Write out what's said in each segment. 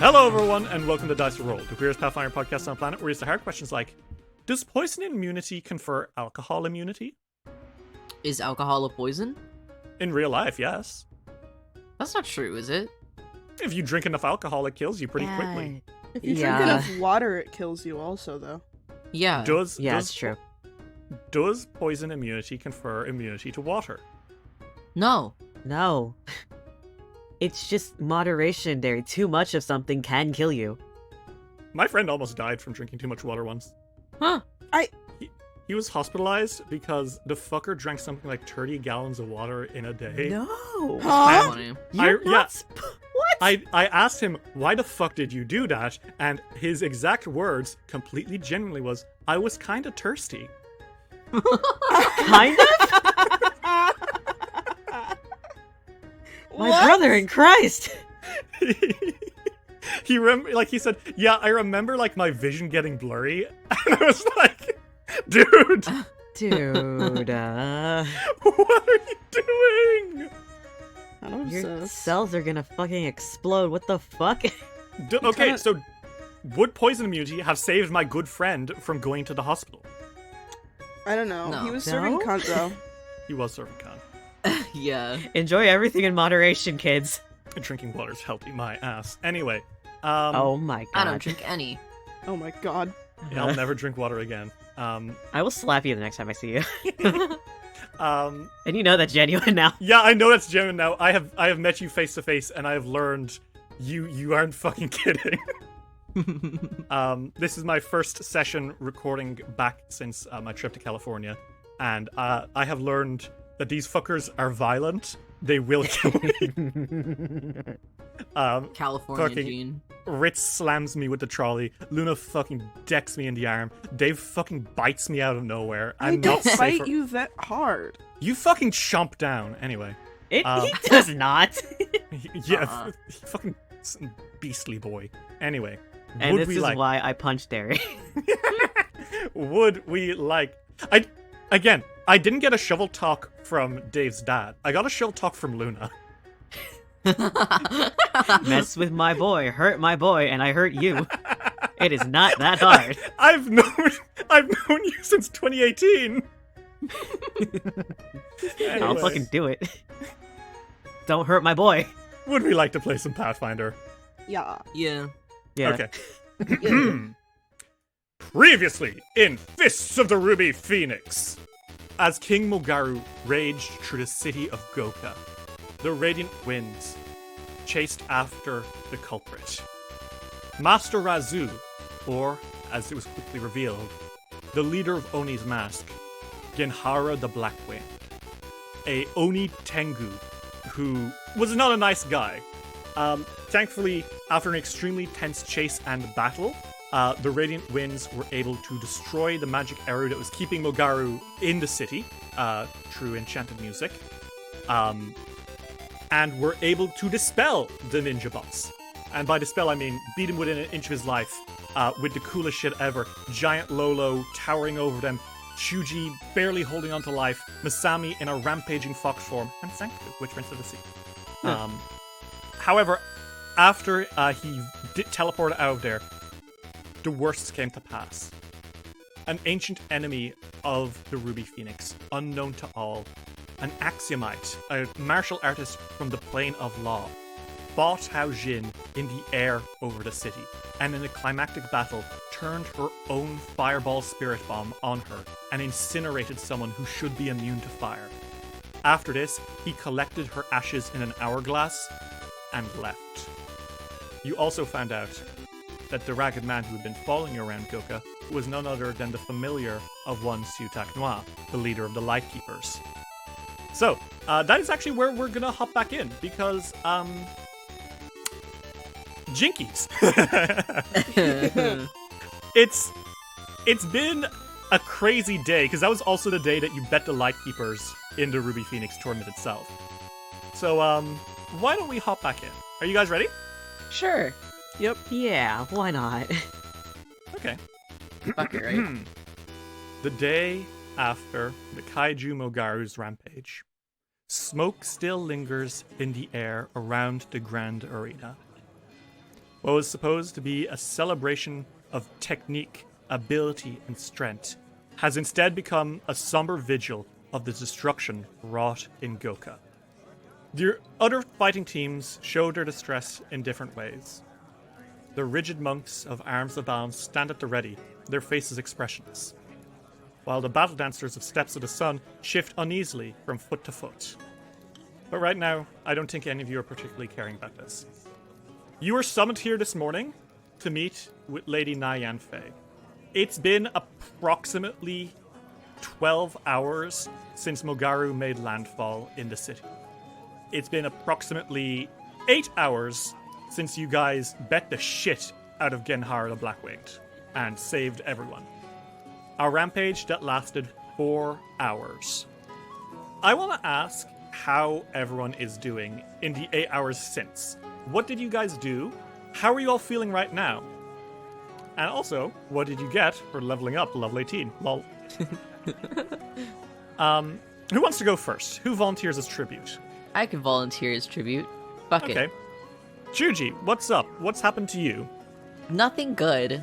Hello, everyone, and welcome to Dice to Roll, the queerest Pathfinder podcast on the planet, where we answer hard questions like, does poison immunity confer alcohol immunity? Is alcohol a poison? In real life, yes. That's not true, is it? If you drink enough alcohol, it kills you pretty quickly. If you drink enough water, it kills you also, though. Yeah. It's true. Does poison immunity confer immunity to water? No. No. It's just moderation, Derry. Too much of something can kill you. My friend almost died from drinking too much water once. Huh. He was hospitalized because the fucker drank something like 30 gallons of water in a day. No. That's funny. What? I asked him, why the fuck did you do that? And his exact words, completely genuinely, was, I was kind of thirsty. Kind of? My brother in Christ. He said, yeah, I remember like my vision getting blurry. And I was like, dude. Dude. What are you doing? Your cells are gonna fucking explode. What the fuck? Okay, so would poison immunity have saved my good friend from going to the hospital? I don't know. No. He was serving cunt, though. He was serving con. Yeah. Enjoy everything in moderation, kids. Drinking water's healthy, my ass. Anyway, Oh my god. I don't drink any. Oh my god. yeah, I'll never drink water again. I will slap you the next time I see you. Um, And you know that's genuine now. yeah, I know that's genuine now. I have met you face to face, and I have learned you aren't fucking kidding. This is my first session recording back since my trip to California, and I have learned that these fuckers are violent. They will kill me. California fucking gene. Ritz slams me with the trolley. Luna fucking decks me in the arm. Dave fucking bites me out of nowhere. I I'm don't not safe. bite you that hard. You fucking chomp down. Anyway. He does not. Yeah, fucking beastly boy. Anyway. And would this we is like... why I punched Derry. Would we like... I didn't get a shovel talk from Dave's dad. I got a shovel talk from Luna. Mess with my boy, hurt my boy, and I hurt you. It is not that hard. I've known you since 2018. I'll Anyway, fucking do it. Don't hurt my boy. would we like to play some Pathfinder? Yeah. Yeah. Yeah. Okay. Previously in Fists of the Ruby Phoenix. As King Mogaru raged through the city of Goka, the Radiant Winds chased after the culprit. Master Razu, or, as it was quickly revealed, the leader of Oni's mask, Genhara the Blackwind, a Oni Tengu, who was not a nice guy. Thankfully, after an extremely tense chase and battle, the Radiant Winds were able to destroy the magic arrow that was keeping Mogaru in the city through enchanted music, and were able to dispel the ninja boss. And by dispel, I mean beat him within an inch of his life with the coolest shit ever. Giant Lolo towering over them, Shuji barely holding on to life, Masami in a rampaging fox form, and Senku, which went to the sea. Yeah. However, after he teleported out of there, the worst came to pass. An ancient enemy of the Ruby Phoenix, unknown to all, an Axiomite, a martial artist from the Plane of Law, fought Hao Jin in the air over the city, and in a climactic battle, turned her own fireball spirit bomb on her and incinerated someone who should be immune to fire. After this, he collected her ashes in an hourglass and left. You also found out that the ragged man who had been following you around Goka was none other than the familiar of one Sutak Noir, the leader of the Lightkeepers. So, that is actually where we're gonna hop back in, because, Jinkies! It's been a crazy day, because that was also the day that you bet the Lightkeepers in the Ruby Phoenix tournament itself. So, why don't we hop back in? Are you guys ready? Sure. Yep. Yeah, why not? Okay. Fuck it, right? The day after the Kaiju Mogaru's rampage, smoke still lingers in the air around the Grand Arena. what was supposed to be a celebration of technique, ability, and strength, has instead become a somber vigil of the destruction wrought in Goka. The other fighting teams showed their distress in different ways. The rigid monks of Arms of Balance stand at the ready, their faces expressionless, while the battle dancers of Steps of the Sun shift uneasily from foot to foot. But right now, I don't think any of you are particularly caring about this. You were summoned here this morning to meet with Lady Nyan Fei. It's been approximately 12 hours since Mogaru made landfall in the city. It's been approximately 8 hours since you guys bet the shit out of Genhar the Blackwinged and saved everyone. A rampage that lasted 4 hours. I want to ask how everyone is doing in the 8 hours since. What did you guys do? How are you all feeling right now? And also, what did you get for leveling up level 18? Lol. Who wants to go first? Who volunteers as tribute? I can volunteer as tribute. Fuck Okay. it. Chuji, what's up? What's happened to you? Nothing good.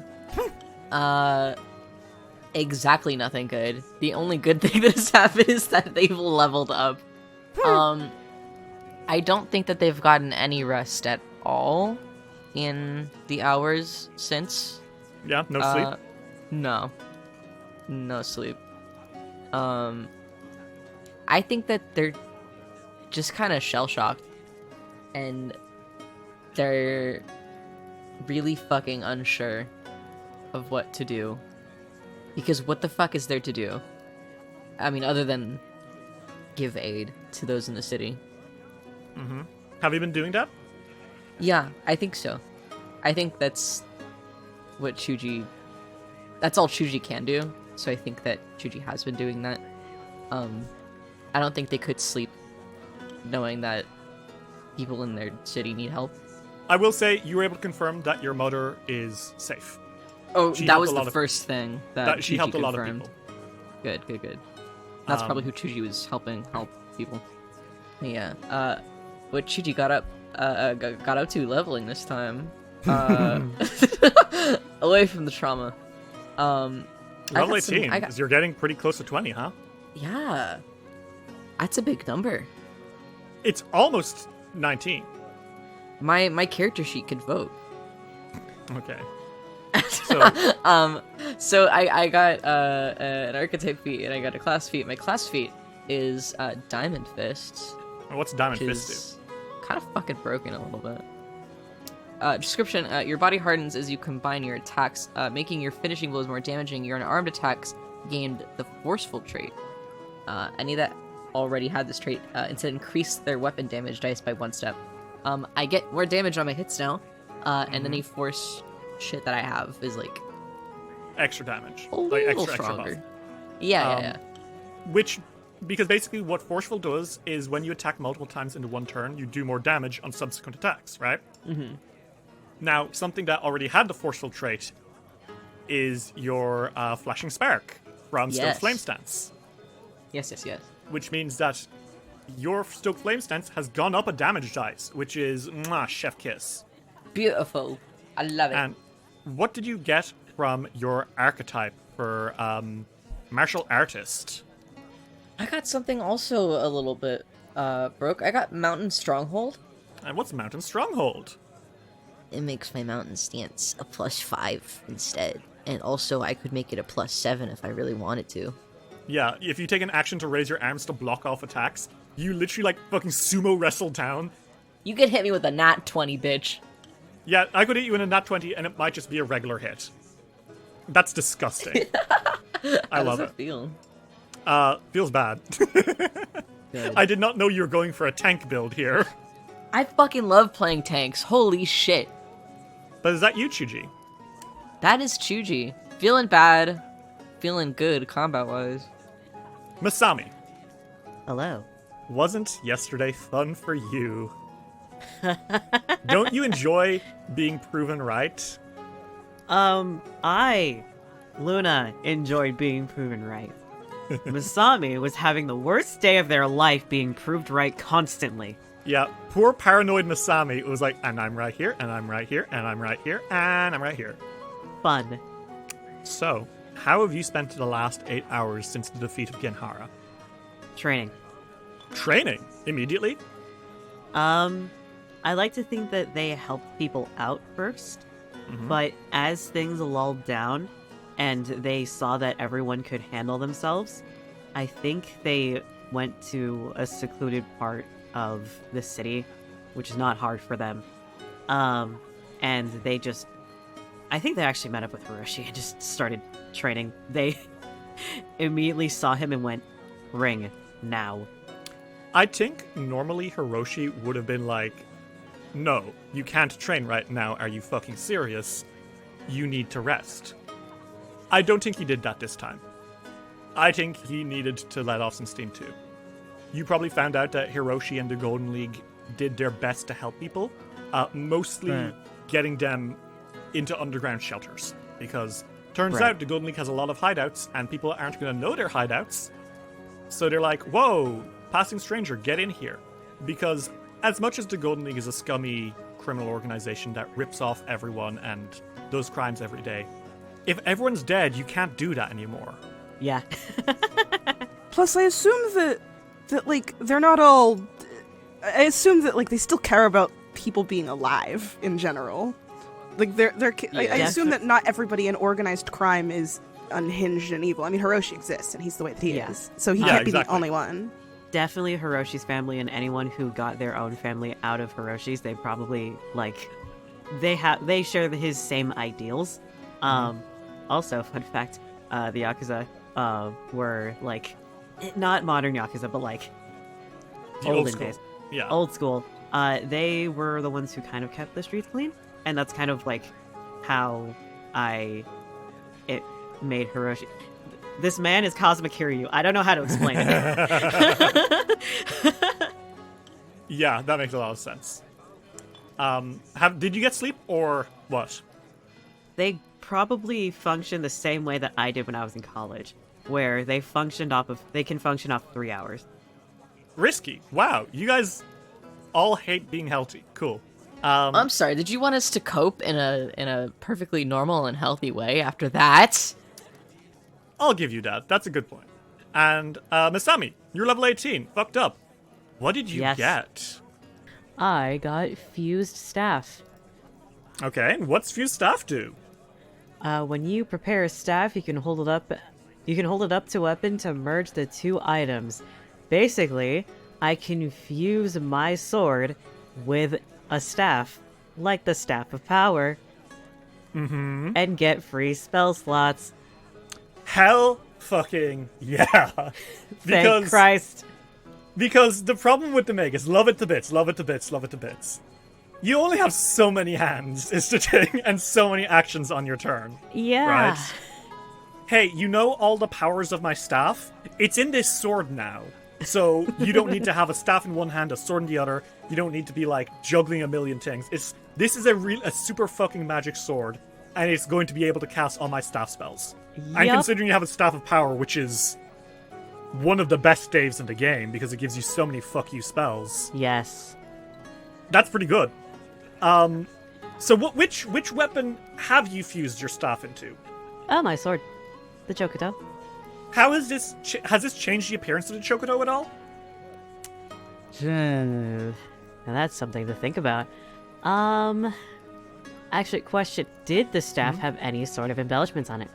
Exactly nothing good. The only good thing that has happened is that they've leveled up. I don't think that they've gotten any rest at all in the hours since. Yeah, no sleep? No. No sleep. I think that they're just kind of shell-shocked. And they're really fucking unsure of what to do. Because what the fuck is there to do? I mean, other than give aid to those in the city. Mm-hmm. Have you been doing that? Yeah, I think so. I think that's what Chuji... That's all Chuji can do. So I think that Chuji has been doing that. I don't think they could sleep knowing that people in their city need help. I will say you were able to confirm that your mother is safe. Oh, She that helped was a the lot of- first thing that She Chuji helped a lot of confirmed. people. Good. That's Um, probably who Chuji was helping help people. Yeah. What Chuji got up to leveling this time. Away from the trauma. Level 18, you're getting pretty close to 20, huh? Yeah. That's a big number. It's almost 19. My character sheet could vote. Okay. So I got an archetype feat and I got a class feat. My class feat is Diamond Fists. What's Diamond which Fist is kind of fucking broken a little bit. Description, your body hardens as you combine your attacks, making your finishing blows more damaging. Your unarmed attacks gained the Forceful trait. Any that already had this trait instead increased their weapon damage dice by 1 step. I get more damage on my hits now, and any force shit that I have is like extra damage. a Like little extra stronger. buff. Yeah. Which, because basically what Forceful does is when you attack multiple times into one turn, you do more damage on subsequent attacks, right? Mm-hmm. Now, something that already had the Forceful trait is your Flashing Spark from Stoked Yes. Flame Stance. Yes. Which means that your Stoked Flame Stance has gone up a damage dice, which is chef kiss. Beautiful. I love it. And what did you get from your archetype for Martial Artist? I got something also a little bit broke. I got Mountain Stronghold. And what's Mountain Stronghold? It makes my mountain stance a +5 instead. And also I could make it a +7 if I really wanted to. Yeah, if you take an action to raise your arms to block off attacks, you literally like fucking sumo wrestle down. You could hit me with a nat 20, bitch. Yeah, I could hit you in a nat 20 and it might just be a regular hit. That's disgusting. I love it. Feel? Feels bad. Good. I did not know you were going for a tank build here. I fucking love playing tanks. Holy shit. But is that you, Chuji? That is Chuji. Feeling bad. Feeling good combat-wise. Masami, Hello. wasn't yesterday fun for you? Don't you enjoy being proven right? Luna enjoyed being proven right. Masami was having the worst day of their life being proved right constantly. Yeah, poor paranoid Masami was like, and I'm right here, and I'm right here, and I'm right here, and I'm right here. Fun. So, how have you spent the last 8 hours since the defeat of Genhara? Training. Training? Immediately? I like to think that they helped people out first, but as things lulled down and they saw that everyone could handle themselves, I think they went to a secluded part of the city, which is not hard for them. And they just... I think they actually met up with Hiroshi and just started training. They immediately saw him and went, ring, now. I think normally Hiroshi would have been like, no, you can't train right now. Are you fucking serious? You need to rest. I don't think he did that this time. I think he needed to let off some steam too. You probably found out that Hiroshi and the Golden League did their best to help people, mostly getting them into underground shelters. Because turns out the Golden League has a lot of hideouts, and people aren't going to know their hideouts. So they're like, whoa, passing stranger, get in here. Because as much as the Golden League is a scummy criminal organization that rips off everyone and does crimes every day, if everyone's dead, you can't do that anymore. Yeah. Plus, I assume that like they're not all. I assume that like they still care about people being alive in general. Like I assume that not everybody in organized crime is unhinged and evil. I mean, Hiroshi exists, and he's the way that he is, so he can't be the only one. Definitely Hiroshi's family, and anyone who got their own family out of Hiroshi's, they probably they share his same ideals. Also, fun fact, the Yakuza were like not modern Yakuza, but like the olden days. Yeah. Old school. They were the ones who kind of kept the streets clean, and that's kind of like how it made Hiroshi. This man is Cosmic Kiryu. I don't know how to explain it. Yeah, that makes a lot of sense. Did you get sleep or what? They probably function the same way that I did when I was in college, where they can function off 3 hours. Risky. Wow, you guys all hate being healthy. Cool. I'm sorry, did you want us to cope in a perfectly normal and healthy way after that? I'll give you that. That's a good point. And Masami, you're level 18. Fucked up. What did you get? I got fused staff. Okay, what's fused staff do? When you prepare a staff, you can hold it up. You can hold it up to weapon to merge the two items. Basically, I can fuse my sword with a staff, like the Staff of Power, and get free spell slots. Hell fucking yeah. Thank Christ. Because the problem with the Meg is love it to bits, love it to bits, love it to bits. You only have so many hands, is the thing, and so many actions on your turn. Yeah. Right? Hey, you know all the powers of my staff? It's in this sword now. So you don't need to have a staff in one hand, a sword in the other. You don't need to be like juggling a million things. This is a super fucking magic sword, and it's going to be able to cast all my staff spells. And considering you have a Staff of Power, which is one of the best staves in the game because it gives you so many fuck you spells. Yes. That's pretty good. So which weapon have you fused your staff into? Oh, my sword. The Chokuto. How has this changed the appearance of the Chokuto at all? Now that's something to think about. Actually, question, did the staff have any sort of embellishments on it?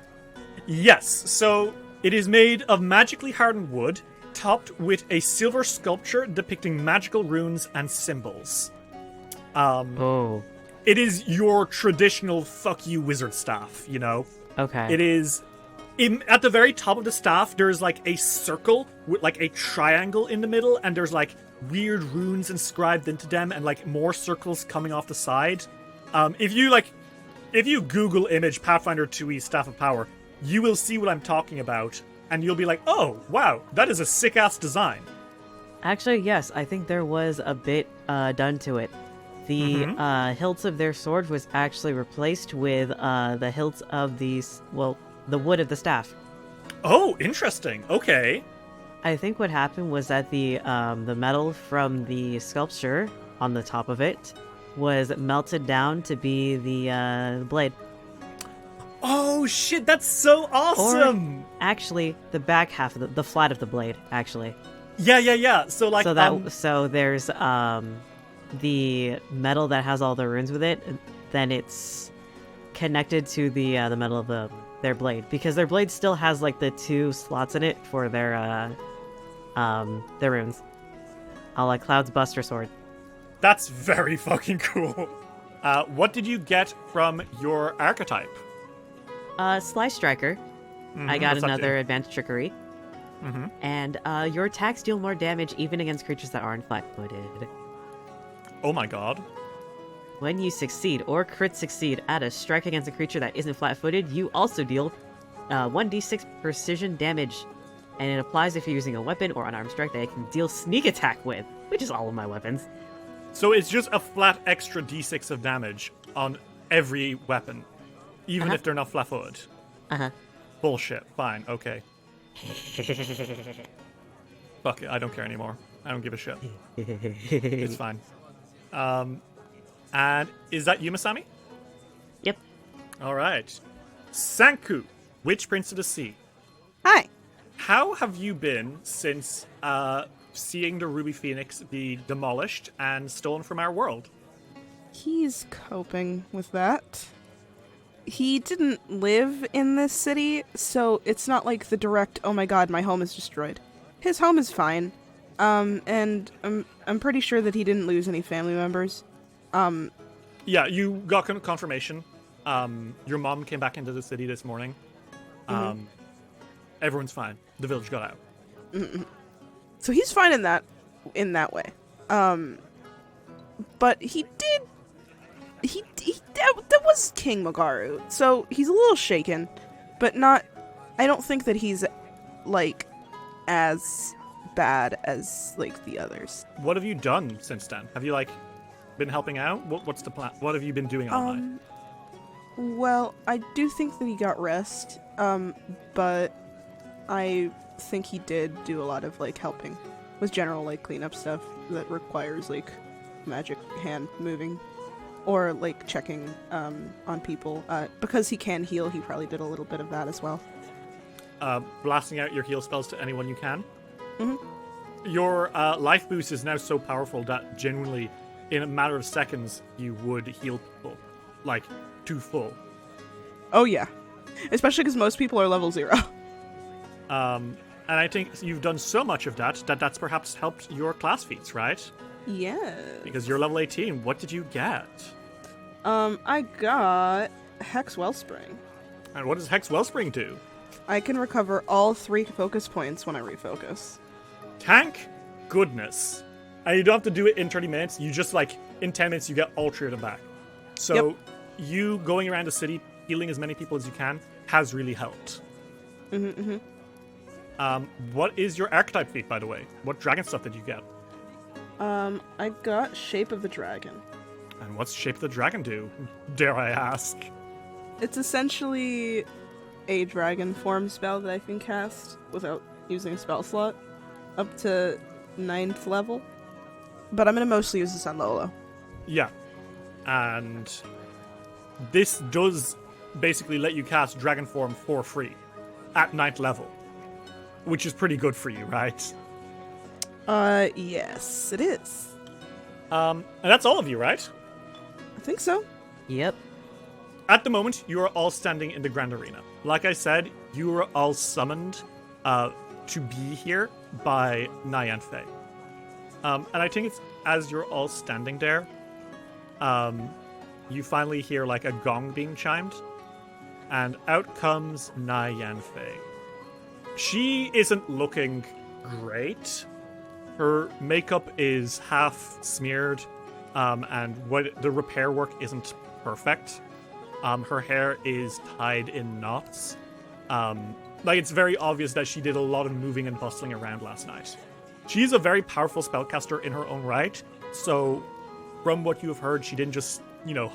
Yes, so it is made of magically hardened wood, topped with a silver sculpture depicting magical runes and symbols. It is your traditional fuck you wizard staff, you know? Okay. It is... at the very top of the staff, there's like a circle with like a triangle in the middle, and there's like weird runes inscribed into them and like more circles coming off the side. If you Google image Pathfinder 2e Staff of Power, you will see what I'm talking about, and you'll be like, oh, wow, that is a sick-ass design. Actually, yes, I think there was a bit done to it. The hilts of their sword was actually replaced with the hilts of the wood of the staff. Oh, interesting. Okay. I think what happened was that the metal from the sculpture on the top of it was melted down to be the blade. Oh shit, that's so awesome! Or actually, the back half of the flat of the blade, actually. Yeah. So like, So there's the metal that has all the runes with it. Then it's connected to the metal of their blade, because their blade still has like the 2 slots in it for their runes. Like Cloud's Buster Sword. that's very fucking cool. What did you get from your archetype? Slice Striker. I got what's that another do? advanced trickery. And your attacks deal more damage even against creatures that aren't flat-footed. Oh my god. When you succeed or crit succeed at a strike against a creature that isn't flat-footed, you also deal 1d6 precision damage, and it applies if you're using a weapon or unarmed strike that it can deal sneak attack with, which is all of my weapons. So it's just a flat extra d6 of damage on every weapon, even if they're not flat-footed. Bullshit. Fine. Okay. Fuck it. I don't care anymore. I don't give a shit. It's fine. And is that you, Masami? Yep. All right. Sanku, Witch Prince of the Sea. Hi. How have you been since seeing the Ruby Phoenix be demolished and stolen from our world? He's coping with that. He didn't live in this city, so it's not like the direct, oh my god, my home is destroyed. His home is fine. And I'm pretty sure that he didn't lose any family members. Yeah, you got confirmation. Your mom came back into the city this morning. Everyone's fine. The village got out. So he's fine in that way. But that was King Magaru. So he's a little shaken, but not, I don't think that he's like as bad as like the others. What have you done since then? Have you like been helping out? What's the plan? What have you been doing all night? Well, I do think that he got rest, but I think he did do a lot of like helping with general like cleanup stuff that requires like magic hand moving or like checking on people. Because he can heal, he probably did a little bit of that as well. Blasting out your heal spells to anyone you can. Your life boost is now so powerful that genuinely, in a matter of seconds, you would heal people, like, to full. Oh yeah, especially because most people are level 0. And I think you've done so much of that's perhaps helped your class feats, right? Yeah. Because you're level 18. What did you get? I got Hex Wellspring. And what does Hex Wellspring do? I can recover all 3 focus points when I refocus. Thank goodness. And you don't have to do it in 30 minutes. You just, like, in 10 minutes, you get all 3 of them back. So you going around the city, healing as many people as you can, has really helped. What is your archetype feat, by the way? What dragon stuff did you get? I got Shape of the Dragon. And what's Shape of the Dragon do? Dare I ask? It's essentially a dragon form spell that I can cast without using a spell slot up to 9th level. But I'm going to mostly use this on Lolo. Yeah. And this does basically let you cast dragon form for free at 9th level, which is pretty good for you, right? Yes, it is. And that's all of you, right? I think so. Yep. At the moment, you are all standing in the Grand Arena. Like I said, you are all summoned to be here by Nyan Fei. And I think it's as you're all standing there, you finally hear like a gong being chimed, and out comes Nyan Fei. She isn't looking great. Her makeup is half smeared, and the repair work isn't perfect. Her hair is tied in knots. Like, it's very obvious that she did a lot of moving and bustling around last night. She's a very powerful spellcaster in her own right, so from what you have heard, she didn't just,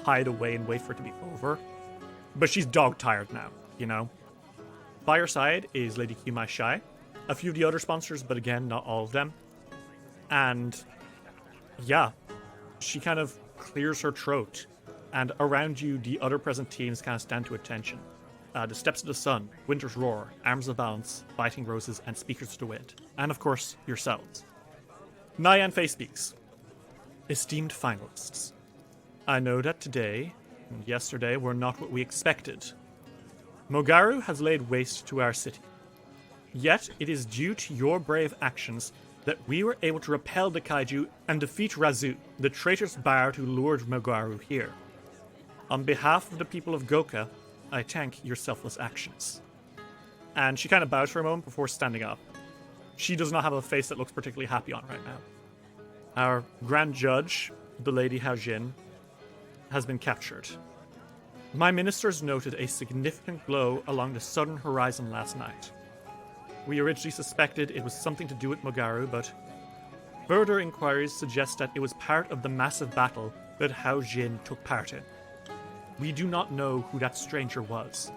hide away and wait for it to be over. But she's dog-tired now, By your side is Lady Kimai Shai, a few of the other sponsors, but again, not all of them. And yeah, she kind of clears her throat, and around you, the other present teams kind of stand to attention. The Steps of the Sun, Winter's Roar, Arms of Balance, Biting Roses, and Speakers to the Wind. And of course, yourselves. Nyan Fei speaks. Esteemed finalists, I know that today and yesterday were not what we expected. Mogaru has laid waste to our city. Yet it is due to your brave actions that we were able to repel the kaiju and defeat Razu, the traitorous bard who lured Mogaru here. On behalf of the people of Goka, I thank your selfless actions. And she kind of bows for a moment before standing up. She does not have a face that looks particularly happy on right now. Our Grand Judge, the Lady Hao Jin, has been captured. My ministers noted a significant glow along the southern horizon last night. We originally suspected it was something to do with Mogaru, but further inquiries suggest that it was part of the massive battle that Hao Jin took part in. We do not know who that stranger was,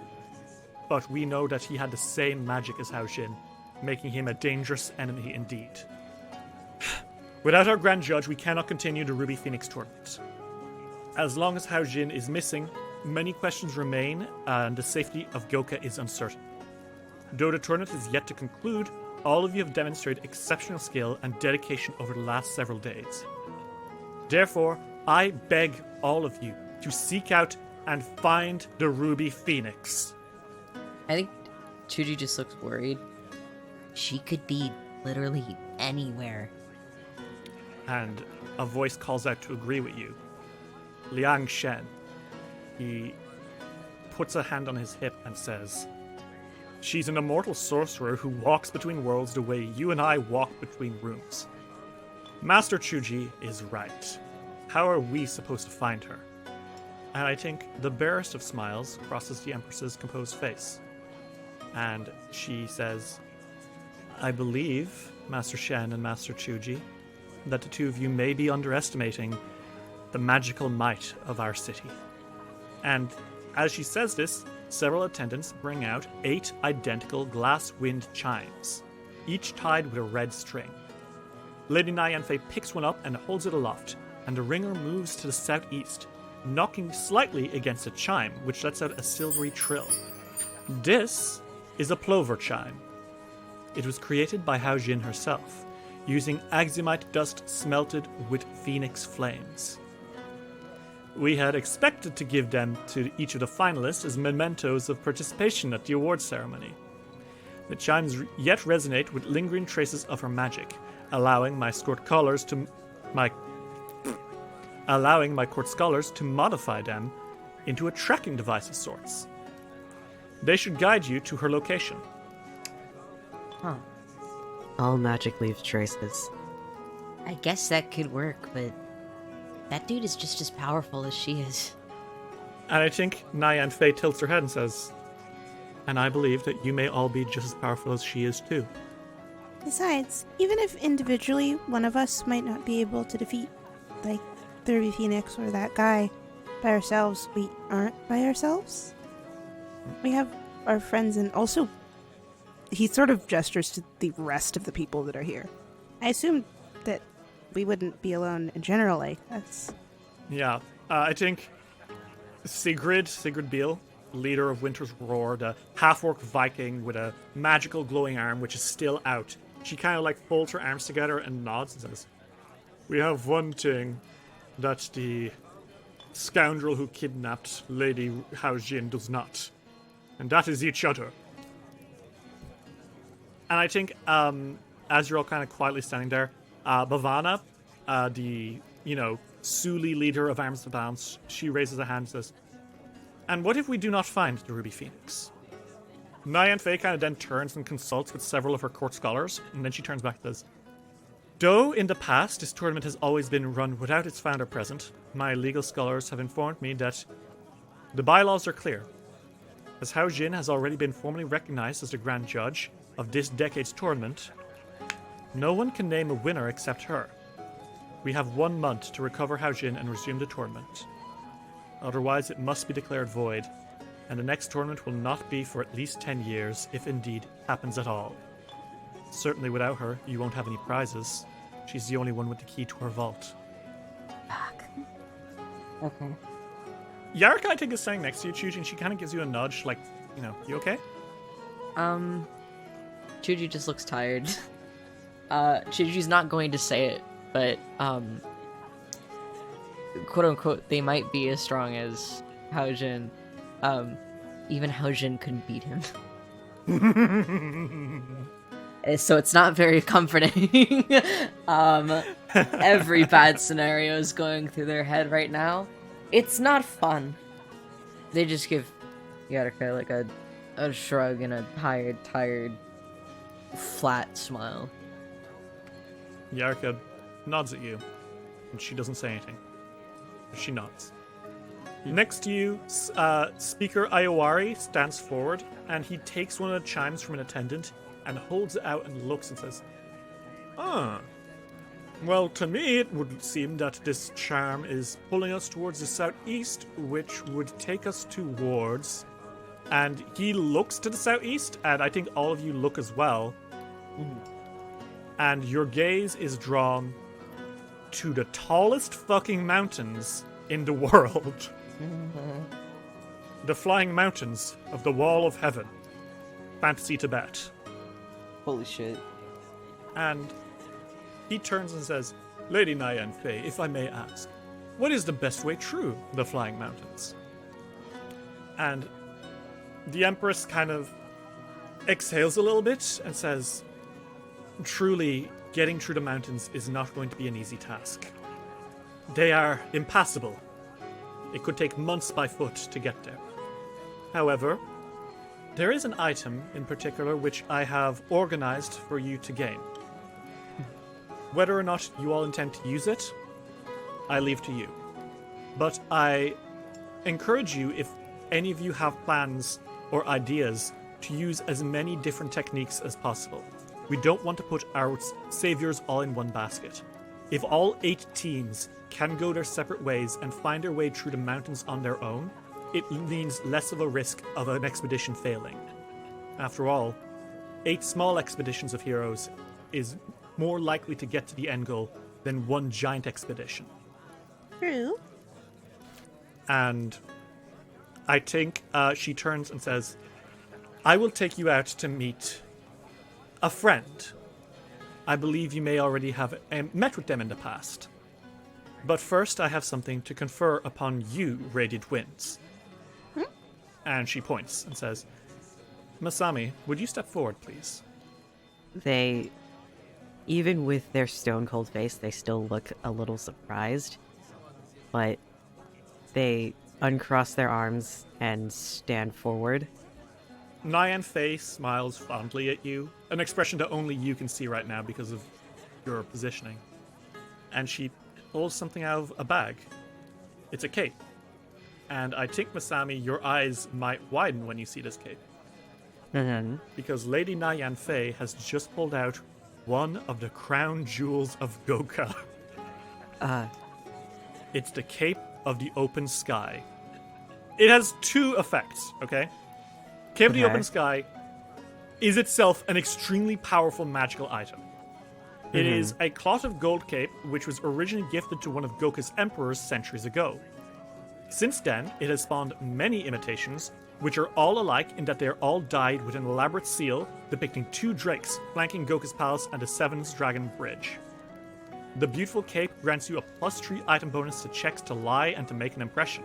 but we know that he had the same magic as Hao Jin, making him a dangerous enemy indeed. Without our Grand Judge, we cannot continue the Ruby Phoenix tournament. As long as Hao Jin is missing, many questions remain, and the safety of Goka is uncertain. Though the tournament is yet to conclude, all of you have demonstrated exceptional skill and dedication over the last several days. Therefore, I beg all of you to seek out and find the Ruby Phoenix. I think Chuji just looks worried. She could be literally anywhere. And a voice calls out to agree with you. Liang Shen. He puts a hand on his hip and says, She's an immortal sorcerer who walks between worlds the way you and I walk between rooms. Master Chuji is right. How are we supposed to find her? And I think the barest of smiles crosses the Empress's composed face. And she says, I believe, Master Shen and Master Chuji, that the two of you may be underestimating the magical might of our city. And as she says this, several attendants bring out 8 identical glass-wind chimes, each tied with a red string. Lady Nyanfei picks one up and holds it aloft, and the ringer moves to the southeast, knocking slightly against a chime, which lets out a silvery trill. This is a plover chime. It was created by Hao Jin herself, using aximite dust smelted with phoenix flames. We had expected to give them to each of the finalists as mementos of participation at the awards ceremony. The chimes yet resonate with lingering traces of her magic, allowing my court scholars to modify them into a tracking device of sorts. They should guide you to her location. Huh. All magic leaves traces. I guess that could work, but that dude is just as powerful as she is. And I think Nyan Fei tilts her head and says, and I believe that you may all be just as powerful as she is too. Besides, even if individually one of us might not be able to defeat, like, the Ruby Phoenix or that guy by ourselves, we aren't by ourselves. We have our friends, and also he sort of gestures to the rest of the people that are here. I assume that we wouldn't be alone in general, like, that's... Yeah, I think Sigrid Beale, leader of Winter's Roar, the half-orc Viking with a magical glowing arm which is still out. She kind of like folds her arms together and nods and says, we have one thing that the scoundrel who kidnapped Lady Hao Jin does not, and that is each other. And I think, as you're all kind of quietly standing there, Bhavana, the, Suli leader of Arms of Balance, she raises a hand and says, and what if we do not find the Ruby Phoenix? Nyan Fei kind of then turns and consults with several of her court scholars, and then she turns back and says, though in the past this tournament has always been run without its founder present, my legal scholars have informed me that the bylaws are clear. As Hao Jin has already been formally recognized as the Grand Judge of this decade's tournament, no one can name a winner except her. We have 1 month to recover Hao Jin and resume the tournament. Otherwise, it must be declared void, And the next tournament will not be for at least 10 years, if indeed happens at all. Certainly without her, you won't have any prizes. She's the only one with the key to her vault. Fuck. Okay. Yarka, I think, is standing next to you, Chuji, and she kind of gives you a nudge, like, you okay? Chuji just looks tired. Chuji's not going to say it, but, quote unquote, they might be as strong as Haojin. Even Haojin couldn't beat him. So it's not very comforting. Every bad scenario is going through their head right now. It's not fun. They just give Yarka like a shrug and a tired, flat smile. Yarka nods at you, and she doesn't say anything. She nods. Next to you, Speaker Iowari stands forward, and he takes one of the chimes from an attendant and holds it out and looks and says, well, to me it would seem that this charm is pulling us towards the southeast, which would take us towards... And he looks to the southeast, and I think all of you look as well. And your gaze is drawn to the tallest fucking mountains in the world. The flying mountains of the Wall of Heaven. Fantasy Tibet. Holy shit. And he turns and says, Lady Nyan Fei, if I may ask, what is the best way through the flying mountains? And the Empress kind of exhales a little bit and says, truly, getting through the mountains is not going to be an easy task. They are impassable. It could take months by foot to get there. However, there is an item in particular which I have organized for you to gain. Whether or not you all intend to use it, I leave to you. But I encourage you, if any of you have plans or ideas, to use as many different techniques as possible. We don't want to put our saviors all in one basket. If all 8 teams can go their separate ways and find their way through the mountains on their own, it means less of a risk of an expedition failing. After all, 8 small expeditions of heroes is more likely to get to the end goal than one giant expedition. True. And I think she turns and says, I will take you out to meet a friend. I believe you may already have met with them in the past. But first I have something to confer upon you, Radiant Winds. And she points and says, Masami, would you step forward, please? They, even with their stone cold face, they still look a little surprised. But they uncross their arms and stand forward. Nyan Fei smiles fondly at you, an expression that only you can see right now because of your positioning. And she pulls something out of a bag. It's a cape. And I think, Masami, your eyes might widen when you see this cape. Because Lady Nyan Fei has just pulled out one of the crown jewels of Goka. It's the Cape of the Open Sky. It has 2 effects, okay? Cape of the Open Sky is itself an extremely powerful magical item. It is a cloth of gold cape which was originally gifted to one of Goka's emperors centuries ago. Since then, it has spawned many imitations, which are all alike in that they are all dyed with an elaborate seal depicting 2 drakes flanking Goka's palace and the 7th dragon bridge. The beautiful cape grants you a +3 item bonus to checks to lie and to make an impression.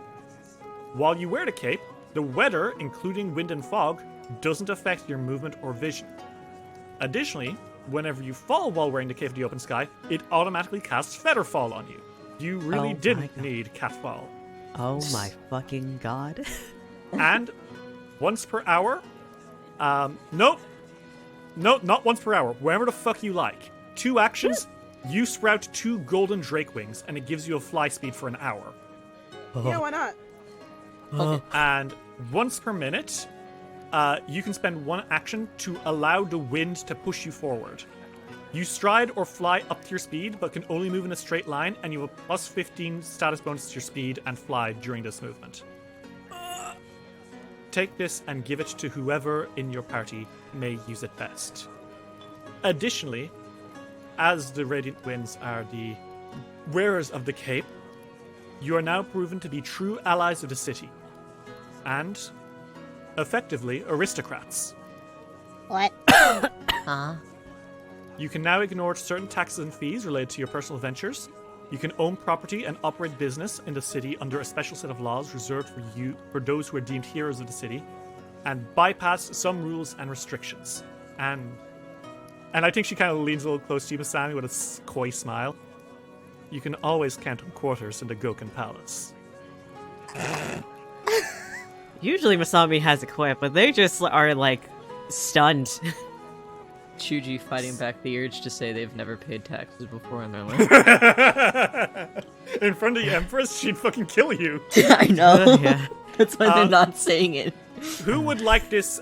While you wear the cape, the weather, including wind and fog, doesn't affect your movement or vision. Additionally, whenever you fall while wearing the Cape of the Open Sky, it automatically casts Featherfall on you. You really didn't need Catfall. Oh my fucking god. And once per hour, nope, not once per hour, wherever the fuck you like. 2 actions, you sprout 2 golden drake wings, and it gives you a fly speed for an hour. Yeah, why not? And once per minute, you can spend 1 action to allow the wind to push you forward. You stride or fly up to your speed, but can only move in a straight line, and you have a +15 status bonus to your speed and fly during this movement. take this and give it to whoever in your party may use it best. Additionally, as the Radiant Winds are the wearers of the cape, you are now proven to be true allies of the city, and effectively aristocrats. What? Huh? You can now ignore certain taxes and fees related to your personal ventures. You can own property and operate business in the city under a special set of laws reserved for those who are deemed heroes of the city, and bypass some rules and restrictions. And I think she kind of leans a little close to you, Masami, with a coy smile. You can always count on quarters in the Gokan Palace. Usually Masami has a quip, but they just are like stunned. Chuji fighting back the urge to say they've never paid taxes before in their life. In front of the Empress, she'd fucking kill you. I know. Yeah. That's why they're not saying it. Who would like this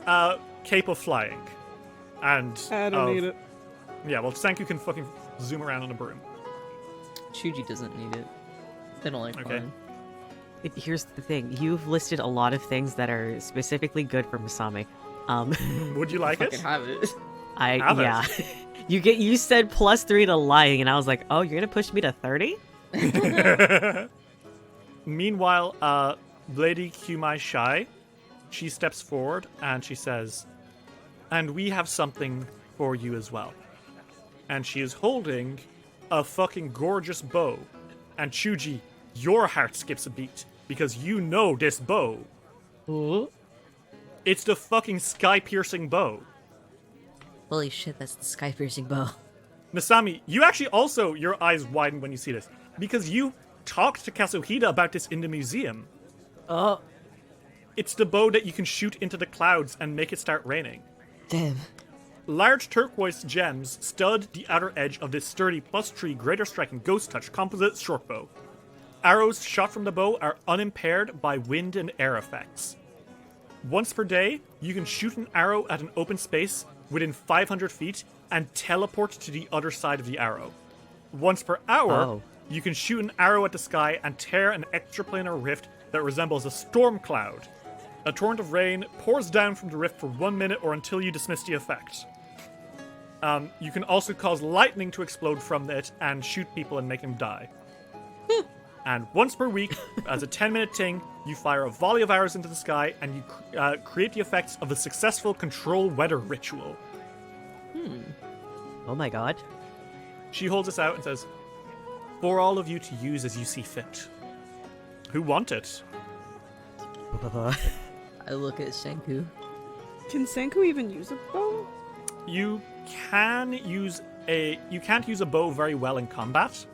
cape of flying? And I don't need it. Yeah, well, Sanku can fucking zoom around on a broom. Chuji doesn't need it. They don't like Okay. flying. Here's the thing. You've listed a lot of things that are specifically good for Masami. Would you like Fucking it? have it. Have it. Yeah. You said +3 to lying, and I was like, oh, you're gonna push me to 30? Meanwhile, Lady Kumai Shai, she steps forward and she says, "And we have something for you as well." And she is holding a fucking gorgeous bow. And Chuji, your heart skips a beat because you know this bow. It's the fucking sky-piercing bow. Holy shit, that's the sky-piercing bow. Masami, you actually also, your eyes widen when you see this, because you talked to Kazuhida about this in the museum. Oh. It's the bow that you can shoot into the clouds and make it start raining. Damn. Large turquoise gems stud the outer edge of this sturdy +3 greater strike and ghost touch composite short bow. Arrows shot from the bow are unimpaired by wind and air effects. Once per day, you can shoot an arrow at an open space within 500 feet and teleport to the other side of the arrow. Once per hour, you can shoot an arrow at the sky and tear an extraplanar rift that resembles a storm cloud. A torrent of rain pours down from the rift for 1 minute or until you dismiss the effect. You can also cause lightning to explode from it and shoot people and make them die. And once per week, as a 10-minute thing, you fire a volley of arrows into the sky and you create the effects of a successful control weather ritual. Oh my god. She holds this out and says, "For all of you to use as you see fit. Who want it?" I look at Senku. Can Senku even use a bow? You can't use a bow very well in combat,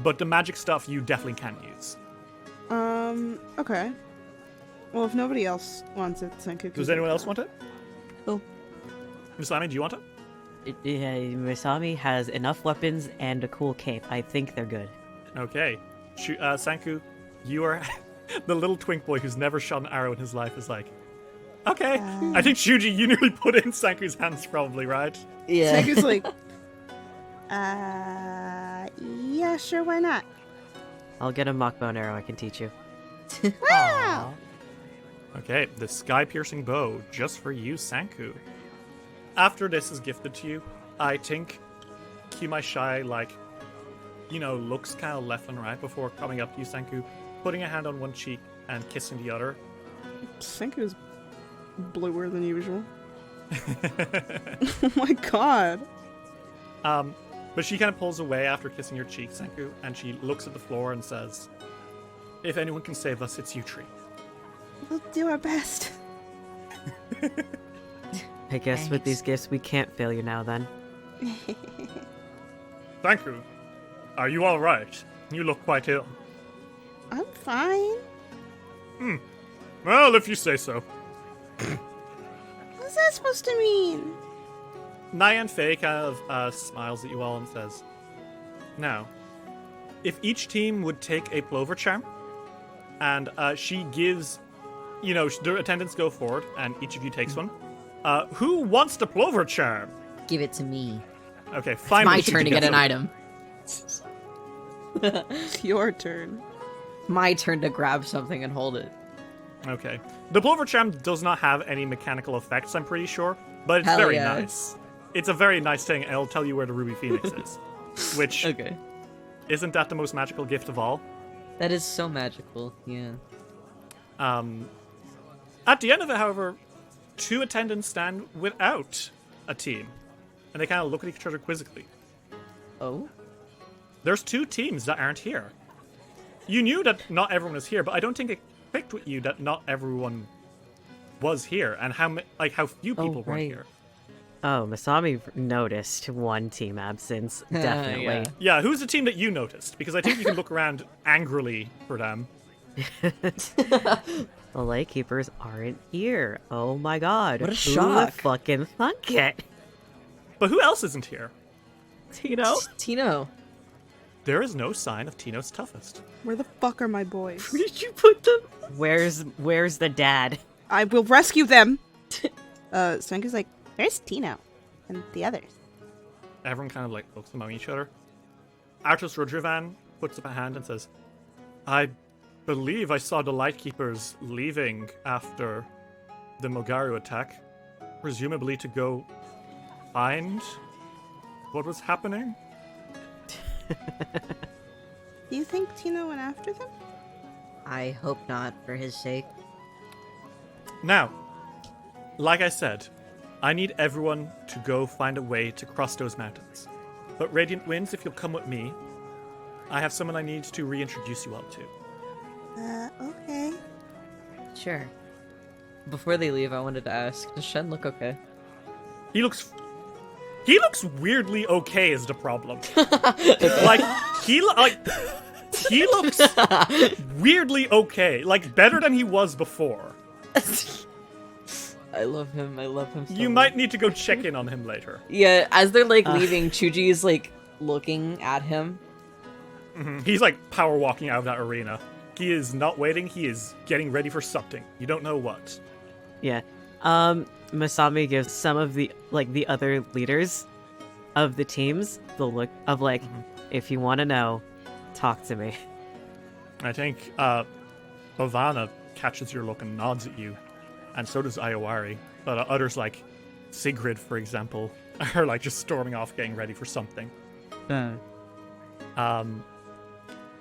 but the magic stuff you definitely can use. Okay. Well, if nobody else wants it, Senku can. Does anyone else want it? Oh. Misami, do you want it? Masami has enough weapons and a cool cape. I think they're good. Okay. Sanku, you are the little twink boy who's never shot an arrow in his life is like, okay. I think Shuji, you nearly put it in Sanku's hands probably, right? Yeah. Senku's like, yeah, sure, why not? I'll get a mock bow and arrow I can teach you. Wow! Okay, the sky-piercing bow, just for you, Sanku. After this is gifted to you, I think Kumai Shai, looks kind of left and right before coming up to you, Sanku, putting a hand on one cheek and kissing the other. Senku's bluer than usual. Oh my god. But she kind of pulls away after kissing your cheek, Senku, and she looks at the floor and says, "If anyone can save us, it's you, Tree." We'll do our best. I guess with these gifts we can't fail you now then. Sanku, are you alright? You look quite ill. I'm fine. Well, if you say so. What's that supposed to mean? Nyan Fei kind of smiles at you all and says, "Now, if each team would take a plover charm," and she gives, their attendants go forward, and each of you takes one. Who wants the plover charm? Give it to me. Okay, finally. My turn to get an item. It's your turn. My turn to grab something and hold it. Okay. The Plover Charm does not have any mechanical effects, I'm pretty sure, but it's Hell very yeah. nice. It's a very nice thing, and it'll tell you where the Ruby Phoenix is. Which, Okay. isn't that the most magical gift of all? That is so magical. Yeah. At the end of it, however, 2 attendants stand without a team, and they kind of look at each other quizzically. Oh. There's 2 teams that aren't here. You knew that not everyone is here, but I don't think it clicked with you that not everyone was here, and how few people weren't right. here. Oh, Masami noticed one team absence, definitely. Yeah. Yeah, who's the team that you noticed? Because I think you can look around angrily for them. The Lightkeepers aren't here. Oh my god. What a Who shock. would fucking thunk it? But who else isn't here? Tino? Tino. There is no sign of Tino's toughest. Where the fuck are my boys? Where did you put them? Where's the dad? I will rescue them. Svenka's like, where's Tino and the others? Everyone kind of looks among each other. Artus Rodrivan puts up a hand and says, I believe I saw the Lightkeepers leaving after the Mogaru attack, presumably to go find what was happening. Do you think Tino went after them? I hope not, for his sake. Now, like I said, I need everyone to go find a way to cross those mountains. But Radiant Winds, if you'll come with me, I have someone I need to reintroduce you all to. Okay. Sure. Before they leave, I wanted to ask, does Shen look okay? He looks weirdly okay is the problem. Like he looks weirdly okay, like better than he was before. I love him. I love him so You much. might need to go check in on him later. Yeah, as they're like leaving, Chuji is like looking at him. He's like power walking out of that arena. He is not waiting, he is getting ready for something. You don't know what. Yeah. Masami gives some of the other leaders of the teams the look of like, if you want to know, talk to me. I think Bhavana catches your look and nods at you, and so does Iowari. But others like Sigrid, for example, are like just storming off, getting ready for something.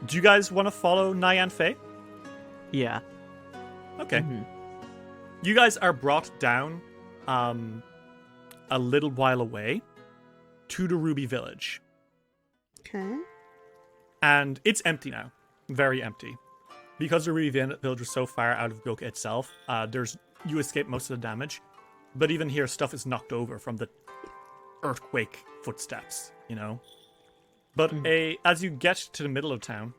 Do you guys want to follow Nyan Fei? Yeah. Okay. You guys are brought down a little while away to the Ruby Village. Okay. And it's empty now. Very empty. Because the Ruby Village is so far out of Goka itself, you escape most of the damage. But even here, stuff is knocked over from the earthquake footsteps, you know? But as you get to the middle of town,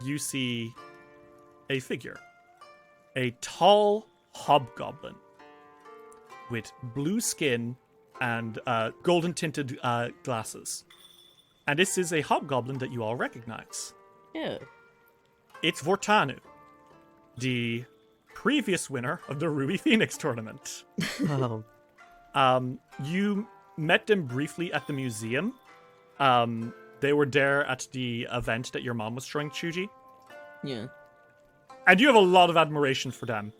you see a figure. A tall hobgoblin with blue skin and golden tinted glasses. And this is a hobgoblin that you all recognize. Yeah. It's Vortanu, the previous winner of the Ruby Phoenix tournament. Oh. You met them briefly at the museum. They were there at the event that your mom was throwing, Chuji. Yeah. And you have a lot of admiration for them.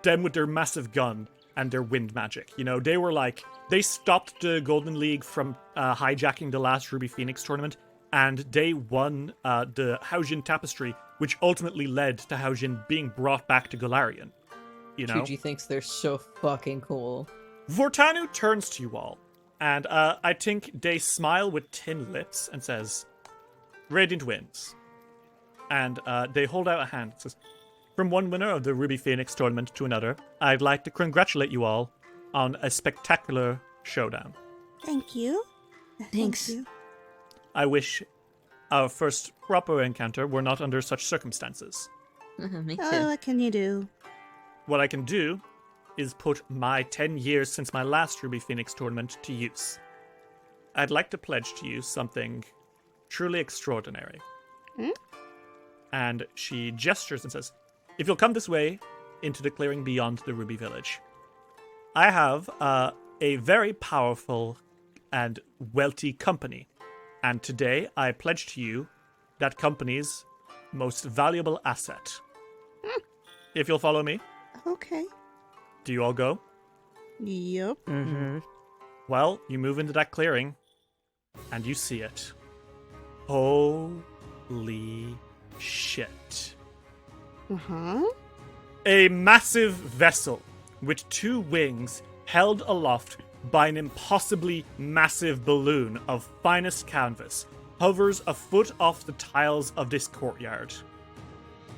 Them with their massive gun and their wind magic. You know, they stopped the Golden League from hijacking the last Ruby Phoenix tournament, and they won the Haojin Tapestry, which ultimately led to Haojin being brought back to Galarian. You know? Chuji thinks they're so fucking cool. Vortanu turns to you all, and I think they smile with tin lips and says, Radiant Winds. And they hold out a hand and says, from one winner of the Ruby Phoenix tournament to another, I'd like to congratulate you all on a spectacular showdown. Thank you. Thanks. Thank you. I wish our first proper encounter were not under such circumstances. Me too. Oh, what can you do? What I can do is put my 10 years since my last Ruby Phoenix tournament to use. I'd like to pledge to you something truly extraordinary. And she gestures and says, if you'll come this way into the clearing beyond the Ruby Village, I have a very powerful and wealthy company. And today I pledge to you that company's most valuable asset. if you'll follow me. Okay. Do you all go? Yep. Mm-hmm. Well, you move into that clearing, and you see it. Holy shit. Uh-huh. A massive vessel with 2 wings held aloft by an impossibly massive balloon of finest canvas hovers a foot off the tiles of this courtyard.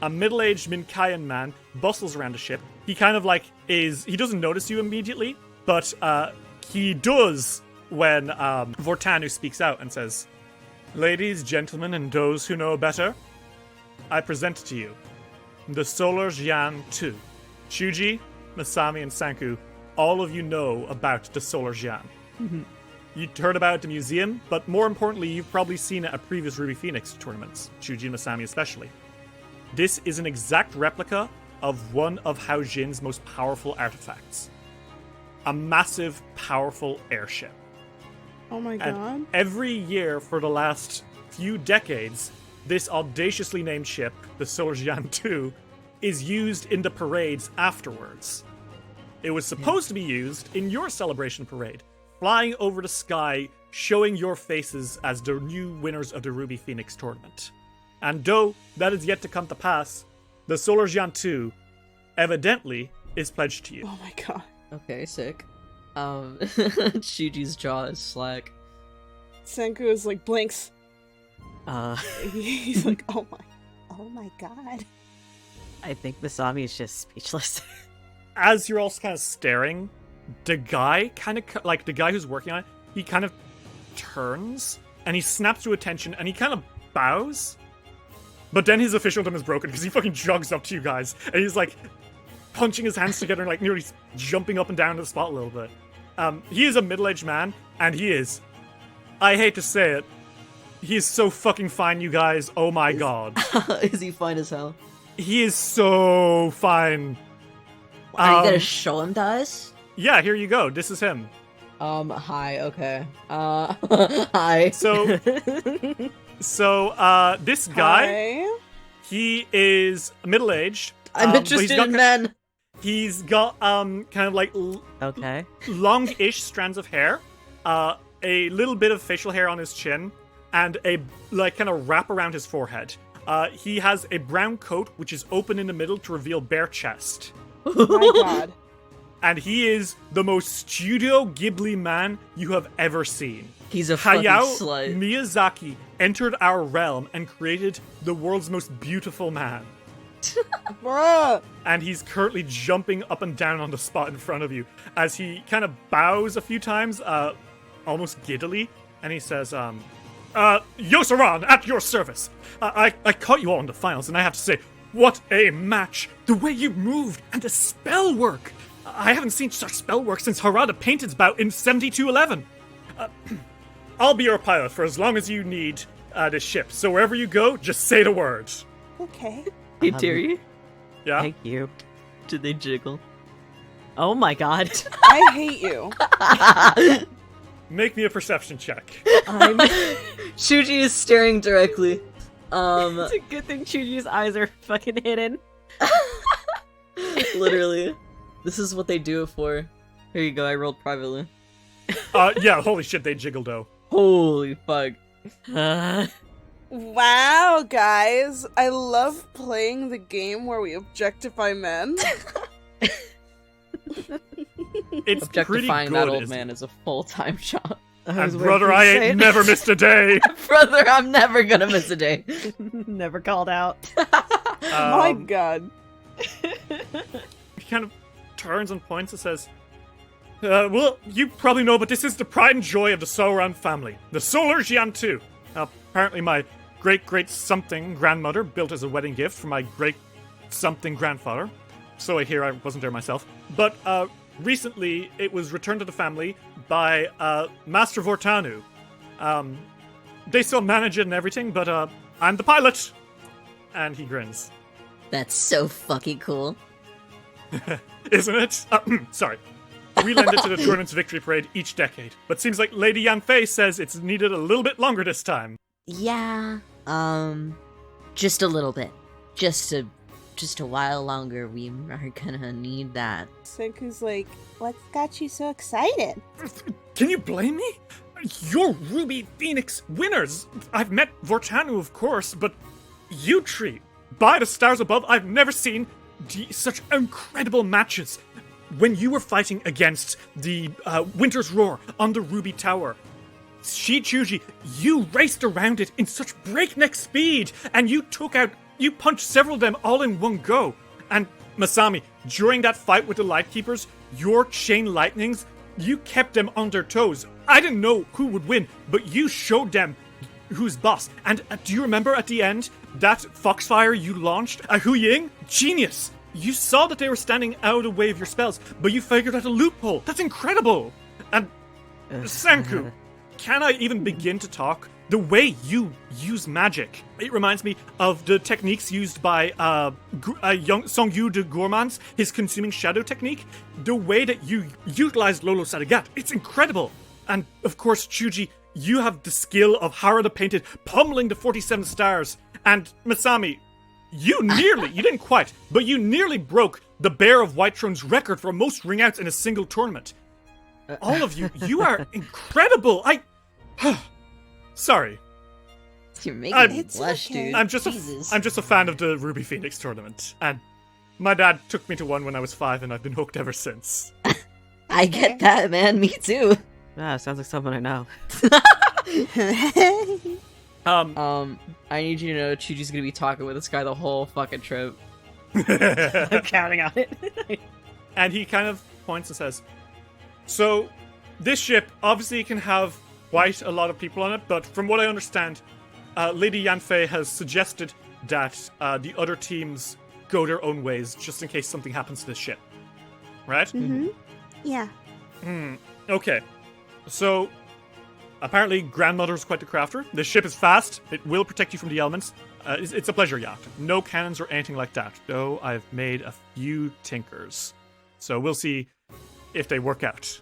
A middle-aged Minkayan man bustles around the ship. He kind of he doesn't notice you immediately, but he does when Vortanu speaks out and says, "Ladies, gentlemen, and those who know better, I present to you the Solar Jian 2. Shuji, Masami, and Sanku, all of you know about the Solar Jian. You heard about it at the museum, but more importantly, you've probably seen it at previous Ruby Phoenix tournaments, Shuji and Masami especially. This is an exact replica of one of Hao Jin's most powerful artifacts. A massive, powerful airship. Oh my And god. every year for the last few decades, this audaciously named ship, the Solar Jian 2, is used in the parades afterwards. It was supposed to be used in your celebration parade, flying over the sky, showing your faces as the new winners of the Ruby Phoenix tournament. And though that is yet to come to pass, the Solar Jian 2 evidently is pledged to you. Oh my god. Okay, sick. Shuji's jaw is slack. Senku is like blinks. He's like, oh my god. I think Masami is just speechless. As you're all kind of staring, the guy the guy who's working on it, he kind of turns and he snaps to attention and he kind of bows. But then his officialdom is broken because he fucking jogs up to you guys and he's like punching his hands together and like nearly jumping up and down to the spot a little bit. He is a middle-aged man and he is, I hate to say it, he is so fucking fine, you guys. Oh my god. Is he fine as hell? He is so fine. Are you gonna show him to us? Yeah, here you go. This is him. Hi, okay. Hi. So this guy, Hi. he is middle-aged. I'm but he's interested got in men. He's got kind of like Okay. long-ish strands of hair, a little bit of facial hair on his chin, and a like kind of wrap around his forehead. He has a brown coat which is open in the middle to reveal bare chest. Oh my god. And he is the most Studio Ghibli man you have ever seen. He's a fucking Hayao slut. Miyazaki entered our realm and created the world's most beautiful man. Bruh. And he's currently jumping up and down on the spot in front of you as he kind of bows a few times, almost giddily, and he says, Yosaran, at your service. I caught you all in the finals, and I have to say, what a match! The way you moved, and the spell work! I haven't seen such spell work since Harada Painted's bout in 7211. I'll be your pilot for as long as you need this ship, so wherever you go, just say the word. Okay. Hey, Terry. Yeah? Thank you. Did they jiggle? Oh my god. I hate you. Make me a perception check. Shuji is staring directly. It's a good thing Chuji's eyes are fucking hidden. Literally. This is what they do it for. Here you go, I rolled privately. Yeah, holy shit, they jiggled though. Holy fuck. Wow, guys. I love playing the game where we objectify men. It's pretty Objectifying good. that old man is a full-time job. And brother, I ain't never missed a day. Brother, I'm never gonna miss a day. Never called out. My god. He kind of turns and points and says, well, you probably know, but this is the pride and joy of the Sauron family. The Solar Jian 2. Apparently my great-great-something grandmother built as a wedding gift for my great-something grandfather. So I hear, I wasn't there myself. But recently it was returned to the family by Master Vortanu. They still manage it and everything, but I'm the pilot. And he grins. That's so fucking cool. Isn't it? Sorry. We lend it to the tournament's victory parade each decade, but seems like Lady Yanfei says it's needed a little bit longer this time. Yeah, just a little bit. Just to just a while longer. We are gonna need that. Senku's like, what's got you so excited? Can you blame me? You're Ruby Phoenix winners. I've met Vortanu, of course, but you three, by the stars above, I've never seen such incredible matches. When you were fighting against the Winter's Roar on the Ruby Tower, Shichuji, you raced around it in such breakneck speed, and you punched several of them all in one go. And Masami, during that fight with the Lightkeepers, your chain lightnings, you kept them on their toes. I didn't know who would win, but you showed them who's boss. And do you remember at the end, that Foxfire you launched, a Hu Ying? Genius! You saw that they were standing out of the way of your spells, but you figured out a loophole. That's incredible! And Senku, can I even begin to talk? The way you use magic, it reminds me of the techniques used by Songyu de Gourmand's, his consuming shadow technique. The way that you utilized Lolo Sadagat, it's incredible. And of course, Chuji, you have the skill of Hara the Painted pummeling the 47 stars. And Masami, you didn't quite, but you nearly broke the Bear of White Throne's record for most ring outs in a single tournament. All of you, you are incredible. Sorry. You're making me It's blush, okay. dude. I'm just Jesus. a fan of the Ruby Phoenix tournament, and my dad took me to one when I was 5, and I've been hooked ever since. I get that, man. Me too. Ah, sounds like someone I know. I need you to know Chuji's gonna be talking with this guy the whole fucking trip. I'm counting on it. And he kind of points and says, "So, this ship obviously can have quite a lot of people on it, but from what I understand, Lady Yanfei has suggested that the other teams go their own ways just in case something happens to this ship. Right? Mm-hmm. Yeah. Okay. So, apparently Grandmother's quite the crafter. This ship is fast. It will protect you from the elements. It's a pleasure yacht. No cannons or anything like that, though I've made a few tinkers. So we'll see if they work out.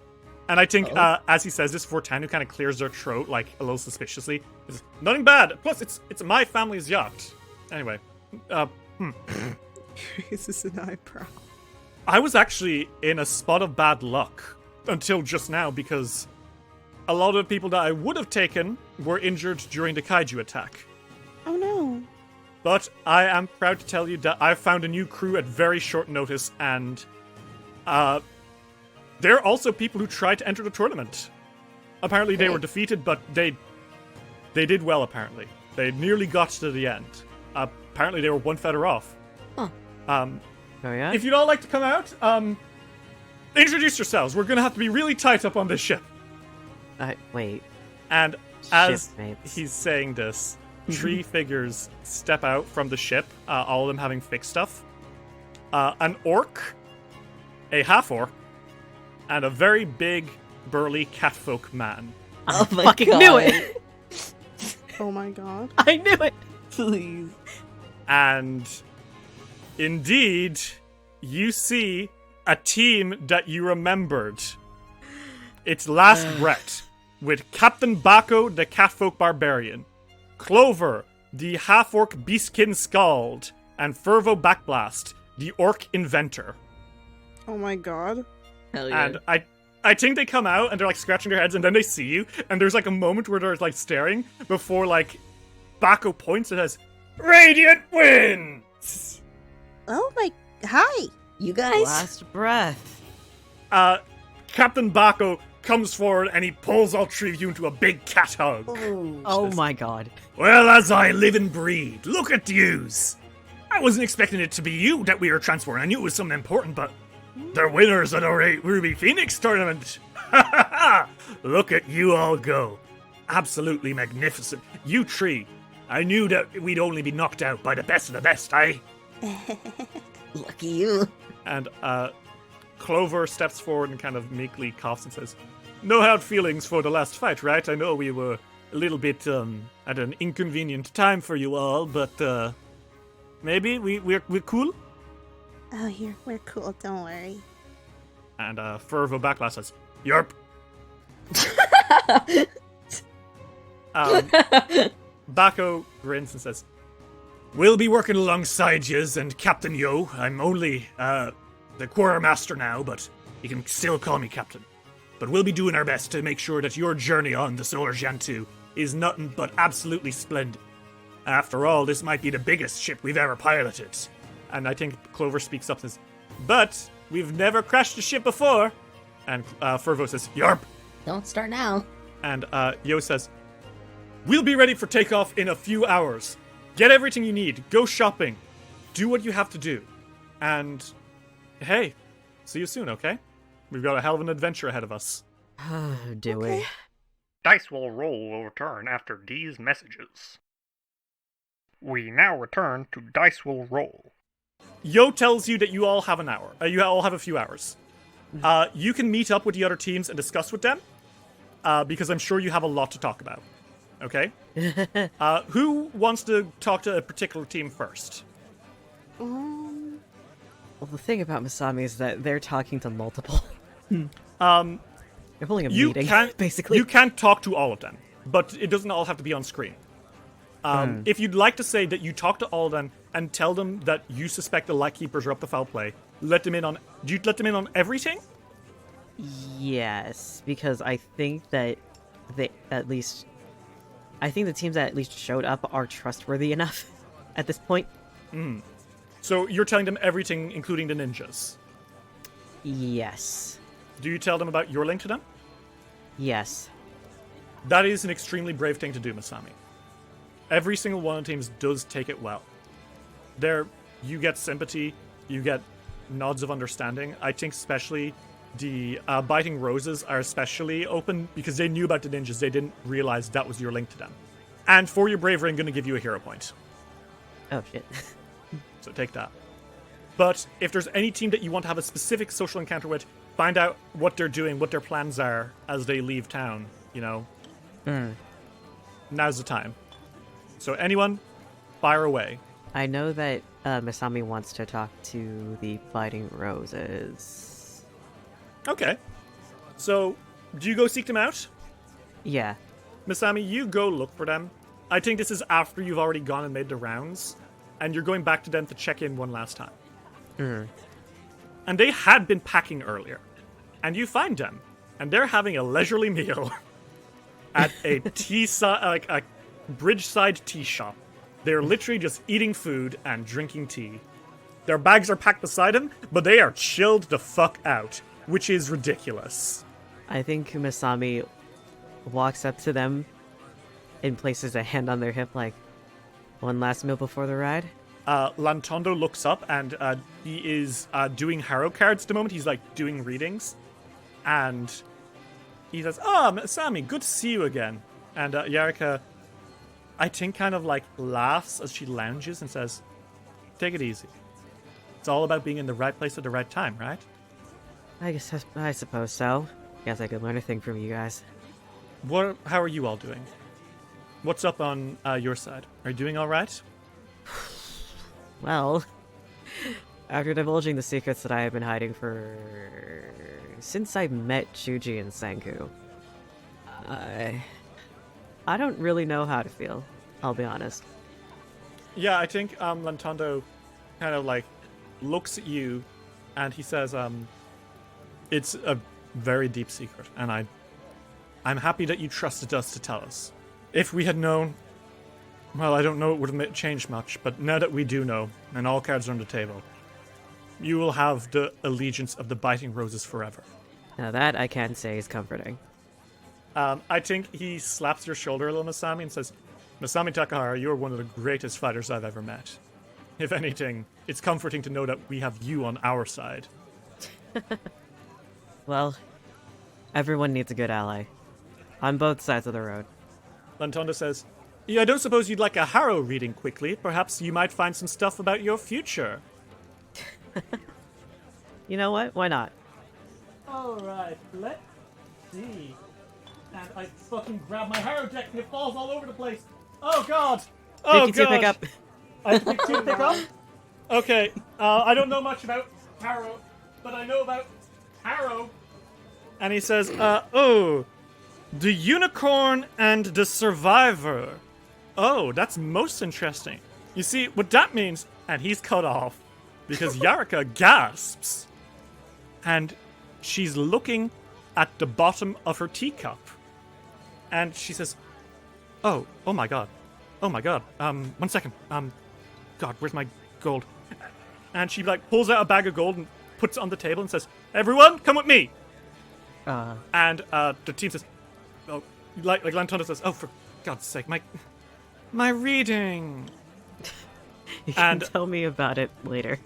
And I think, as he says this, Vortanu kind of clears their throat, like, a little suspiciously. It's nothing bad. Plus, it's my family's yacht. Anyway, Raises an eyebrow. I was actually in a spot of bad luck until just now because a lot of the people that I would have taken were injured during the kaiju attack. Oh no. But I am proud to tell you that I found a new crew at very short notice, and there are also people who tried to enter the tournament. Apparently they were defeated, but they did well, apparently. They nearly got to the end. Apparently they were one feather off. Huh. Oh yeah? If you'd all like to come out, introduce yourselves. We're gonna have to be really tight up on this ship. Wait. And as Shipmates. he's saying this, 3 figures step out from the ship, all of them having fixed stuff. An orc, a half-orc, and a very big, burly catfolk man. Oh my fucking god. knew it! Oh my god. I knew it! Please. And indeed, you see a team that you remembered. It's Last Breath, with Captain Bako, the catfolk barbarian, Clover, the half-orc beastkin scald, and Fervo Backblast, the orc inventor. Oh my god. Hell yeah. And I think they come out and they're like scratching their heads, and then they see you, and there's like a moment where they're like staring before like Bako points and says, "Radiant wins!" Oh my. Hi, you guys. Last breath. Captain Bako comes forward and he pulls all 3 of you into a big cat hug. Oh my god. Well, as I live and breathe, look at yous. I wasn't expecting it to be you that we were transferring. I knew it was something important, but they're winners of the Ruby Phoenix tournament. Look at you all go. Absolutely magnificent. You 3. I knew that we'd only be knocked out by the best of the best, eh? Lucky you. And Clover steps forward and kind of meekly coughs and says, "No hard feelings for the last fight, right? I know we were a little bit at an inconvenient time for you all, but maybe we're cool." Oh, we're cool. Don't worry. And Fervo Backlash says, "Yerp." Bako grins and says, We'll be working alongside yous and Captain Yo. I'm only the quartermaster now, but you can still call me Captain. But we'll be doing our best to make sure that your journey on the Solar Jantu is nothing but absolutely splendid. After all, this might be the biggest ship we've ever piloted. And I think Clover speaks up and says, but we've never crashed a ship before. And Fervo says, yarp. Don't start now. And Yo says, we'll be ready for takeoff in a few hours. Get everything you need. Go shopping. Do what you have to do. And hey, see you soon, okay? We've got a hell of an adventure ahead of us. Do we? Dice will roll will return after these messages. We now return to Dice will roll. Yo tells you that you all have an hour. You all have a few hours. You can meet up with the other teams and discuss with them, because I'm sure you have a lot to talk about. Okay? Who wants to talk to a particular team first? Well, the thing about Masami is that they're talking to multiple. They're holding a You meeting, can't, basically. You can't talk to all of them, but it doesn't all have to be on screen. If you'd like to say that you talk to all of them and tell them that you suspect the Lightkeepers are up to foul play, let them in on... Do you let them in on everything? Yes, because I think that they at least... I think the teams that at least showed up are trustworthy enough at this point. So you're telling them everything, including the ninjas. Yes. Do you tell them about your link to them? Yes. That is an extremely brave thing to do, Masami. Every single one of the teams does take it well. You get sympathy, you get nods of understanding. I think especially the Biting Roses are especially open because they knew about the ninjas. They didn't realize that was your link to them. And for your bravery, I'm going to give you a hero point. Oh, shit. So take that. But if there's any team that you want to have a specific social encounter with, find out what they're doing, what their plans are as they leave town, you know. Now's the time. So anyone, fire away. I know that Masami wants to talk to the Biting Roses. Okay. So, do you go seek them out? Yeah. Masami, you go look for them. I think this is after you've already gone and made the rounds, and you're going back to them to check in one last time. And they had been packing earlier. And you find them, and they're having a leisurely meal at a a bridgeside tea shop. They're literally just eating food and drinking tea. Their bags are packed beside them, but they are chilled the fuck out, which is ridiculous. I think Masami walks up to them and places a hand on their hip like, one last meal before the ride? Lantondo looks up and he is doing Harrow cards at the moment. He's like doing readings. And he says, Masami, good to see you again. And Yarika, I think, kind of like laughs as she lounges and says, take it easy. It's all about being in the right place at the right time, right? I suppose so. Guess I could learn a thing from you guys. How are you all doing? What's up on your side? Are you doing all right? Well, after divulging the secrets that I have been hiding since I met Shuji and Senku, I don't really know how to feel, I'll be honest. Yeah, I think Lantondo kind of like looks at you and he says, it's a very deep secret, and I'm happy that you trusted us to tell us. If we had known, well, I don't know it would have changed much, but now that we do know, and all cards are on the table, you will have the allegiance of the Biting Roses forever. Now that I can say is comforting. I think he slaps your shoulder a little, Masami, and says, Masami Takahara, you're one of the greatest fighters I've ever met. If anything, it's comforting to know that we have you on our side. Well, everyone needs a good ally. On both sides of the road. Lantonda says, yeah, I don't suppose you'd like a Harrow reading quickly. Perhaps you might find some stuff about your future. You know what? Why not? Alright, let's see. And I fucking grab my Harrow deck and it falls all over the place. Oh god! Oh 52 god! pick up. I have 52 pick up? Okay, I don't know much about Harrow, but I know about Harrow. And he says, the Unicorn and the Survivor. Oh, that's most interesting. You see, what that means, and he's cut off, because Yarika gasps, and she's looking at the bottom of her teacup, and she says, oh my god, 1 second, God, where's my gold? And she like pulls out a bag of gold and puts it on the table and says, everyone, come with me. And the team says, oh, like Lantana says, oh, for God's sake, my reading. You can And tell me about it later.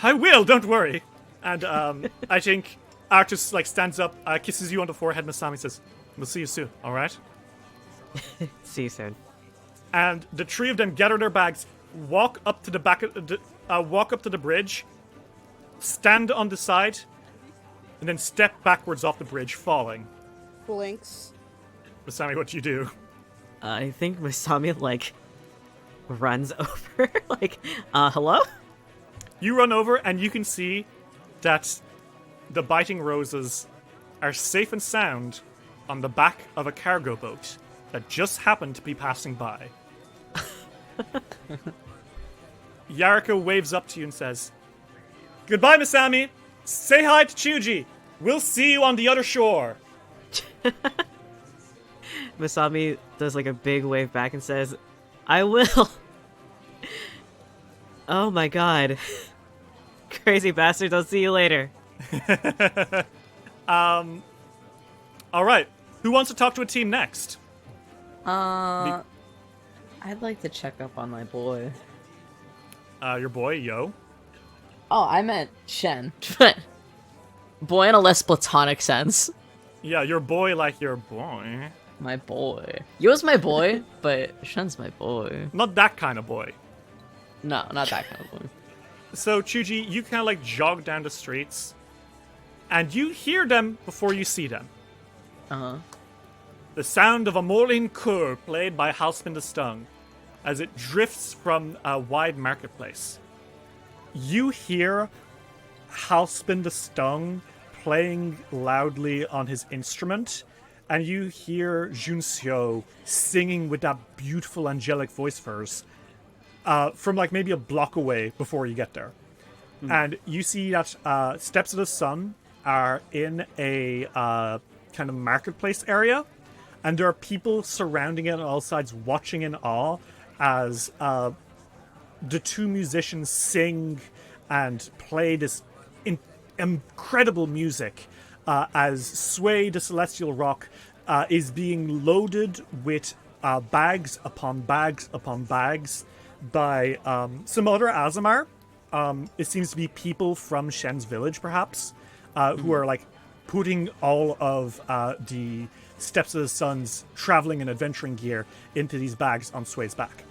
I will, don't worry. And I think Arctus like stands up, kisses you on the forehead, Masami says, we'll see you soon, alright? See you soon. And the three of them gather their bags, walk up to the back of walk up to the bridge, stand on the side, and then step backwards off the bridge, falling. Blinks. Masami, what do you do? I think Masami, like, runs over, like, hello? You run over, and you can see that the biting roses are safe and sound on the back of a cargo boat that just happened to be passing by. Yarika waves up to you and says, goodbye, Masami. Say hi to Chuji. We'll see you on the other shore. Masami does, like, a big wave back and says, I will. Oh my god. Crazy bastards, I'll see you later. Alright, who wants to talk to a team next? I'd like to check up on my boy. Your boy, Yo. Oh, I meant Shen. Boy in a less platonic sense. Yeah, your boy like your boy. My boy. Yo's my boy, but Shen's my boy. Not that kind of boy. No, not that kind of boy. So, Chuji, you kind of like jog down the streets, and you hear them before you see them. Uh-huh. The sound of a Morlin Kur played by Halspin the Stung as it drifts from a wide marketplace. You hear Halspin the Stung playing loudly on his instrument, and you hear Junxiu singing with that beautiful angelic voice of hers from like maybe a block away before you get there. And you see that Steps of the Sun are in a kind of marketplace area, and there are people surrounding it on all sides watching in awe as the two musicians sing and play this incredible music as Sway the Celestial Rock is being loaded with bags upon bags upon bags by some other Azamar. It seems to be people from Shen's village, perhaps, who are like putting all of the Steps of the Sun's traveling and adventuring gear into these bags on Sway's back.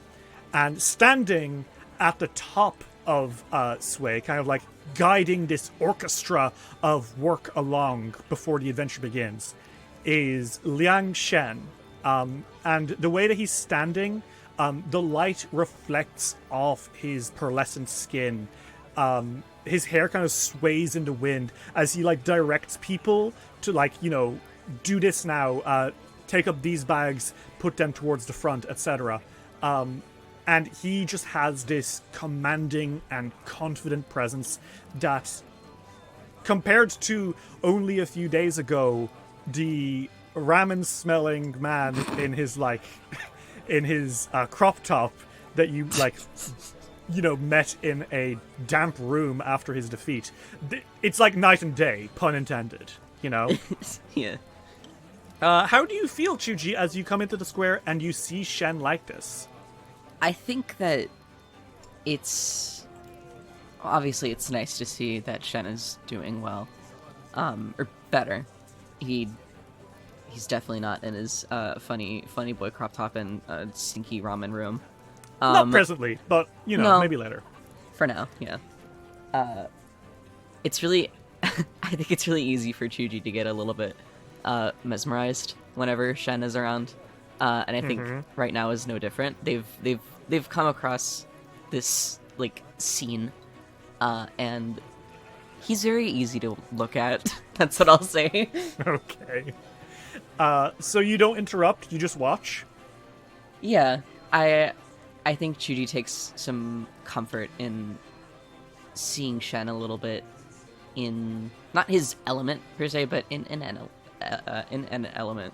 And standing at the top of Sway, kind of like guiding this orchestra of work along before the adventure begins, is Liang Shen. And the way that he's standing, the light reflects off his pearlescent skin. His hair kind of sways in the wind as he like directs people to like, you know, do this now, take up these bags, put them towards the front, etc. And he just has this commanding and confident presence that, compared to only a few days ago, the ramen-smelling man in his like, in his crop top that you like, you know, met in a damp room after his defeat. It's like night and day, pun intended. You know. Yeah. How do you feel, Chuji, as you come into the square and you see Shen like this? I think that it's obviously it's nice to see that Shen is doing well, or better. He's definitely not in his funny boy crop top and stinky ramen room. Not presently, but you know, no. maybe later. For now, yeah. It's really, I think it's really easy for Chuji to get a little bit mesmerized whenever Shen is around. And I think right now is no different. They've come across this like scene, and he's very easy to look at. That's what I'll say. Okay. So you don't interrupt, you just watch? Yeah, I I think Chuji takes some comfort in seeing Shen a little bit in not his element per se, but in an element.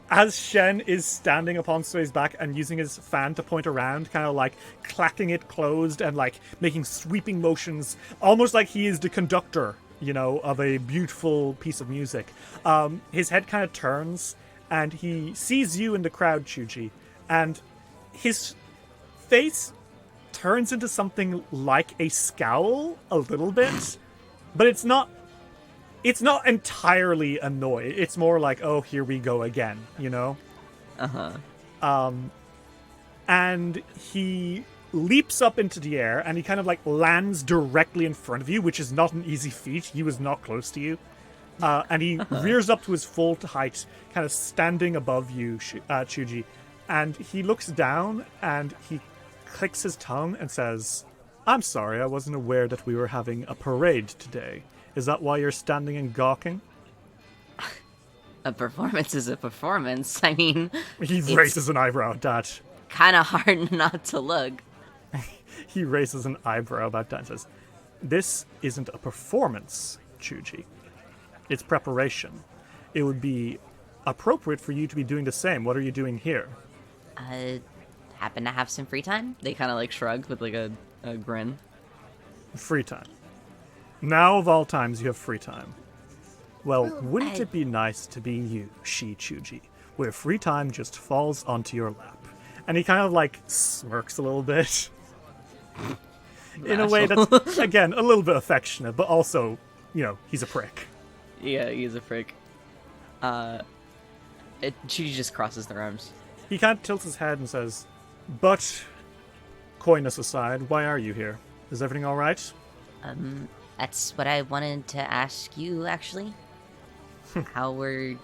As Shen is standing upon Sui's back and using his fan to point around, kind of like clacking it closed and like making sweeping motions, almost like he is the conductor, of a beautiful piece of music. His head kind of turns and he sees you in the crowd, Chuji, and his face turns into something like a scowl a little bit, but it's not entirely annoyed. It's more like, oh, here we go again, and he leaps up into the air and he kind of like lands directly in front of you, which is not an easy feat. He was not close to you. And he rears up to his full height, kind of standing above you, Chuji. And he looks down and he clicks his tongue and says, "I'm sorry, I wasn't aware that we were having a parade today. Is that why you're standing and gawking?" A performance is a performance. I mean, He raises an eyebrow at that. kind of hard not to look. He raises an eyebrow about that and says, "This isn't a performance, Chuji. It's preparation. It would be appropriate for you to be doing the same. What are you doing here?" Happen to have some free time? They kind of like shrug with like a grin. Free time. Now of all times you have free time. Well, wouldn't it be nice to be you, Chuji, where free time just falls onto your lap? And he kind of like smirks a little bit. In a way that's, again, a little bit affectionate, but also, he's a prick. Yeah, he's a prick. Chuji just crosses their arms. He kind of tilts his head and says, "But, coyness aside, why are you here? Is everything all right?" That's what I wanted to ask you, actually. How were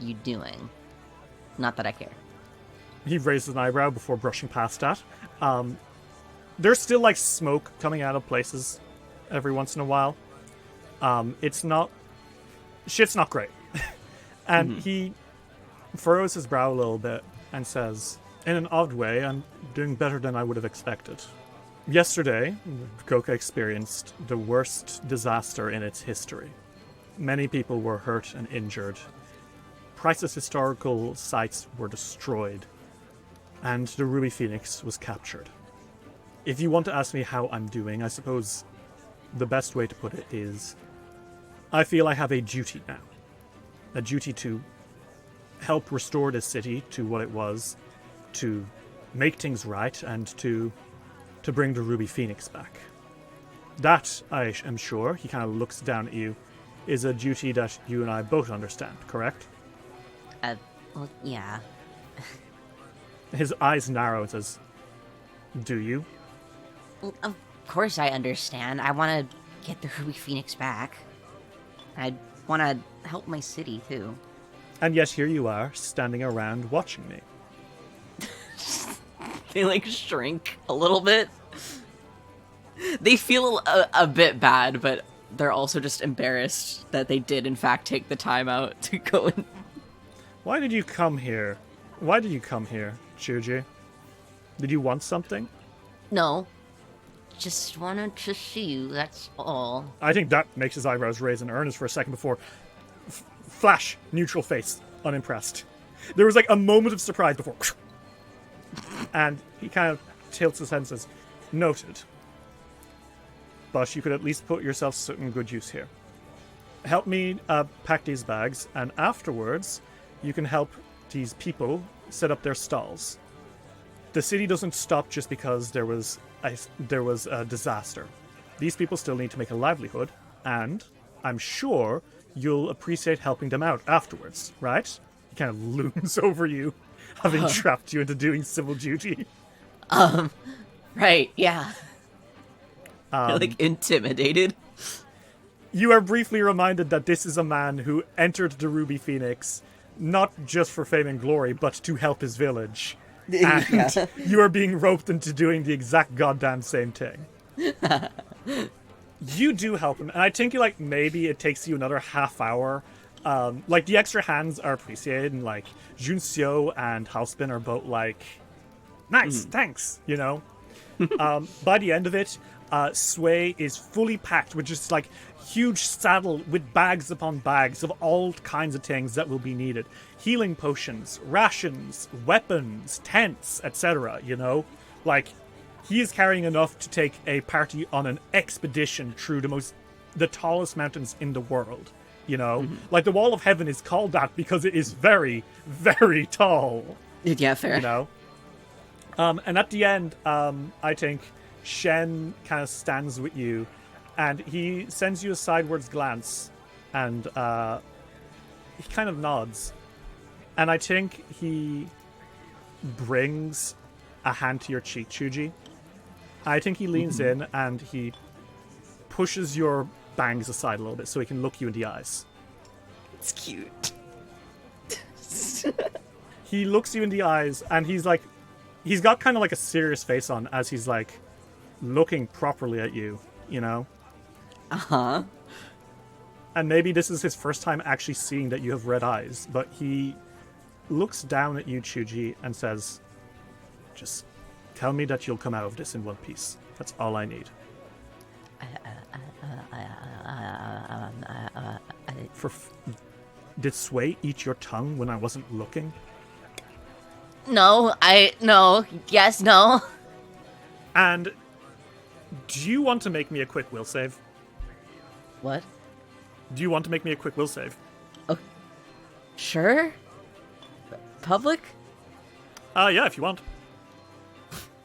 you doing? Not that I care. He raises an eyebrow before brushing past that. There's still like smoke coming out of places every once in a while. Shit's not great. And he furrows his brow a little bit and says, "In an odd way, I'm doing better than I would have expected. Yesterday, Goka experienced the worst disaster in its history. Many people were hurt and injured. Priceless historical sites were destroyed, and the Ruby Phoenix was captured. If you want to ask me how I'm doing, I suppose the best way to put it is I feel I have a duty now. A duty to help restore this city to what it was, to make things right, and to bring the Ruby Phoenix back. That, I am sure," he kind of looks down at you, "is a duty that you and I both understand, correct?" Well, yeah. His eyes narrow and says, "Do you?" Well, of course I understand. I want to get the Ruby Phoenix back. I want to help my city, too. And yet here you are, standing around watching me. They like shrink a little bit. They feel a bit bad, but they're also just embarrassed that they did in fact take the time out to go and... Why did you come here? Why did you come here, Chuji? Did you want something? No. Just wanted to see you, that's all. I think that makes his eyebrows raise in earnest for a second before flash, neutral face, unimpressed. There was like a moment of surprise before, and he kind of tilts his head and says, "Noted. But you could at least put yourself to certain good use here. Help me pack these bags, and afterwards you can help these people set up their stalls. The city doesn't stop just because there was a disaster. These people still need to make a livelihood, and I'm sure you'll appreciate helping them out afterwards, right?" He kind of looms over you, having trapped you into doing civil duty. Right, yeah. You're like intimidated. You are briefly reminded that this is a man who entered the Ruby Phoenix not just for fame and glory, but to help his village. And you are being roped into doing the exact goddamn same thing. You do help him, and I think maybe it takes you another half hour Like, the extra hands are appreciated, and, like, Junxiu and Halspin are both like, nice, thanks, you know? By the end of it, Sway is fully packed with just, like, huge saddle with bags upon bags of all kinds of things that will be needed. Healing potions, rations, weapons, tents, etc., you know? Like, he is carrying enough to take a party on an expedition through the tallest mountains in the world, you know? Like, the Wall of Heaven is called that because it is very, very tall. Yeah, fair. You know? And at the end, I think Shen kind of stands with you, and he sends you a sidewards glance, and he kind of nods. And I think he brings a hand to your cheek, Chuji. I think he leans in and he pushes your bangs aside a little bit so he can look you in the eyes. It's cute. He looks you in the eyes, and he's got kind of like a serious face on as he's like looking properly at you, you know? Uh-huh. And maybe this is his first time actually seeing that you have red eyes, but he looks down at you, Chuji, and says, just tell me that you'll come out of this in one piece. That's all I need. Did Sway eat your tongue when I wasn't looking? No. Yes, no. And do you want to make me a quick will save? What? Do you want to make me a quick will save? Sure. Public? Yeah, if you want.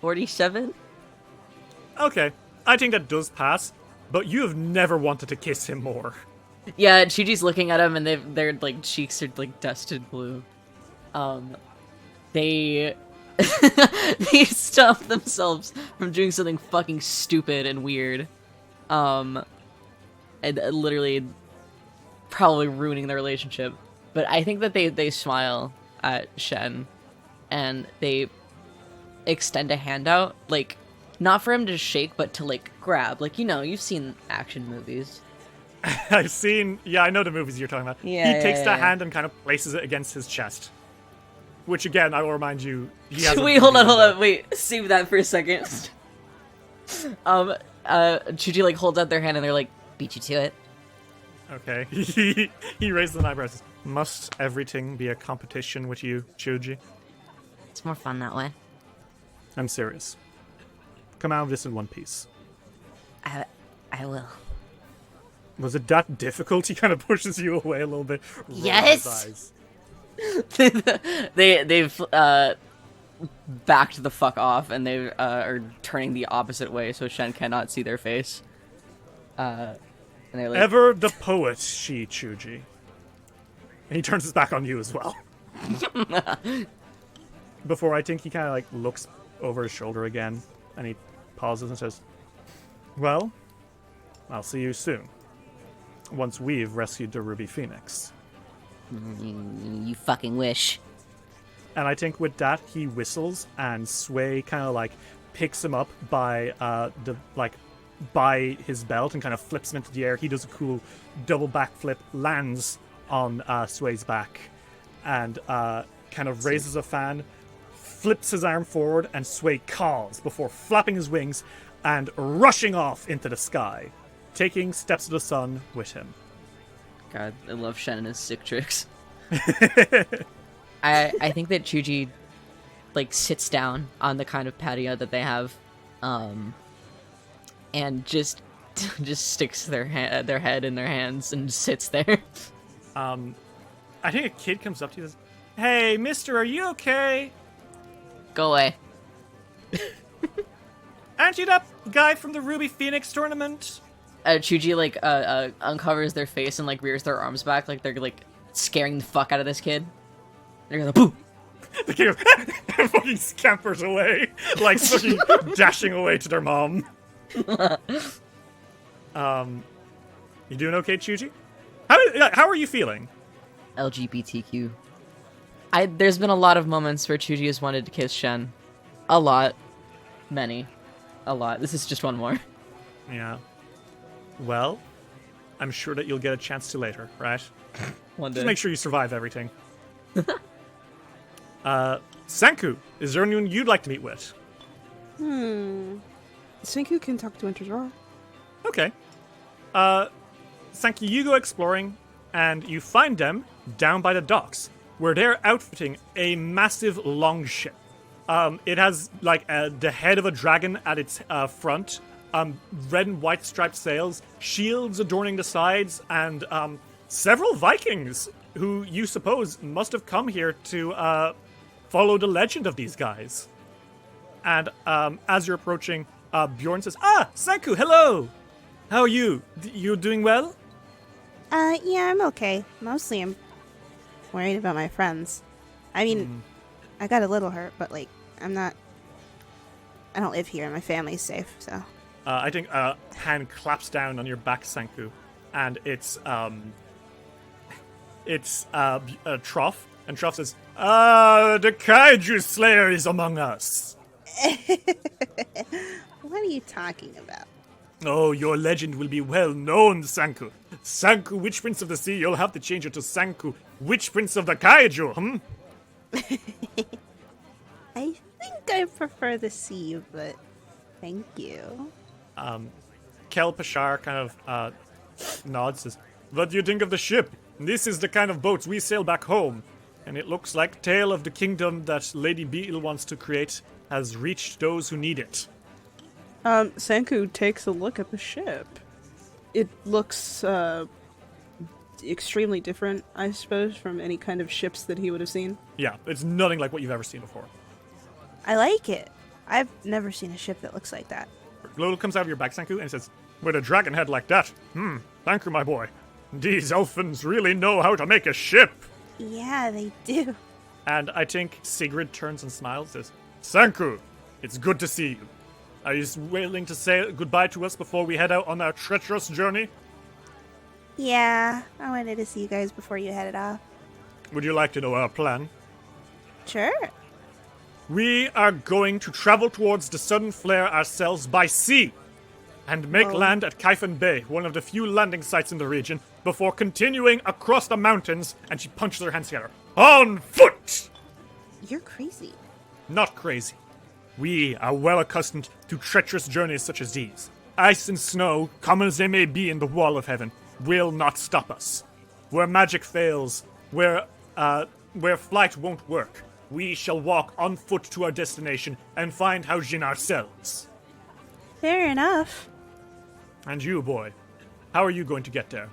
47? Okay, I think that does pass, but you have never wanted to kiss him more. Yeah, Chuji's looking at him, and their like cheeks are like dusted blue. They they stop themselves from doing something fucking stupid and weird, and literally probably ruining their relationship. But I think that they smile at Shen, and they extend a hand out, like not for him to shake, but to like grab. Like, you know, you've seen action movies. I know the movies you're talking about. Yeah, He takes yeah, the yeah. hand and kind of places it against his chest. Which, again, I will remind you, he has Wait, hold on, wait, save that for a second. Chuji like holds out their hand, and they're like, Beat you to it. Okay. He raises an eyebrow and says, must everything be a competition with you, Chuji? It's more fun that way. I'm serious. Come out of this in one piece. I will. Was it that difficult? He kind of pushes you away a little bit. rolls Yes! his eyes. they've backed the fuck off, and they are turning the opposite way so Shen cannot see their face. And they're like, Ever the poet, she Chuji. And he turns his back on you as well. Before I think he kind of like looks over his shoulder again, and he pauses and says, well, I'll see you soon. Once we've rescued the Ruby Phoenix. You fucking wish. And I think with that, he whistles, and Sway kind of like picks him up by by his belt and kind of flips him into the air. He does a cool double backflip, lands on Sway's back, and kind of raises a fan, flips his arm forward, and Sway caws before flapping his wings and rushing off into the sky, taking steps to the sun with him. God, I love Shen and his sick tricks. I think that Chuji like sits down on the kind of patio that they have, and just sticks their head in their hands and sits there. I think a kid comes up to you and says, hey, mister, are you okay? Go away. Aren't you that guy from the Ruby Phoenix tournament? Chuji like uncovers their face and like rears their arms back like they're like scaring the fuck out of this kid. They're gonna boo. The kid fucking scampers away, like fucking dashing away to their mom. You doing okay, Chuji? How are you feeling? LGBTQ. There's been a lot of moments where Chuji has wanted to kiss Shen. A lot. Many. A lot. This is just one more. Yeah. Well, I'm sure that you'll get a chance to later, right? One Just day. make sure you survive everything. Sanku, is there anyone you'd like to meet with? Senku can talk to Interdraw. Okay. Sanku, you go exploring, and you find them down by the docks, where they're outfitting a massive longship. It has like the head of a dragon at its front, red and white striped sails, shields adorning the sides, and several Vikings who you suppose must have come here to follow the legend of these guys. And as you're approaching, Bjorn says, Sanku, hello! How are you? You doing well? Yeah, I'm okay. Mostly I'm worried about my friends. I mean, I got a little hurt, but, like, I don't live here and my family's safe, so. I think a hand claps down on your back, Sanku, and it's Trough, and Trough says, the Kaiju Slayer is among us. What are you talking about? Oh, your legend will be well known, Sanku. Sanku, Witch Prince of the Sea, you'll have to change it to Sanku, Witch Prince of the Kaiju, I think I prefer the sea, but thank you. Kel Pashar kind of nods, says, what do you think of the ship? This is the kind of boats we sail back home. And it looks like tale of the kingdom that Lady Beetle wants to create has reached those who need it. Sanku takes a look at the ship. It looks, extremely different, I suppose, from any kind of ships that he would have seen. Yeah, it's nothing like what you've ever seen before. I like it. I've never seen a ship that looks like that. Glow comes out of your back, Sanku, and says, with a dragon head like that, thank you, my boy. These elfins really know how to make a ship. Yeah, they do. And I think Sigrid turns and smiles, says, Sanku, it's good to see you. Are you willing to say goodbye to us before we head out on our treacherous journey? Yeah, I wanted to see you guys before you headed off. Would you like to know our plan? Sure. We are going to travel towards the sudden flare ourselves by sea and make land at Kaifan Bay, one of the few landing sites in the region, before continuing across the mountains, and she punches her hands together. On foot! You're crazy. Not crazy. We are well accustomed to treacherous journeys such as these. Ice and snow, common as they may be in the Wall of Heaven, will not stop us. Where magic fails, where flight won't work, we shall walk on foot to our destination and find Haojin ourselves. Fair enough. And you, boy, how are you going to get there?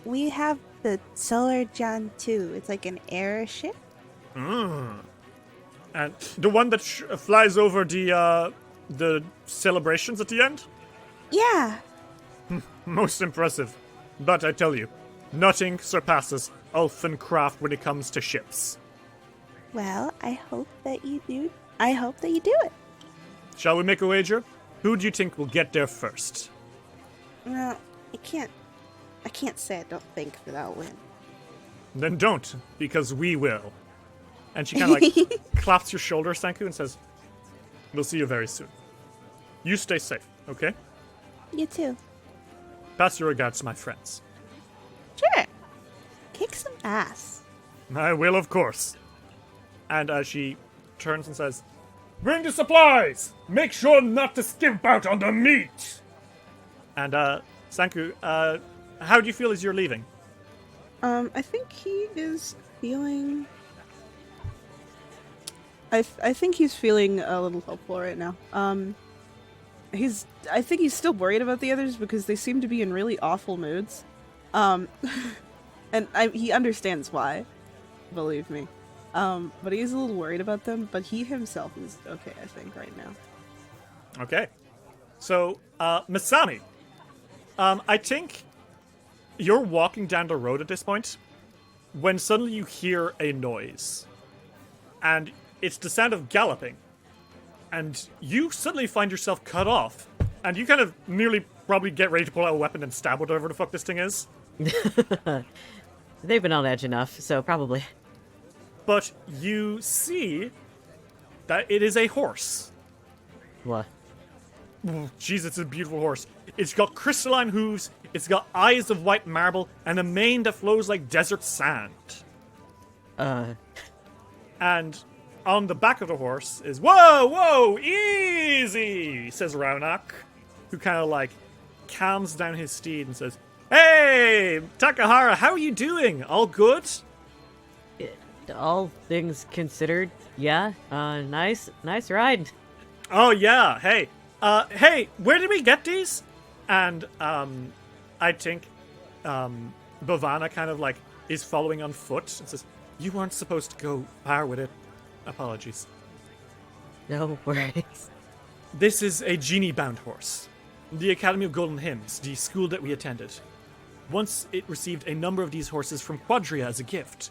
We have the Solar John 2. It's like an airship. And the one that flies over the celebrations at the end? Yeah. Most impressive. But I tell you, nothing surpasses elfin craft when it comes to ships. Well, I hope that you do. I hope that you do it. Shall we make a wager? Who do you think will get there first? Well, I can't say I don't think that I'll win. Then don't, because we will. And she kind of like claps your shoulder, Sanku, and says, we'll see you very soon. You stay safe, okay? You too. Pass your regards to my friends. Sure. Kick some ass. I will, of course. And she turns and says, bring the supplies! Make sure not to skimp out on the meat! And, Sanku, how do you feel as you're leaving? I think he is feeling... I think he's feeling a little hopeful right now. I think he's still worried about the others because they seem to be in really awful moods. And he understands why, believe me. But he's a little worried about them, but he himself is okay, I think, right now. Okay. So, Masami, I think you're walking down the road at this point when suddenly you hear a noise. And it's the sound of galloping. And you suddenly find yourself cut off. And you kind of nearly probably get ready to pull out a weapon and stab whatever the fuck this thing is. They've been on edge enough, so probably. But you see that it is a horse. What? Jeez, it's a beautiful horse. It's got crystalline hooves, it's got eyes of white marble, and a mane that flows like desert sand. And on the back of the horse is, whoa, easy, says Raunak, who kind of like calms down his steed and says, hey, Takahara, how are you doing? All good? All things considered, yeah. Nice ride. Oh yeah, hey, where did we get these? And I think Bhavana kind of like is following on foot and says, you weren't supposed to go far with it. Apologies. No worries. This is a genie-bound horse. The Academy of Golden Hymns, the school that we attended. Once it received a number of these horses from Quadria as a gift,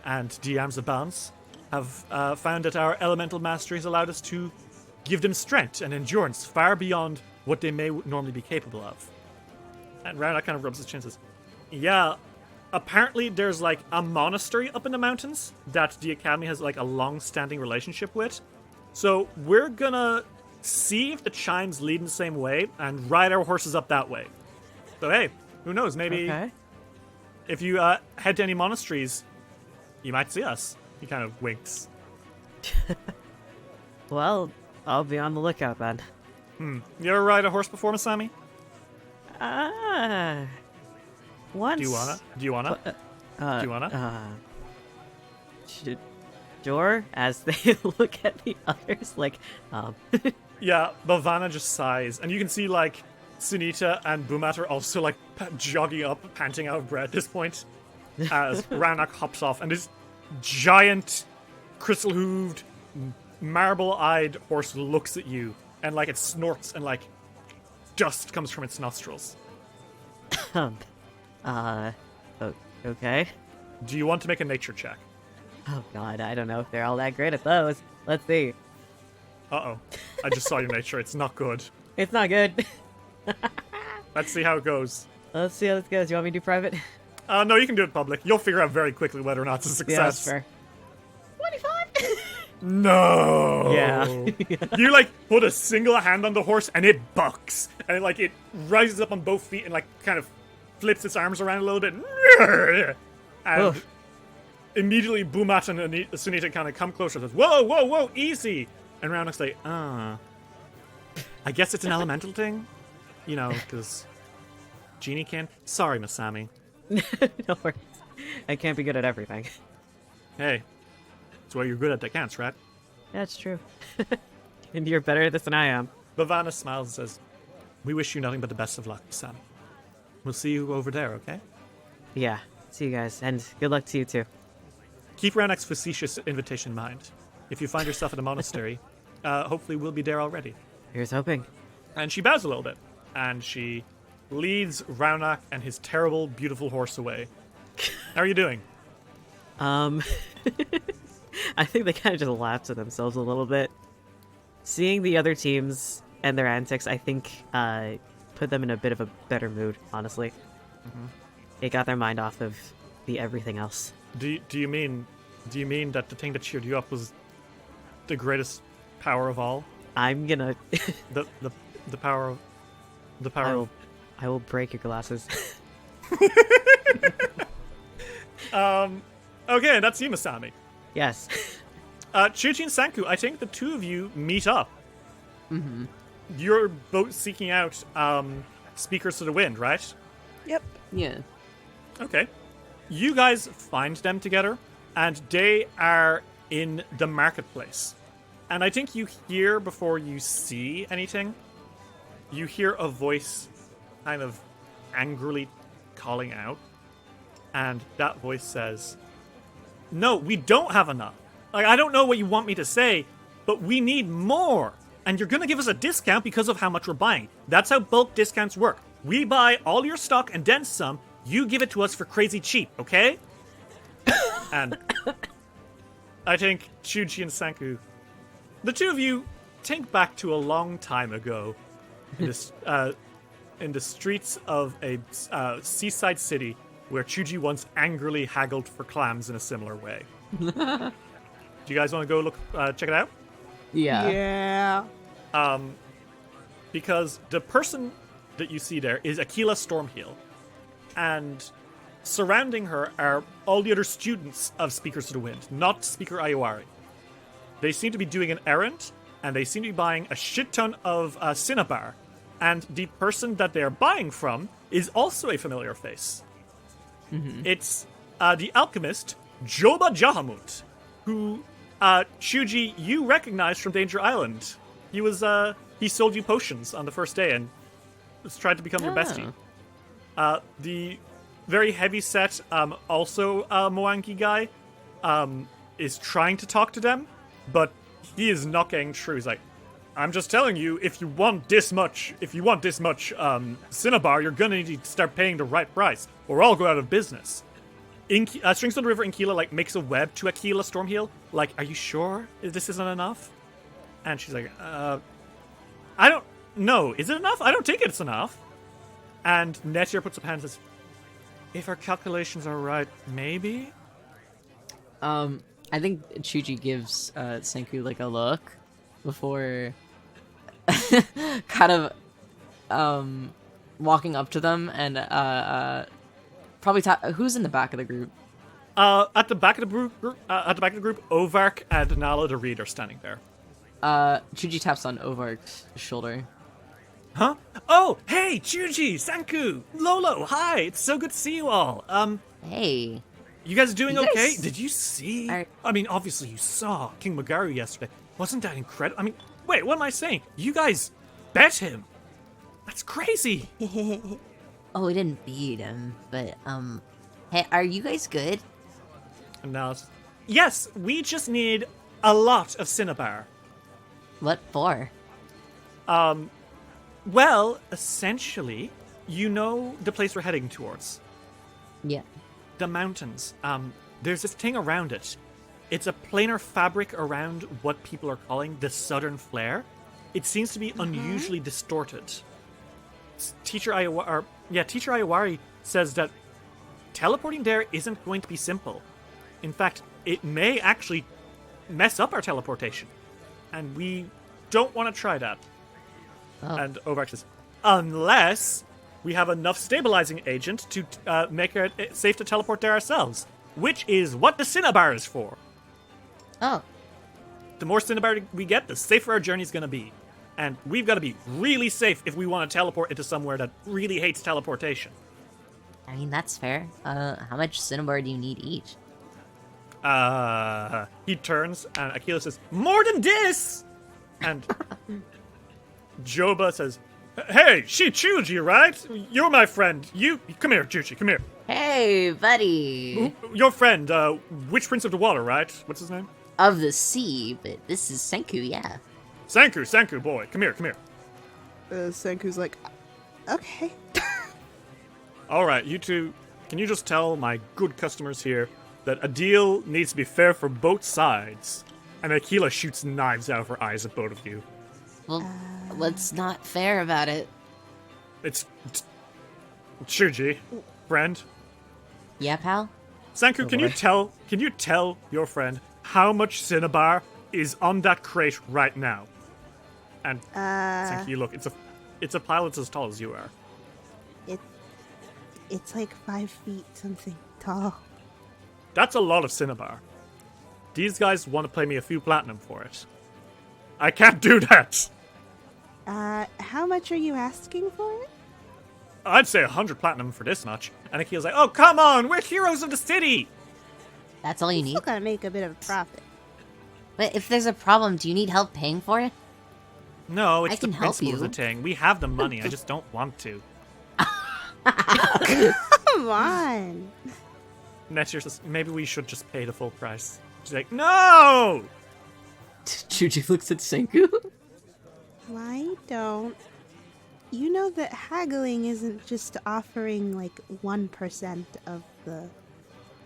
and the Arms of Bounds have found that our elemental mastery has allowed us to give them strength and endurance far beyond what they may normally be capable of. And Rana kind of rubs his chin and says, yeah, apparently there's like a monastery up in the mountains that the Academy has like a long-standing relationship with. So we're gonna see if the chimes lead in the same way and ride our horses up that way. So hey, who knows, maybe if you head to any monasteries, you might see us. He kind of winks. Well, I'll be on the lookout then. You ever ride a horse before, Masami? Once. Do you wanna? Sure, as they look at the others, like, Yeah, Bhavana just sighs, and you can see like Sunita and Bumat are also like jogging up, panting out of breath at this point, as Raunak hops off, and this giant, crystal-hooved, marble-eyed horse looks at you, and like it snorts, and like dust comes from its nostrils. Okay. Do you want to make a nature check? Oh god, I don't know if they're all that great at those. Let's see. Uh-oh. I just saw your nature. It's not good. It's not good. Let's see how it goes. Let's see how this goes. You want me to do private? No, you can do it public. You'll figure out very quickly whether or not it's a success. Yeah, that's fair. 25! No. Yeah. You like put a single hand on the horse and it bucks, and it rises up on both feet and like kind of flips its arms around a little bit, and Oof. immediately Bumat and Sunita kind of come closer and says, whoa, easy. And Raunak's like, I guess it's an elemental thing, you know, because Genie can. Sorry, Masami. No worries. I can't be good at everything. Hey, that's why you're good at the can'ts, right? That's true. And you're better at this than I am. Bhavana smiles and says, we wish you nothing but the best of luck, Masami. We'll see you over there, okay? Yeah. See you guys, and good luck to you too. Keep Raunak's facetious invitation in mind. If you find yourself at a monastery, hopefully we'll be there already. Here's hoping. And she bows a little bit, and she leads Raunak and his terrible, beautiful horse away. How are you doing? I think they kind of just laughed to themselves a little bit. Seeing the other teams and their antics, I think, put them in a bit of a better mood, honestly. Mm-hmm. It got their mind off of the everything else. Do you mean that the thing that cheered you up was the greatest power of all? I'm gonna... The power of... The power I will break your glasses. Okay, that's you, Masami. Yes. Chuchi and Sanku, I think the two of you meet up. Mm-hmm. You're both seeking out Speakers to the Wind, right? Yep. Yeah. Okay. You guys find them together, and they are in the marketplace. And I think you hear, before you see anything, you hear a voice kind of angrily calling out. And that voice says, no, we don't have enough. Like, I don't know what you want me to say, but we need more. And you're going to give us a discount because of how much we're buying. That's how bulk discounts work. We buy all your stock and then some. You give it to us for crazy cheap, okay? And I think Chuchi and Sanku, the two of you, think back to a long time ago in the streets of a seaside city where Chuji once angrily haggled for clams in a similar way. Do you guys want to go look, check it out? Yeah. Yeah. because the person that you see there is Aquila Stormheal, and surrounding her are all the other students of Speakers to the Wind, not Speaker Iowari. They seem to be doing an errand, and they seem to be buying a shit ton of Cinnabar, and the person that they're buying from is also a familiar face. It's the alchemist Joba Jahamut, who Shuji, you recognize from Danger Island. He sold you potions on the first day and was tried to become your bestie. The very heavy set, also Moanki guy, is trying to talk to them, but he is not getting through. He's like, I'm just telling you, if you want this much Cinnabar, you're gonna need to start paying the right price, or I'll go out of business. Strings on the River Inkila makes a web to Aquila Stormheal. Like, are you sure this isn't enough? And she's like, I don't know. Is it enough? I don't think it's enough. And Nettier puts up hands and says, if our calculations are right, maybe? I think Chuji gives Senku like a look before kind of walking up to them and probably who's in the back of the group? At the back of the group, Ovark and Nala the Reed are standing there. Chuji taps on Ovark's shoulder. Huh? Oh, hey, Chuji, Sanku, Lolo, hi, it's so good to see you all. Hey. You guys doing You okay? guys Did you see? are- I mean, obviously you saw King Magaru yesterday. Wasn't that incredible? I mean, wait, what am I saying? You guys bet him. That's crazy. Oh, we didn't beat him, but, hey, are you guys good? And now it's, yes, we just need a lot of Cinnabar. What for? Well, essentially, you know the place we're heading towards. Yeah. The mountains. There's this thing around it. It's a planar fabric around what people are calling the southern flare. It seems to be unusually distorted. Teacher Iowari says that teleporting there isn't going to be simple. In fact, it may actually mess up our teleportation. And we don't want to try that. Oh. And Ovark says, unless we have enough stabilizing agent to make it safe to teleport there ourselves, which is what the Cinnabar is for. Oh. The more Cinnabar we get, the safer our journey's going to be. And we've got to be really safe if we want to teleport into somewhere that really hates teleportation. I mean, that's fair. How much Cinnabar do you need each? He turns and Aquila says, more than this! And Joba says, hey, she Chuji, right? You're my friend. Come here, Chuji, come here. Hey, buddy! Your friend, Witch Prince of the Water, right? What's his name? Of the sea, but this is Senku, yeah. Sanku, boy. Come here. Senku's like, okay. Alright, you two, can you just tell my good customers here that a deal needs to be fair for both sides? And Aquila shoots knives out of her eyes at both of you. Well, what's not fair about it? It's Shuji, friend. Yeah, pal? Sanku, can you tell your friend how much Cinnabar is on that crate right now? And Sanku, look, it's a pile that's as tall as you are. It's like 5 feet something tall. That's a lot of Cinnabar. These guys want to pay me a few platinum for it. I can't do that! How much are you asking for it? I'd say 100 platinum for this much. And Akila's like, oh, come on, we're heroes of the city! That's all you need? Still gotta make a bit of a profit. But if there's a problem, do you need help paying for it? No, it's I can the help principle of you. the thing. We have the money, I just don't want to. Come on. Nettier says, maybe we should just pay the full price. She's like, no! Chuji looks at Senku. Why don't... You know that haggling isn't just offering like 1% of the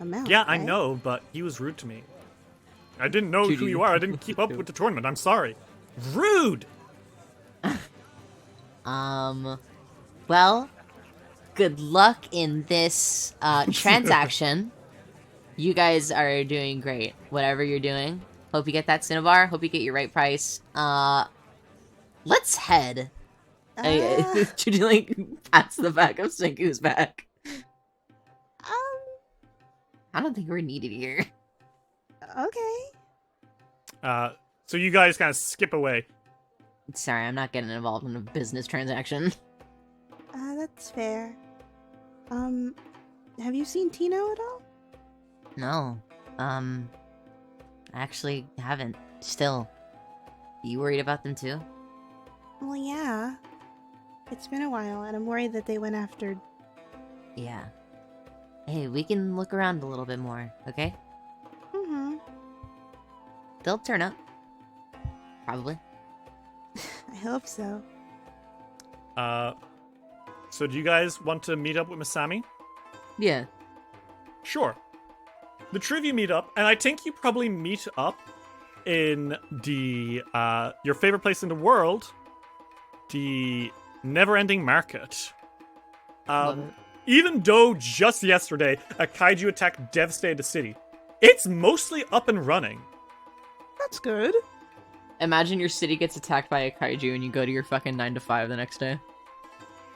amount, Yeah, I right? know, but he was rude to me. I didn't know who Judy. you are. I didn't keep up with the tournament. I'm sorry. Rude! Well, good luck in this transaction. You guys are doing great. Whatever you're doing. Hope you get that Cinnabar. Hope you get your right price. Let's head. Chuchi like pats the back of Senku's back. I don't think we're needed here. Okay. So you guys kind of skip away. Sorry, I'm not getting involved in a business transaction. That's fair. Have you seen Tino at all? No. I actually haven't. Still. You worried about them too? Well, yeah. It's been a while, and I'm worried that they went after... Yeah. Hey, we can look around a little bit more, okay? Mm-hmm. They'll turn up. Probably. I hope so. So do you guys want to meet up with Masami? Yeah. Sure. The three of you meet up, and I think you probably meet up in the your favorite place in the world, the never-ending market. Even though just yesterday a kaiju attack devastated the city, it's mostly up and running. That's good. Imagine your city gets attacked by a kaiju and you go to your fucking 9 to 5 the next day.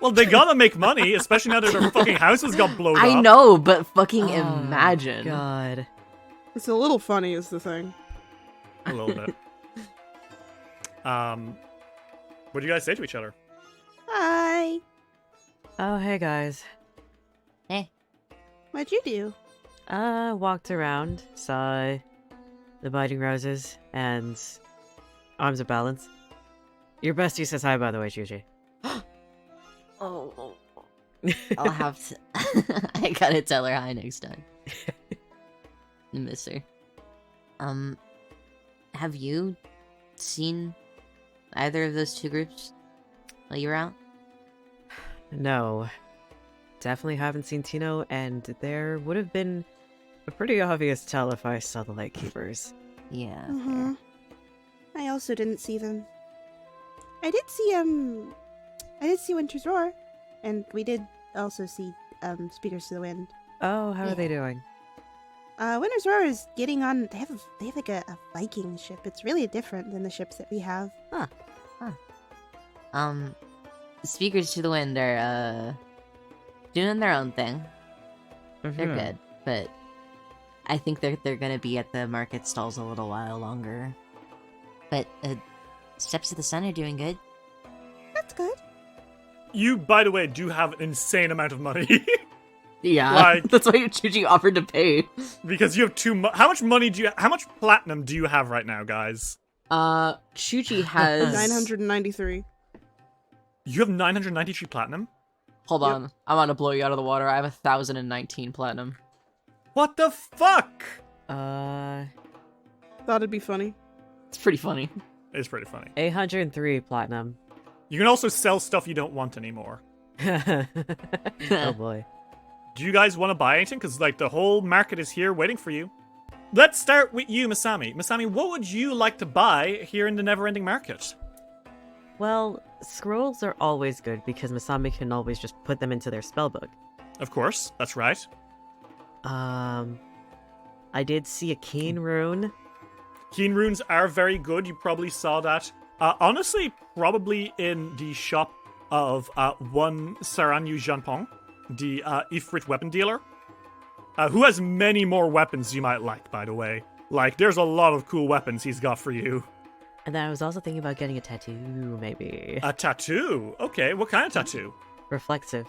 Well, they gotta make money, especially now that their fucking houses got blown up. I know, but fucking imagine. God. It's a little funny is the thing. A little bit. What do you guys say to each other? Hi. Oh, hey guys. Hey. What'd you do? Walked around, saw the biting roses, and arms of balance. Your bestie says hi, by the way, Chuchi. Oh. I'll have to... I gotta tell her hi next time. I miss her. Have you seen either of those two groups while you were out? No. Definitely haven't seen Tino, and there would have been a pretty obvious tell if I saw the Lightkeepers. Yeah. Mm-hmm. I also didn't see them. I did see Winter's Roar, and we did also see Speakers to the Wind. Oh, how are they doing? Winter's Roar is getting on. They have like a Viking ship. It's really different than the ships that we have. Speakers to the Wind are doing their own thing. They're good, but I think they're gonna be at the market stalls a little while longer. But Steps of the Sun are doing good. That's good. You, by the way, do have an insane amount of money. Yeah, Like- that's why Chuchi offered to pay. Because you have how much money do you how much platinum do you have right now, guys? Chuchi has 993. You have 993 platinum? Hold on, I'm gonna blow you out of the water. I have 1,019 platinum. What the fuck? Thought it'd be funny. It's pretty funny. It's pretty funny. 803 platinum. You can also sell stuff you don't want anymore. Oh boy. Do you guys want to buy anything? Because, like, the whole market is here waiting for you. Let's start with you, Masami. Masami, what would you like to buy here in the never-ending market? Well, scrolls are always good because Masami can always just put them into their spellbook. Of course, that's right. I did see a Keen rune. Keen runes are very good. You probably saw that. Honestly, probably in the shop of one Saranyu Janpong, the Ifrit weapon dealer, who has many more weapons you might like, by the way. Like, there's a lot of cool weapons he's got for you. And then I was also thinking about getting a tattoo, maybe. A tattoo? Okay, what kind of tattoo? Reflexive.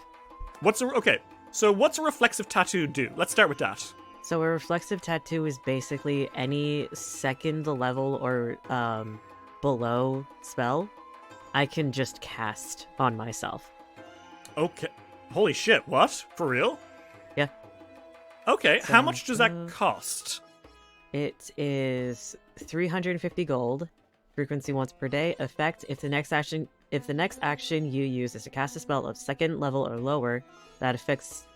Okay, so what's a reflexive tattoo do? Let's start with that. So a reflexive tattoo is basically any second level or below spell I can just cast on myself. Okay. Holy shit, what? For real? Yeah. Okay, So, how much does that cost? It is 350 gold. Frequency once per day. Effect: if the next action you use is to cast a spell of second level or lower that affects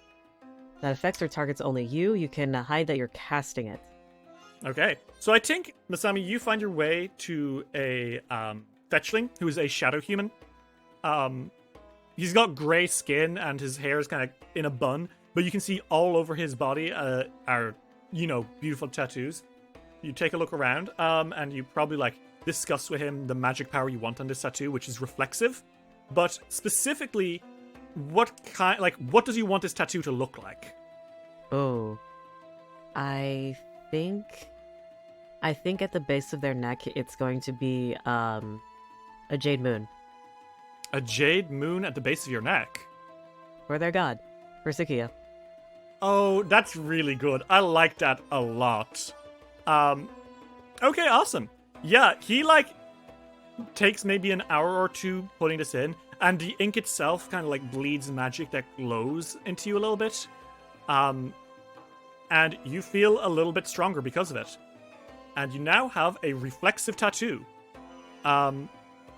or targets only you, you can hide that you're casting it. Okay, so I think, Masami, you find your way to a fetchling who is a shadow human. He's got gray skin and his hair is kind of in a bun, but you can see all over his body are, beautiful tattoos. You take a look around, and you probably, discuss with him the magic power you want on this tattoo, which is reflexive. but specifically, what does you want this tattoo to look like? Oh, I think at the base of their neck it's going to be a jade moon A jade moon at the base of your neck? for their god, for Sakia. Oh, that's really good. I like that a lot. Okay, awesome. Yeah, he takes maybe an hour or two putting this in, and the ink itself kind of bleeds magic that glows into you a little bit. And you feel a little bit stronger because of it. And you now have a reflexive tattoo.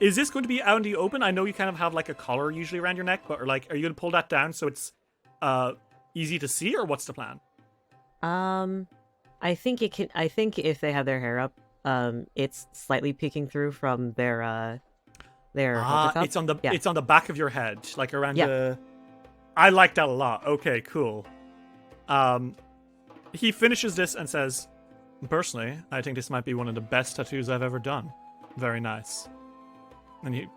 Is this going to be out in the open? I know you kind of have a collar usually around your neck, but are you going to pull that down so it's easy to see, or what's the plan? I think if they have their hair up, it's slightly peeking through from their halter top. It's on the back of your head, around Yeah. the. I like that a lot. Okay, cool. He finishes this and says, "Personally, I think this might be one of the best tattoos I've ever done. Very nice." And he,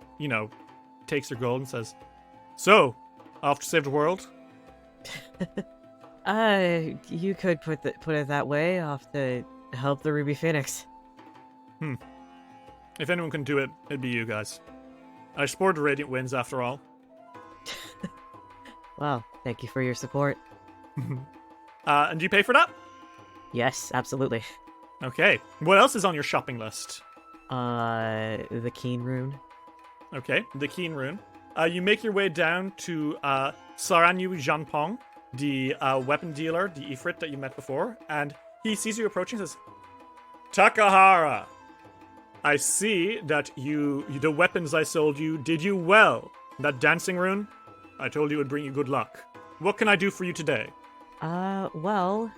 takes your gold and says, "So, off to save the world?" You could put it that way, off to help the Ruby Phoenix. If anyone can do it, it'd be you guys. I support the Radiant Winds after all. Well, thank you for your support. And do you pay for that? Yes, absolutely. Okay. What else is on your shopping list? The Keen Rune. Okay, the Keen Rune. You make your way down to Saranyu Janpong, the weapon dealer, the Ifrit that you met before, and he sees you approaching and says, "Takahara, I see that the weapons I sold you did you well. That dancing rune, I told you it would bring you good luck. What can I do for you today?" Well,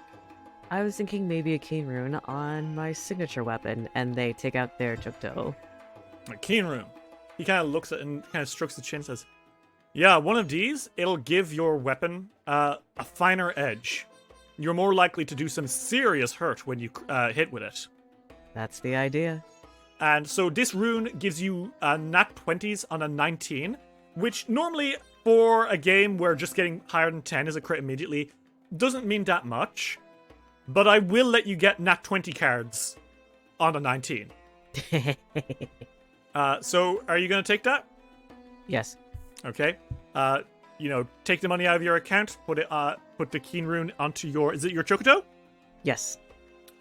I was thinking maybe a Keen Rune on my signature weapon, and they take out their Chokto. A Keen Rune. He kind of looks at it and kind of strokes the chin and says, "Yeah, one of these, it'll give your weapon a finer edge. You're more likely to do some serious hurt when you hit with it." That's the idea. And so this rune gives you nat 20s on a 19, which normally for a game where just getting higher than 10 is a crit immediately doesn't mean that much. But I will let you get nat 20 cards on a 19. So are you going to take that? Yes. Okay. Take the money out of your account, put the Keen Rune onto is it your Chocoto? Yes.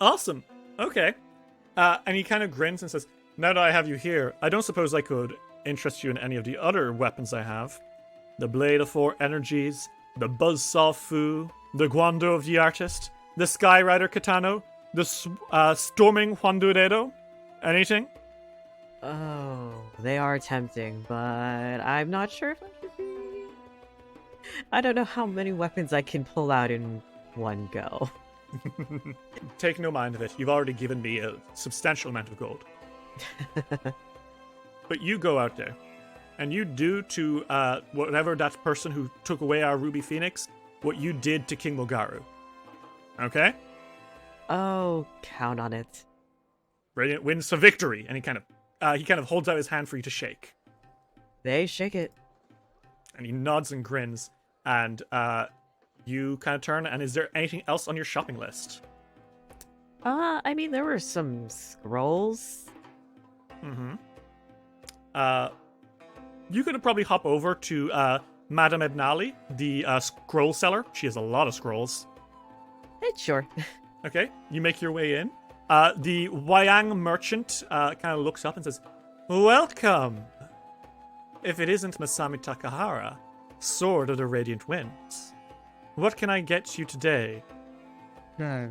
Awesome. Okay. And he kind of grins and says, "Now that I have you here, I don't suppose I could interest you in any of the other weapons I have. The Blade of Four Energies, the Buzzsaw Fu, the Guando of the Artist, the Skyrider Katano, the Storming Huanduredo. Anything?" Oh, they are tempting, but I'm not sure if I should be. I don't know how many weapons I can pull out in one go. Take no mind of it. You've already given me a substantial amount of gold. But you go out there, and you do to whatever that person who took away our Ruby Phoenix, what you did to King Mogaru. Okay? Oh, count on it. Radiant wins for victory, and he kind of holds out his hand for you to shake. They shake it. And he nods and grins, and you kind of turn, and is there anything else on your shopping list? I mean, there were some scrolls. Mm-hmm. You could probably hop over to Madame Ebnali, the scroll seller. She has a lot of scrolls. Sure. Okay, you make your way in. The Wayang merchant kind of looks up and says, "Welcome. If it isn't Masami Takahara, Sword of the Radiant Winds. What can I get you today?" I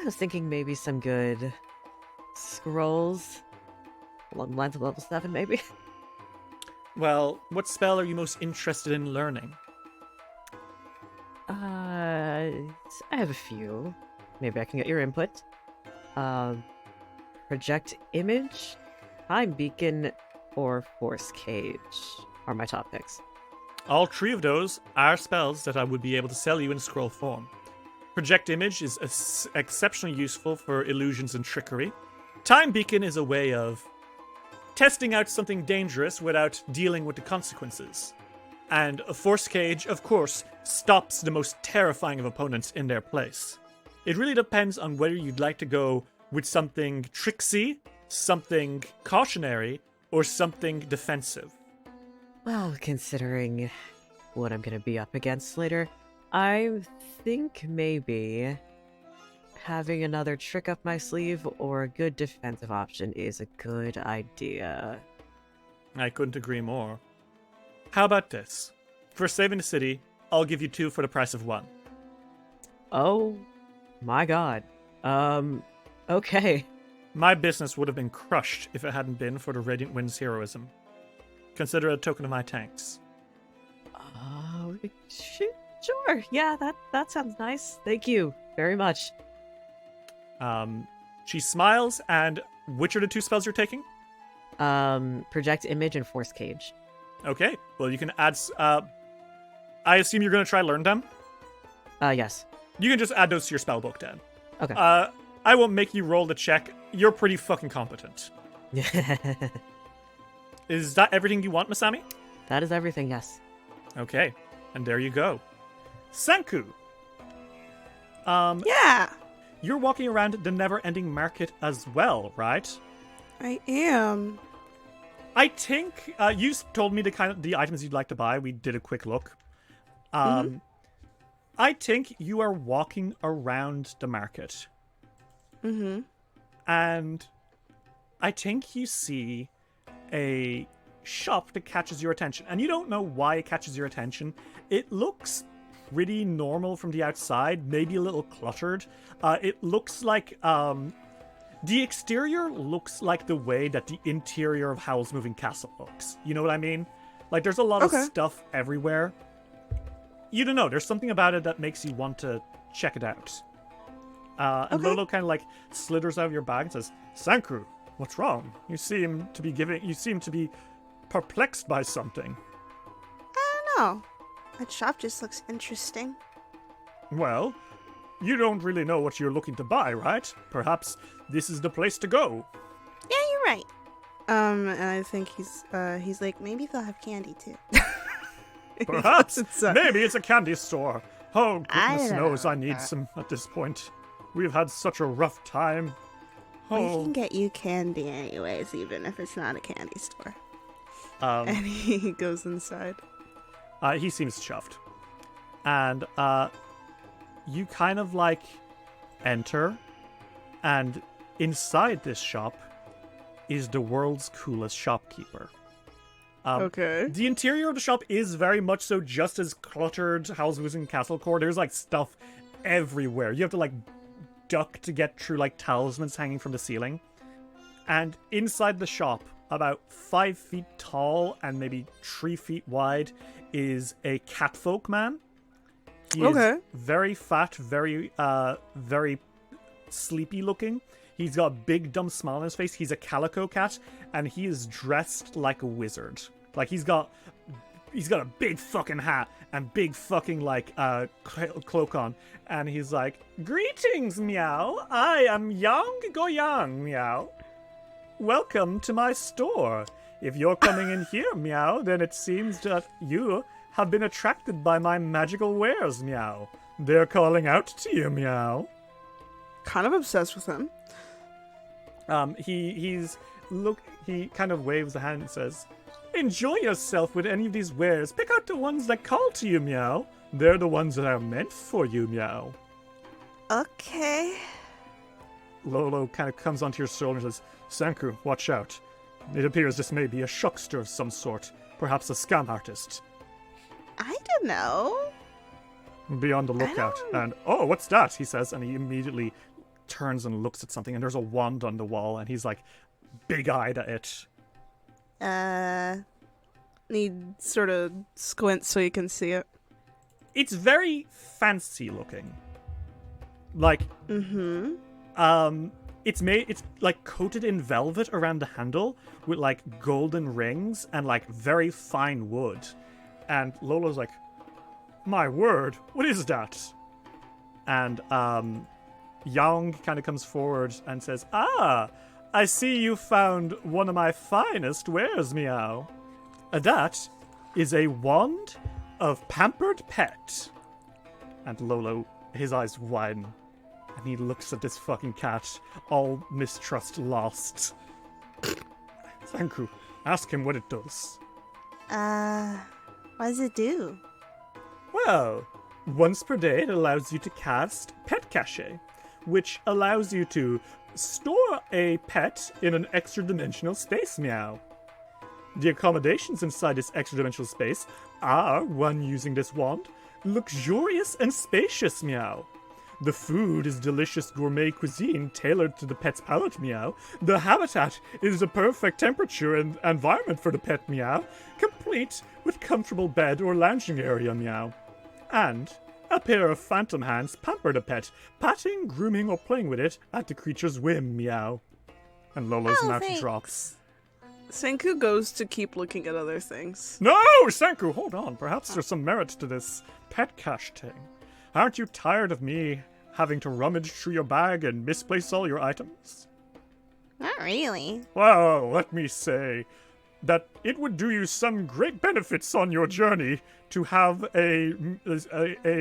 was thinking maybe some good scrolls. Along the lines of level 7, maybe. Well, what spell are you most interested in learning? I have a few. Maybe I can get your input. Project Image, Time Beacon, or Force Cage are my top picks. All three of those are spells that I would be able to sell you in scroll form. Project Image is exceptionally useful for illusions and trickery. Time Beacon is a way of testing out something dangerous without dealing with the consequences. And a force cage, of course, stops the most terrifying of opponents in their place. It really depends on whether you'd like to go with something tricksy, something cautionary, or something defensive. Well, considering what I'm gonna be up against later, I think maybe having another trick up my sleeve or a good defensive option is a good idea. I couldn't agree more. How about this? For saving the city, I'll give you 2 for the price of 1. Oh my god. Okay. My business would have been crushed if it hadn't been for the Radiant Wind's heroism. Consider it a token of my thanks. Sure. Yeah, that sounds nice. Thank you very much. She smiles, and which are the 2 spells you're taking? Project Image and Force Cage. Okay, well, you can add... I assume you're going to try learn them? Yes. You can just add those to your spellbook, then. Okay. I won't make you roll the check. You're pretty fucking competent. Is that everything you want, Masami? That is everything, yes. Okay, and there you go. Sanku! Yeah, You're walking around the never-ending market as well, right? I am. I think you told me the items you'd like to buy. We did a quick look. I think you are walking around the market. Mm-hmm. And I think you see a shop that catches your attention. And you don't know why it catches your attention. It looks pretty normal from the outside, maybe a little cluttered. It looks like... the exterior looks like the way that the interior of Howl's Moving Castle looks. You know what I mean? Like, there's a lot of stuff everywhere. You don't know. There's something about it that makes you want to check it out. And Lolo kind of like slithers out of your bag and says, "Sanku, what's wrong? You seem to be perplexed by something." I don't know. That shop just looks interesting. Well, you don't really know what you're looking to buy, right? Perhaps this is the place to go. Yeah, you're right. And I think he's like, maybe they'll have candy too. Perhaps. It's, Maybe it's a candy store. Oh, goodness don't knows know. I need some at this point. We've had such a rough time. We Oh, can get you candy anyways, even if it's not a candy store. um, And he goes inside. he seems chuffed. And you kind of like enter, and inside this shop is the world's coolest shopkeeper. Okay. The interior of the shop is very much so just as cluttered Howl's Moving Castle core. There's like stuff everywhere. You have to like duck to get through like talismans hanging from the ceiling. And inside the shop, about 5 feet tall and maybe 3 feet wide, is a catfolk man. He is very fat, very sleepy looking. He's got a big dumb smile on his face. He's a calico cat, and he is dressed like a wizard. Like he's got a big fucking hat and big fucking like cloak on, and he's like, "Greetings, meow. I am Yang Goyang, meow. Welcome to my store. If you're coming in here, meow, then it seems that you have been attracted by my magical wares, meow. They're calling out to you, meow." Kind of obsessed with him. He kind of waves a hand and says, "Enjoy yourself with any of these wares. Pick out the ones that call to you, meow. They're the ones that are meant for you, meow." Okay. Lolo kind of comes onto your shoulder and says, "Sanku, watch out. It appears this may be a shuckster of some sort, perhaps a scam artist. I don't know. Be on the lookout." And, "Oh, what's that?" he says, and he immediately turns and looks at something, and there's a wand on the wall, and he's like big-eyed at it. He sort of squints so you can see it. It's very fancy looking. Like, it's like coated in velvet around the handle with like golden rings and like very fine wood. And Lolo's like, "My word, what is that?" And Yang kind of comes forward and says, I see you found one of my finest wares, meow. That is a wand of pampered pet. And Lolo, his eyes widen, and he looks at this fucking cat, all mistrust lost. Sanku, ask him what it does. What does it do? Well, once per day it allows you to cast Pet Cache, which allows you to store a pet in an extra-dimensional space, meow. The accommodations inside this extra-dimensional space are, when using this wand, luxurious and spacious, meow. The food is delicious gourmet cuisine tailored to the pet's palate, meow. The habitat is a perfect temperature and environment for the pet, meow, complete with comfortable bed or lounging area, meow. And a pair of phantom hands pamper the pet, patting, grooming, or playing with it at the creature's whim, meow. And Lolo's mouth drops. Senku goes to keep looking at other things. No, Sanku, hold on. Perhaps there's some merit to this pet cache thing. Aren't you tired of me having to rummage through your bag and misplace all your items? Not really. Well, let me say that it would do you some great benefits on your journey to have a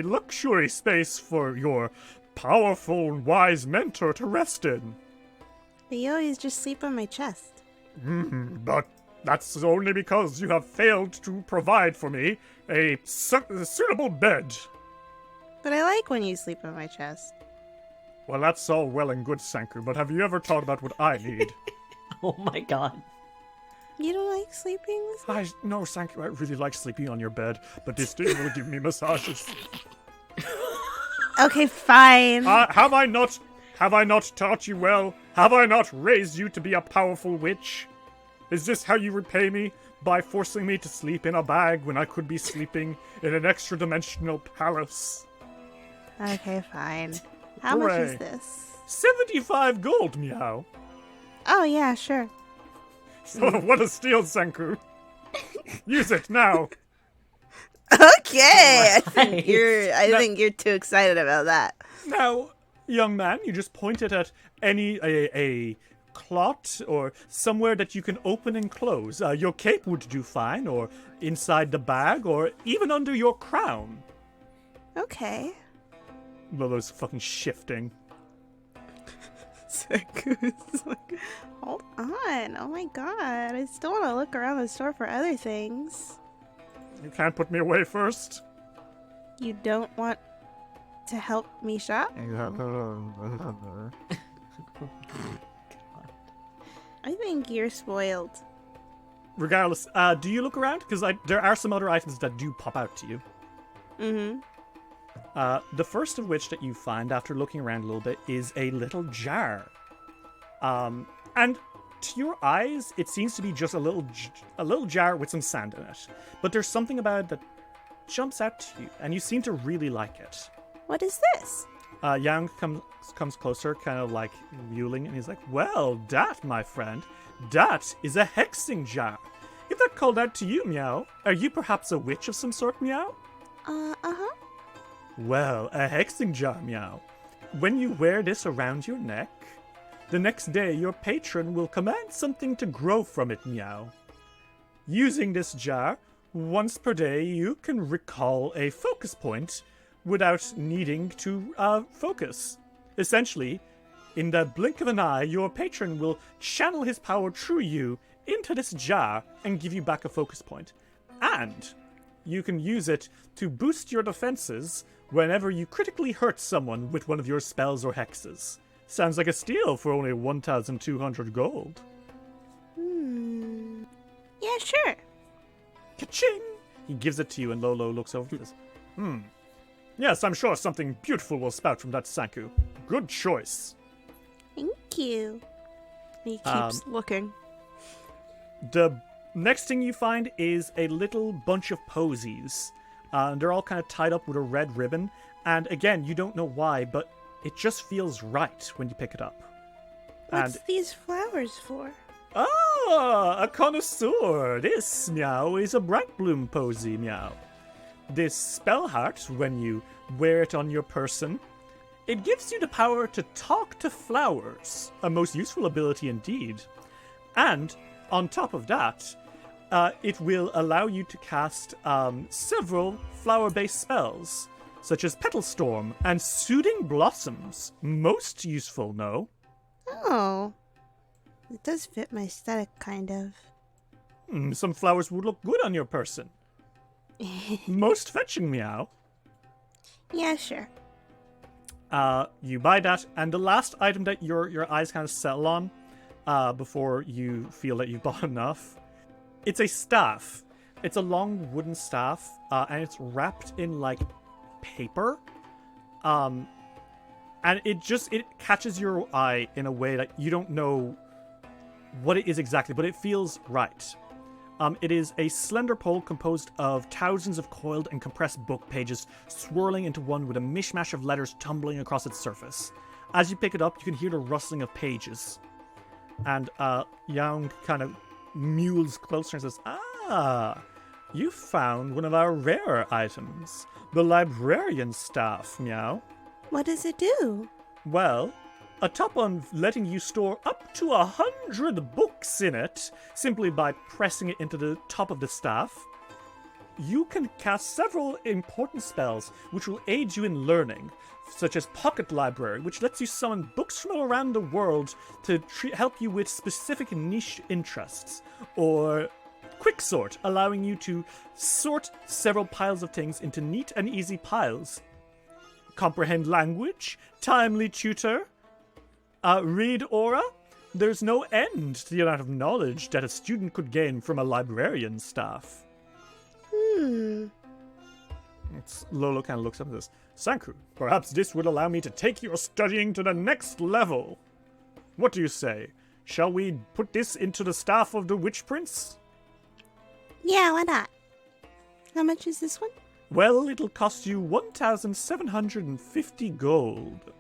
luxury space for your powerful and wise mentor to rest in. But you always just sleep on my chest. But that's only because you have failed to provide for me a suitable bed. But I like when you sleep on my chest. Well, that's all well and good, Sanku, but have you ever thought about what I need? Oh my god. You don't like sleeping with me? No, Sanku, I really like sleeping on your bed, but this thing will give me massages. Okay, fine. Have I not taught you well? Have I not raised you to be a powerful witch? Is this how you repay me? By forcing me to sleep in a bag when I could be sleeping in an extra-dimensional palace? Okay, fine. How much Hooray. is this? 75 gold, meow. Oh, yeah, sure. Oh, what a steal, Sanku. Use it now. Okay, Right. I think you're too excited about that. Now, young man, you just pointed at a clot or somewhere that you can open and close. Your cape would do fine, or inside the bag, or even under your crown. Okay. Lolo's fucking shifting. Senku's like, hold on. Oh my god. I still want to look around the store for other things. You can't put me away first. You don't want to help me shop? I think you're spoiled. Regardless, do you look around? Because there are some other items that do pop out to you. Mm-hmm. The first of which that you find after looking around a little bit is a little jar. And to your eyes, it seems to be just a little jar with some sand in it. But there's something about it that jumps out to you, and you seem to really like it. What is this? Yang comes closer, kind of like mewling, and he's like, "Well, that, my friend, that is a hexing jar. If that called out to you, meow, are you perhaps a witch of some sort, meow?" Uh-huh. Well, a hexing jar, meow. When you wear this around your neck, the next day your patron will command something to grow from it, meow. Using this jar, once per day you can recall a focus point without needing to focus. Essentially, in the blink of an eye, your patron will channel his power through you into this jar and give you back a focus point. And you can use it to boost your defenses whenever you critically hurt someone with one of your spells or hexes. Sounds like a steal for only 1,200 gold. Yeah, sure. Ka-ching! He gives it to you and Lolo looks over this. Yes, I'm sure something beautiful will spout from that Sanku. Good choice. Thank you. He keeps looking. The next thing you find is a little bunch of posies. They're all kind of tied up with a red ribbon. And again, you don't know why, but it just feels right when you pick it up. What's these flowers for? Ah, a connoisseur. This, meow, is a bright bloom posy, meow. This spell heart, when you wear it on your person, It gives you the power to talk to flowers, a most useful ability indeed. And on top of that, it will allow you to cast several flower-based spells, such as Petal Storm and Soothing Blossoms. Most useful, no? Oh. It does fit my aesthetic, kind of. Some flowers would look good on your person. Most fetching, meow. Yeah, sure. You buy that, and the last item that your eyes kind of settle on before you feel that you've bought enough, it's a staff. It's a long wooden staff, and it's wrapped in, like, paper. And it catches your eye in a way that you don't know what it is exactly, but it feels right. It is a slender pole composed of thousands of coiled and compressed book pages swirling into one with a mishmash of letters tumbling across its surface. As you pick it up, you can hear the rustling of pages. And Young kind of mules closer and says, you found one of our rare items, the librarian staff, meow. What does it do? Well, atop on letting you store up to 100 books in it, simply by pressing it into the top of the staff, you can cast several important spells which will aid you in learning, such as Pocket Library, which lets you summon books from all around the world to help you with specific niche interests, or Quick Sort, allowing you to sort several piles of things into neat and easy piles. Comprehend Language, Timely Tutor, Read Aura. There's no end to the amount of knowledge that a student could gain from a librarian staff. Lolo kind of looks up at this. Sanku, perhaps this would allow me to take your studying to the next level. What do you say? Shall we put this into the staff of the Witch Prince? Yeah, why not? How much is this one? Well, it'll cost you 1,750 gold.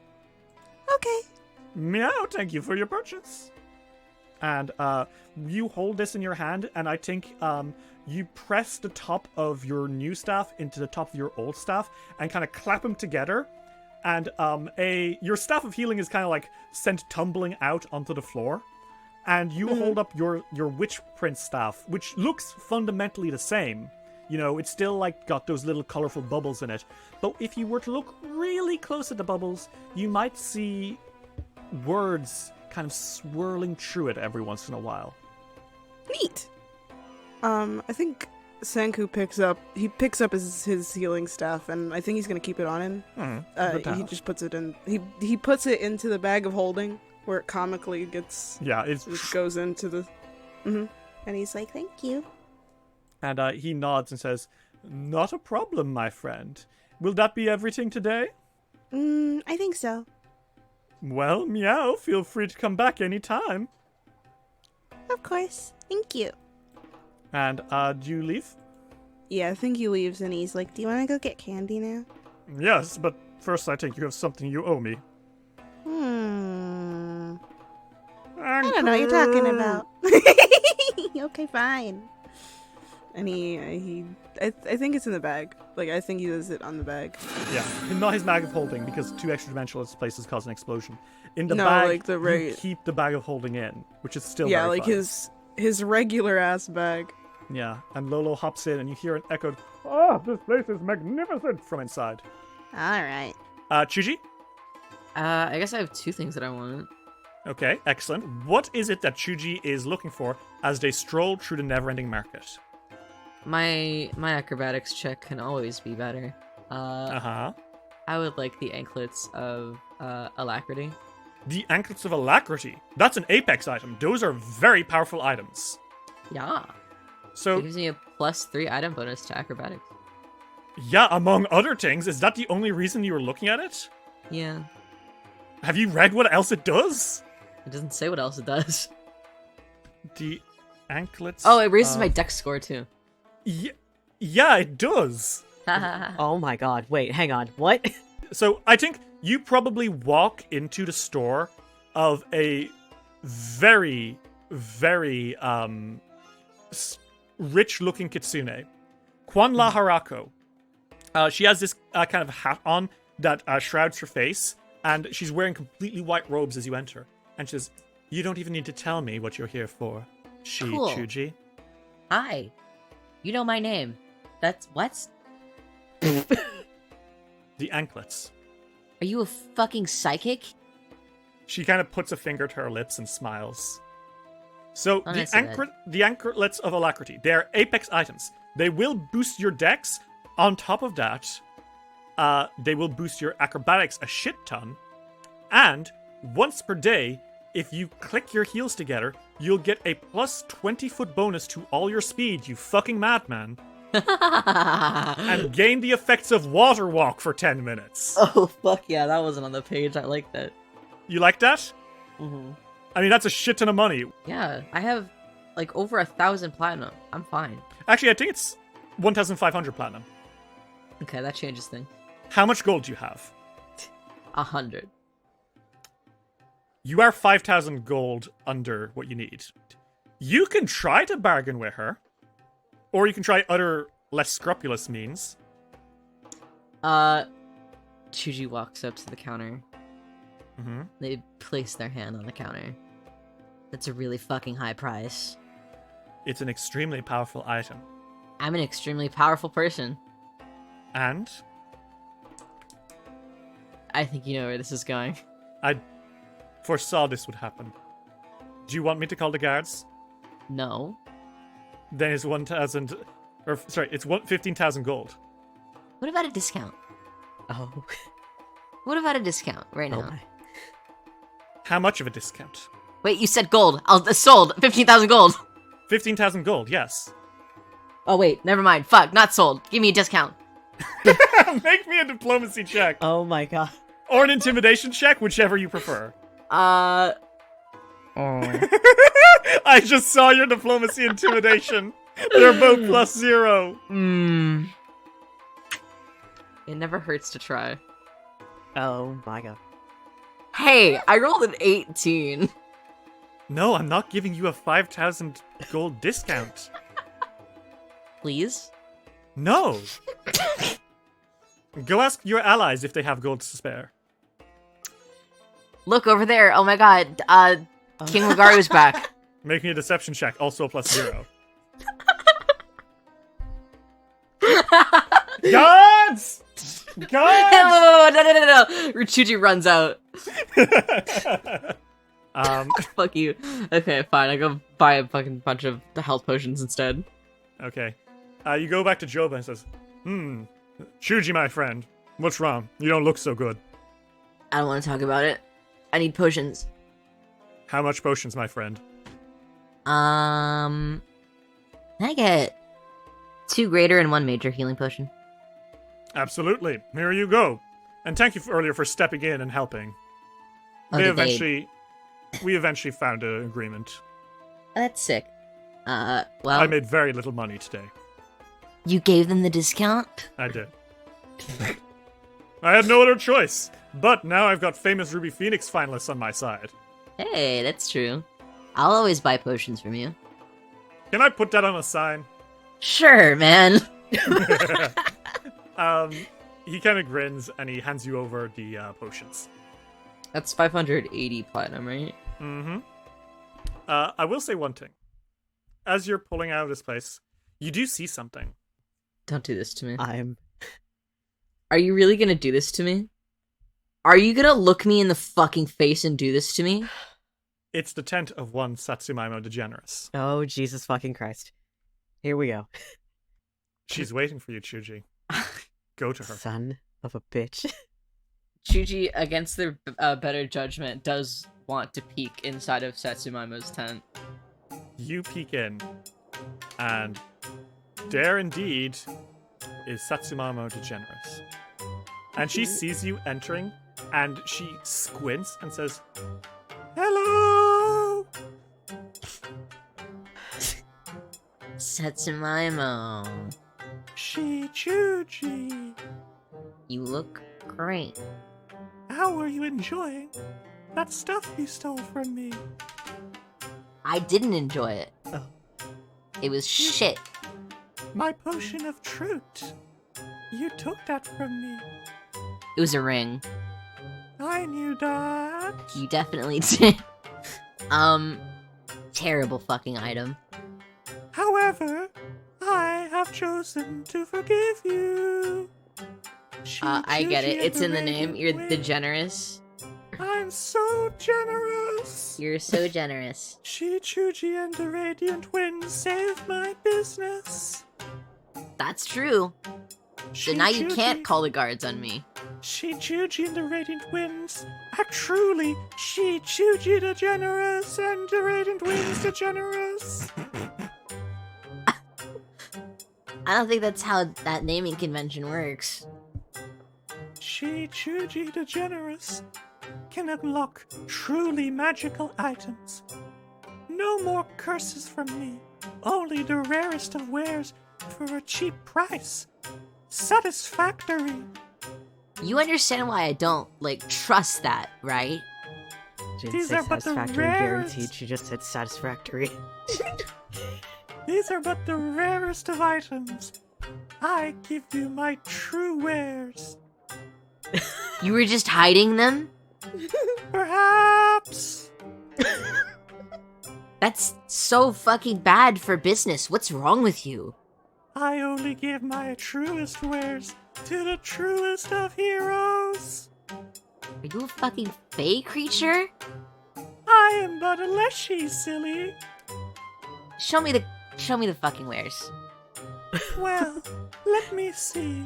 Okay. Meow, thank you for your purchase. And you hold this in your hand, and I think you press the top of your new staff into the top of your old staff and kind of clap them together. And your staff of healing is kind of like sent tumbling out onto the floor. And you hold up your Witch Prince staff, which looks fundamentally the same. You know, it's still like got those little colorful bubbles in it. But if you were to look really close at the bubbles, you might see words kind of swirling through it every once in a while. Neat. I think Sanku picks up his healing staff, and I think he's gonna keep it on him. He just puts it in. He puts it into the bag of holding where it comically gets. Yeah, it goes into the. And he's like, "Thank you." And he nods and says, "Not a problem, my friend. Will that be everything today?" I think so. Well, meow, feel free to come back anytime. Of course. Thank you. And, do you leave? Yeah, I think he leaves and he's like, do you want to go get candy now? Yes, but first I think you have something you owe me. I don't know what you're talking about. Okay, fine. And I think it's in the bag. Like, I think he does it on the bag. Yeah, not his bag of holding, because two extra dimensional places cause an explosion. In the bag, you keep the bag of holding in, which is still very fun. his regular ass bag. Yeah, and Lolo hops in, and you hear an echoed, "Oh, this place is magnificent!" from inside. Alright. Chuji? I guess I have two things that I want. Okay, excellent. What is it that Chuji is looking for as they stroll through the never-ending market? My acrobatics check can always be better. I would like the anklets of alacrity. The anklets of alacrity? That's an apex item. Those are very powerful items. Yeah. So it gives me a +3 item bonus to acrobatics. Yeah, among other things. Is that the only reason you were looking at it? Yeah. Have you read what else it does? It doesn't say what else it does. The anklets. Oh, it raises my dex score too. Yeah, it does. Oh my god, wait, hang on, what? So, I think you probably walk into the store of a very, very, rich-looking kitsune. Kwanla Harako. She has this kind of hat on that shrouds her face, And she's wearing completely white robes as you enter. And she says, "You don't even need to tell me what you're here for, Cool. Chuji." Hi. You know my name. That's what? The anklets. Are you a fucking psychic? She kind of puts a finger to her lips and smiles. So Oh, the that's good. the anklets of Alacrity, they're apex items. They will boost your dex. On top of that, they will boost your acrobatics a shit ton. And once per day, if you click your heels together, you'll get a plus 20-foot bonus to all your speed, you fucking madman. And gain the effects of water walk for 10 minutes. Oh, fuck yeah, that wasn't on the page. I like that. You like that? Mm-hmm. I mean, that's a shit ton of money. Yeah, I have like over 1,000 platinum. I'm fine. Actually, I think it's 1,500 platinum. Okay, that changes things. How much gold do you have? 100. You are 5,000 gold under what you need. You can try to bargain with her, or you can try other less scrupulous means. Chuji walks up to the counter. Mm-hmm. They place their hand on the counter. That's a really fucking high price. It's an extremely powerful item. I'm an extremely powerful person. And I think you know where this is going. I foresaw this would happen. Do you want me to call the guards? No. Then it's 1,000... Or, sorry, it's 15,000 gold. What about a discount? Oh. What about a discount right now? Oh my. How much of a discount? Wait, you said gold. Sold. 15,000 gold. 15,000 gold, yes. Oh, wait. Never mind. Fuck. Not sold. Give me a discount. Make me a diplomacy check. Oh my god. Or an intimidation check, whichever you prefer. Oh. I just saw your diplomacy intimidation. They're both +0. It never hurts to try. Oh my god. Hey, I rolled an 18. No, I'm not giving you a 5,000 gold discount. Please? No. Go ask your allies if they have gold to spare. Look over there. Oh my god. King Magaru's back. Make me a deception check, also +0. Gods! Gods! No. Chuji runs out. Fuck you. Okay, fine. I go buy a fucking bunch of the health potions instead. Okay. You go back to Joba and says, Chuji, my friend, what's wrong? You don't look so good. I don't want to talk about it. I need potions. How much potions, my friend? Can I get 2 greater and 1 major healing potion? Absolutely. Here you go. And thank you earlier for stepping in and helping. Oh, We eventually found an agreement. That's sick. Well, I made very little money today. you gave them the discount? I did. I had no other choice. But now I've got famous Ruby Phoenix finalists on my side. Hey, that's true. I'll always buy potions from you. Can I put that on a sign? Sure, man. He kind of grins and he hands you over the potions. That's 580 platinum, right? Mm-hmm. I will say one thing. As you're pulling out of this place, you do see something. Don't do this to me. Are you really gonna do this to me? Are you gonna look me in the fucking face and do this to me? It's the tent of one Satsumaimo DeGeneres. Oh, Jesus fucking Christ. Here we go. She's waiting for you, Chuji. Go to her. Son of a bitch. Chuji, against their better judgment, does want to peek inside of Satsumaimo's tent. You peek in, and there indeed is Satsumaimo DeGeneres. And she sees you entering, and she squints and says, "Hello!" Satsumaimo, Chuji. you look great. How are you enjoying that stuff you stole from me? I didn't enjoy it. Oh. It was shit. My potion of truth. You took that from me. It was a ring. I knew that. You definitely did. Terrible fucking item. However, I have chosen to forgive you. I get it. Chi-Chi It's in the and name. Radiant You're the Wind. generous. I'm so generous. You're so generous. Chi-Chi and the Radiant Wind saved my business. That's true. So now you can't call the guards on me. Chi-Chi and the Radiant Winds are truly Chi-Chi the generous and the Radiant Winds the generous. I don't think that's how that naming convention works. Chi-Chi the generous can unlock truly magical items. No more curses from me. Only the rarest of wares for a cheap price. Satisfactory. You understand why I don't, trust that, right? She didn't These say are but the satisfactory rarest. guaranteed, she just said satisfactory. These are but the rarest of items. I give you my true wares. You were just hiding them? Perhaps. That's so fucking bad for business. What's wrong with you? I only give my truest wares to the truest of heroes. Are you a fucking fey creature? I am but a leshy, silly. Show me the fucking wares. Well, let me see.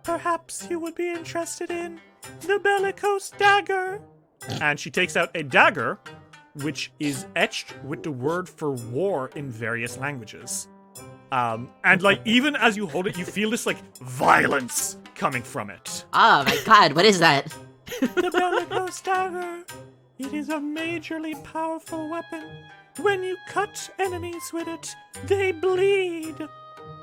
Perhaps you would be interested in the bellicose dagger. And she takes out a dagger, which is etched with the word for war in various languages. And even as you hold it, you feel this violence coming from it. Oh my god, what is that? The bellicose dagger. It is a majorly powerful weapon. When you cut enemies with it, they bleed.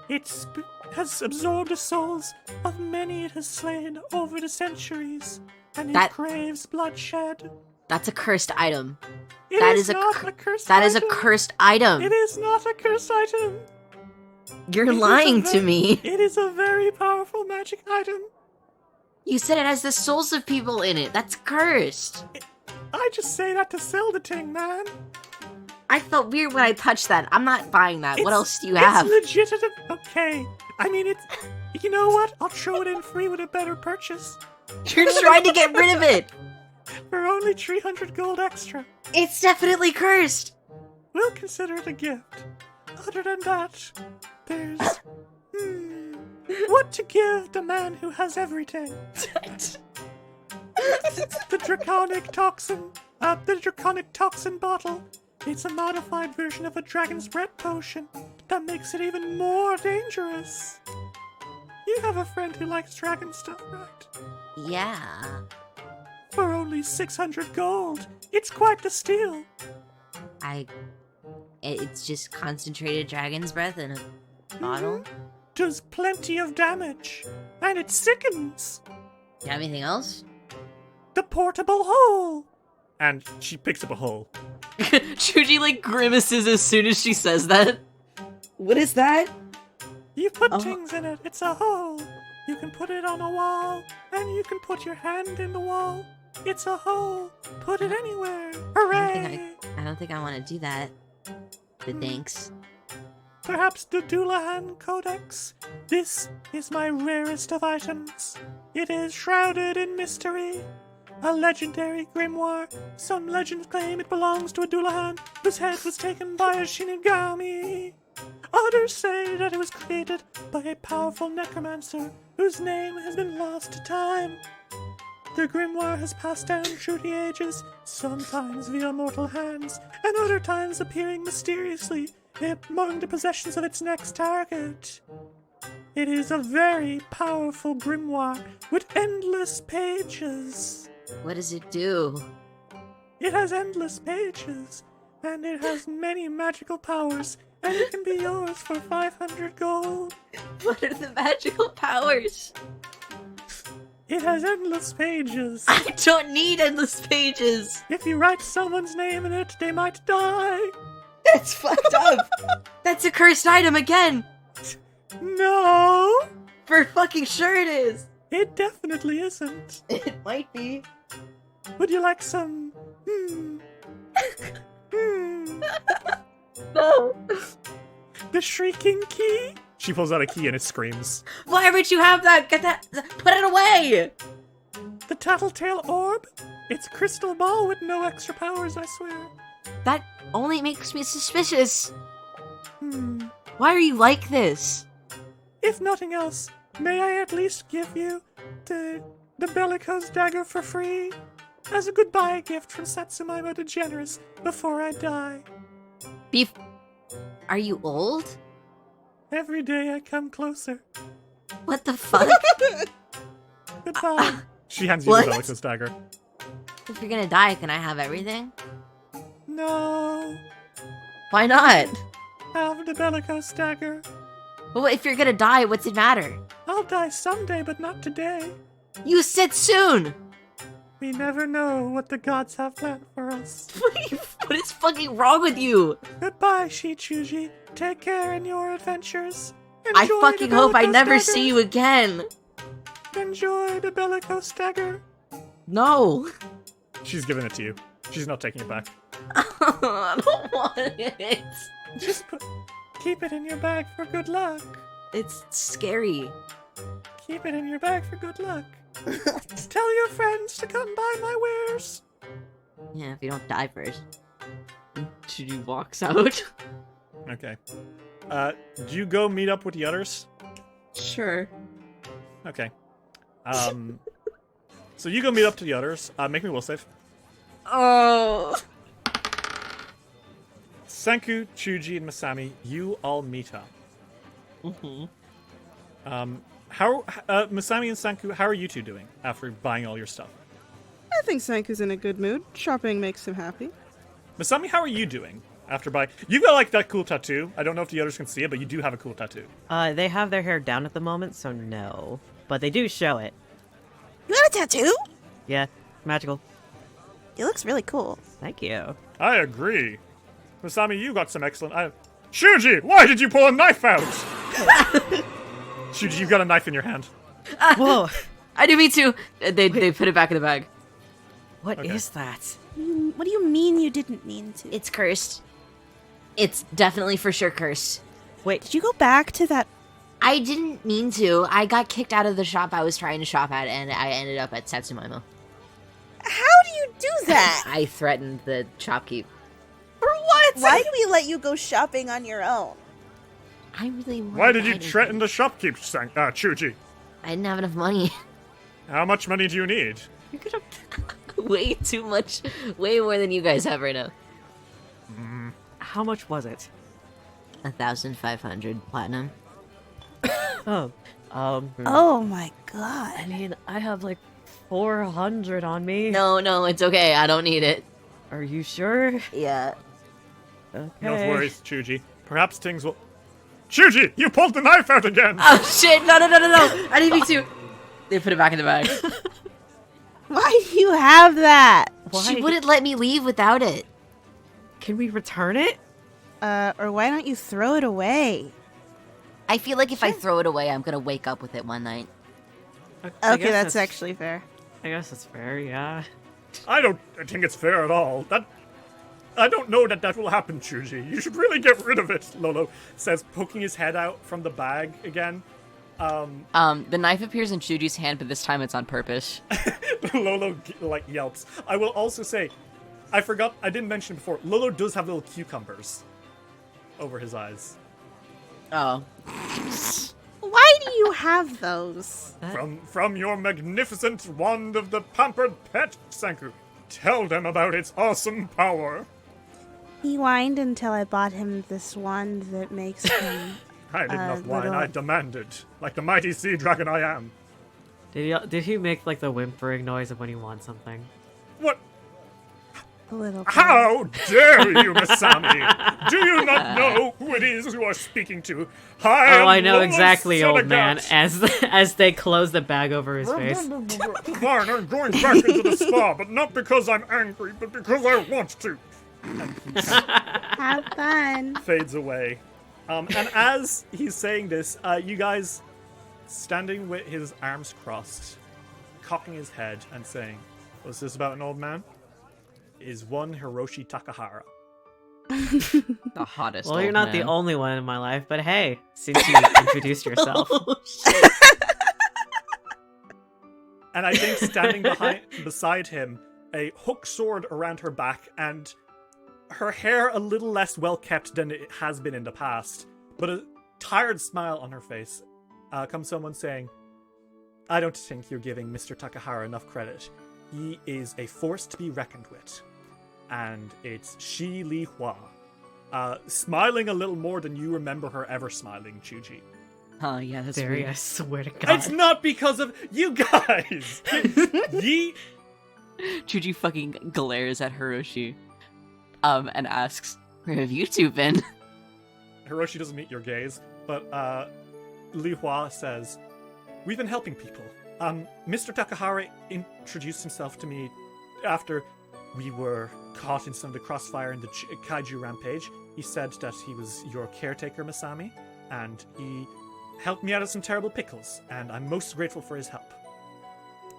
It has absorbed the souls of many it has slain over the centuries, and it craves bloodshed. That's a cursed item. It is not a cursed That item. is a cursed item. It is not a cursed item. You're lying to me. It is a very powerful magic item. You said it has the souls of people in it. That's cursed. I just say that to sell the thing, man. I felt weird when I touched that. I'm not buying that. What else do you have? It's legitimate. Okay. I mean, it's... You know what? I'll throw it in free with a better purchase. You're trying to get rid of it. For only 300 gold extra. It's definitely cursed. We'll consider it a gift. Other than that, there's... what to give the man who has everything? The draconic toxin. The draconic toxin bottle. It's a modified version of a dragon's breath potion that makes it even more dangerous. You have a friend who likes dragon stuff, right? Yeah. For only 600 gold. It's quite the steal. It's just concentrated dragon's breath in a bottle. Does plenty of damage. And it sickens. Do you have anything else? The portable hole. And she picks up a hole. Chuji grimaces as soon as she says that. What is that? You put things in it. It's a hole. You can put it on a wall, and you can put your hand in the wall. It's a hole. Put it anywhere. Hooray! I don't think I want to do that. The thanks. Perhaps the Doulahan Codex. This is my rarest of items. It is shrouded in mystery. A legendary grimoire. Some legends claim it belongs to a Doulahan whose head was taken by a Shinigami. Others say that it was created by a powerful necromancer whose name has been lost to time. The grimoire has passed down through the ages, sometimes via mortal hands, and other times appearing mysteriously among the possessions of its next target. It is a very powerful grimoire with endless pages. What does it do? It has endless pages, and it has many magical powers, and it can be yours for 500 gold. What are the magical powers? It has endless pages. I don't need endless pages. If you write someone's name in it, they might die. That's fucked up. That's a cursed item again. No, For fucking sure it is. it definitely isn't. It might be. Would you like some? No. The shrieking key? She pulls out a key and it screams. Why would you have that? Get that. Put it away. The tattletale orb? It's a crystal ball with no extra powers, I swear. That only makes me suspicious. Why are you like this? If nothing else, may I at least give you the Bellicose dagger for free? As a goodbye gift from Satsumima the Generous before I die. Beef. Are you old? Every day I come closer. What the fuck? Goodbye. She hands you What? the Bellicose dagger. If you're gonna die, can I have everything? No. Why not? Have the Bellicose dagger. Well, if you're gonna die, what's it matter? I'll die someday, but not today. You said soon! We never know what the gods have planned for us. What is fucking wrong with you? Goodbye, Shichuji. Take care in your adventures. I Enjoy fucking the hope I Bellicose never dagger. see you again. Enjoy the Bellicose dagger. No. She's giving it to you. She's not taking it back. I don't want it. Just keep it in your bag for good luck. It's scary. Keep it in your bag for good luck. Tell your friends to come buy my wares. Yeah, if you don't die first. She walks out. Okay. Do you go meet up with the others? Sure. Okay. So you go meet up to the others. Make me will save. Oh. Senku, Chuji, and Masami, you all meet up. Masami and Senku, how are you two doing after buying all your stuff? I think Senku's in a good mood. Shopping makes him happy. Masami, how are you doing after buying? You got like that cool tattoo. I don't know if the others can see it, but you do have a cool tattoo. They have their hair down at the moment, so no. But they do show it. You got a tattoo? Yeah, magical. It looks really cool. Thank you. I agree. Masami, you got some excellent... Shuji, why did you pull a knife out? Shuji, you've got a knife in your hand. Whoa! I do, me too. They put it back in the bag. What is Okay. that? What do you mean you didn't mean to? It's cursed. It's definitely for sure cursed. Wait, Did you go back to that? I didn't mean to. I got kicked out of the shop I was trying to shop at, and I ended up at Satsumima. How do you do that? I threatened the shopkeep. For what? Why do we let you go shopping on your own? I really wanted Why did you items. threaten the shopkeep, Chuji? I didn't have enough money. How much money do you need? You could have. Way too much. Way more than you guys have right now. how much was it? 1,500 platinum. Oh, Oh my god. I mean, I have like 400 on me. No, it's okay. I don't need it. Are you sure? Yeah. Okay. No worries, Chuji. Perhaps things will... Chuji, you pulled the knife out again! Oh shit! No! I didn't mean to. They put it back in the bag. Why do you have that? Why? She wouldn't let me leave without it. Can we return it? Or why don't you throw it away? I feel like if I throw it away, I'm gonna wake up with it one night. I Okay, guess that's actually fair. I guess that's fair, yeah. I don't think it's fair at all. I don't know that will happen, Chuji. You should really get rid of it, Lolo says, poking his head out from the bag again. The knife appears in Chuji's hand, but this time it's on purpose. Lolo, yelps. I will also say, I forgot, I didn't mention before, Lolo does have little cucumbers over his eyes. Oh. Why do you have those? From your magnificent wand of the pampered pet, Senku. Tell them about its awesome power. He whined until I bought him this wand that makes him... I did not whine, little- I demanded. Like the mighty sea dragon I am. Did he make like the whimpering noise of when he wants something? What? a little... How dare you, Masami? Do you not know who it is you are speaking to? I know Lolo exactly, old man. Senegat. As they close the bag over his face. Fine, I'm going back into the spa, but not because I'm angry, but because I want to. Have fun. Fades away. And as he's saying this, you guys, standing with his arms crossed, cocking his head and saying, What's this about an old man? Is one Hiroshi Takahara. The hottest. Well, you're old not the man. only one in my life, but hey, since you introduced yourself. Oh, shit. And I think standing beside him, a hook sword around her back, and her hair a little less well kept than it has been in the past, but a tired smile on her face, comes someone saying, I don't think you're giving Mr. Takahara enough credit. He is a force to be reckoned with. And it's Shi Li Hua. Smiling a little more than you remember her ever smiling, Chuji. Oh, yeah, that's Very, I weird. swear to God. It's not because of you guys! Ye Chuji fucking glares at Hiroshi, and asks, "Where have you two been?" Hiroshi doesn't meet your gaze, but Li Hua says, we've been helping people. Mr. Takahara introduced himself to me after we were caught in some of the crossfire in the Kaiju Rampage. He said that he was your caretaker, Masami, and he helped me out of some terrible pickles, and I'm most grateful for his help.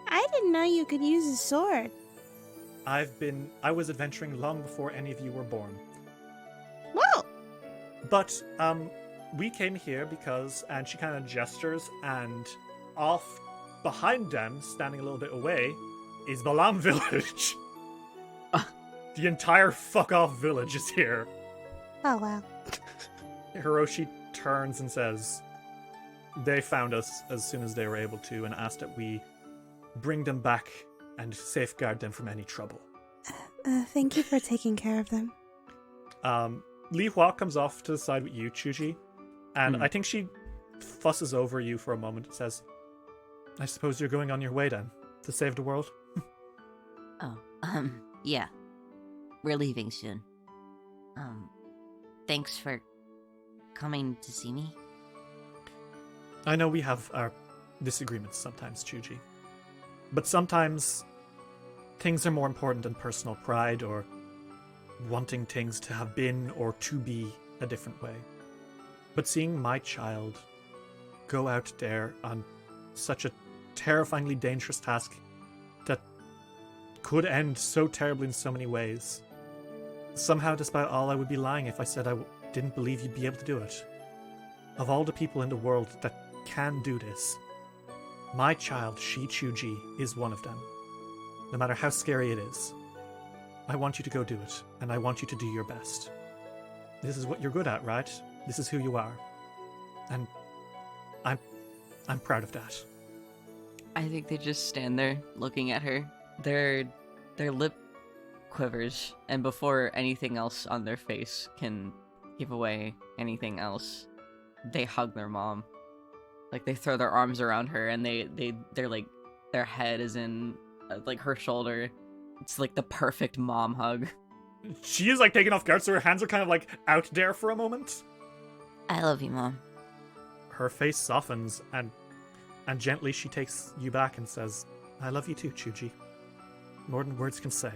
I didn't know you could use a sword. I was adventuring long before any of you were born. Whoa! But, we came here because, and she kind of gestures, and off behind them, standing a little bit away, is Balam Village. The entire fuck-off village is here. Oh, wow. Hiroshi turns and says, they found us as soon as they were able to and asked that we bring them back and safeguard them from any trouble. Thank you for taking care of them. Li Hua comes off to the side with you, Chuji, and I think she fusses over you for a moment and says, I suppose you're going on your way then, to save the world? Oh, yeah. We're leaving soon. Thanks for coming to see me. I know we have our disagreements sometimes, Chuji. But sometimes things are more important than personal pride or wanting things to have been or to be a different way. But seeing my child go out there on such a terrifyingly dangerous task that could end so terribly in so many ways, somehow despite all I would be lying if I said I didn't believe you'd be able to do it. Of all the people in the world that can do this, my child, Shi Chuji, is one of them. No matter how scary it is, I want you to go do it, and I want you to do your best. This is what you're good at, right? This is who you are. And I'm proud of that. I think they just stand there looking at her. Their lip quivers, and before anything else on their face can give away anything else, they hug their mom. Like, they throw their arms around her, and they're like, their head is in like her shoulder. It's like the perfect mom hug. She is like taken off guard, so her hands are kind of like out there for a moment. I love you, Mom. Her face softens, and gently she takes you back and says, I love you too, Chuji. More than words can say.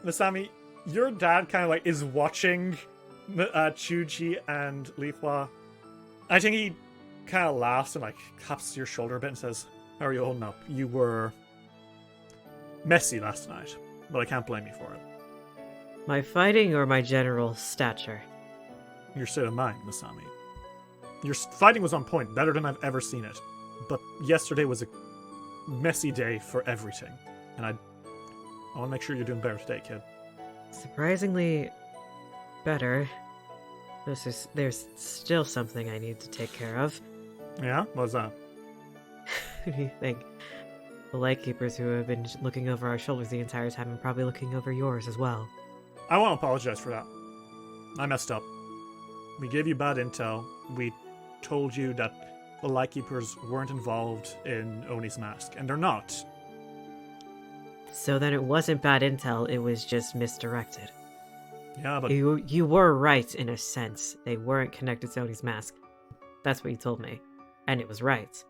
Masami, your dad kind of like is watching Chuji and Li Hua. I think he kind of laughs and like claps your shoulder a bit and says, how are you holding up? You were messy last night, but I can't blame you for it. My fighting or my general stature? Your state of mind, Masami. Your fighting was on point, better than I've ever seen it. But yesterday was a messy day for everything, and I want to make sure you're doing better today, kid. Surprisingly better. There's still something I need to take care of. Yeah? What's that? Who do you think? The Lightkeepers who have been looking over our shoulders the entire time and probably looking over yours as well. I want to apologize for that. I messed up. We gave you bad intel. We told you that the Lightkeepers weren't involved in Oni's mask, and they're not. So then it wasn't bad intel, it was just misdirected. Yeah, but You were right in a sense. They weren't connected to Oni's mask. That's what you told me. And it was right.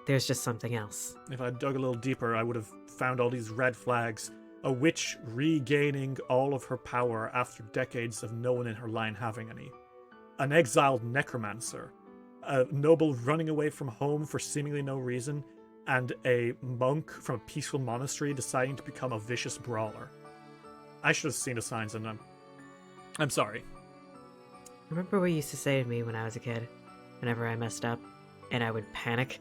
There's just something else. if I dug a little deeper, I would have found all these red flags. A witch regaining all of her power after decades of no one in her line having any. An exiled necromancer. A noble running away from home for seemingly no reason. and a monk from a peaceful monastery deciding to become a vicious brawler. I should have seen the signs, and I'm sorry. Remember what you used to say to me when I was a kid, whenever I messed up, and I would panic?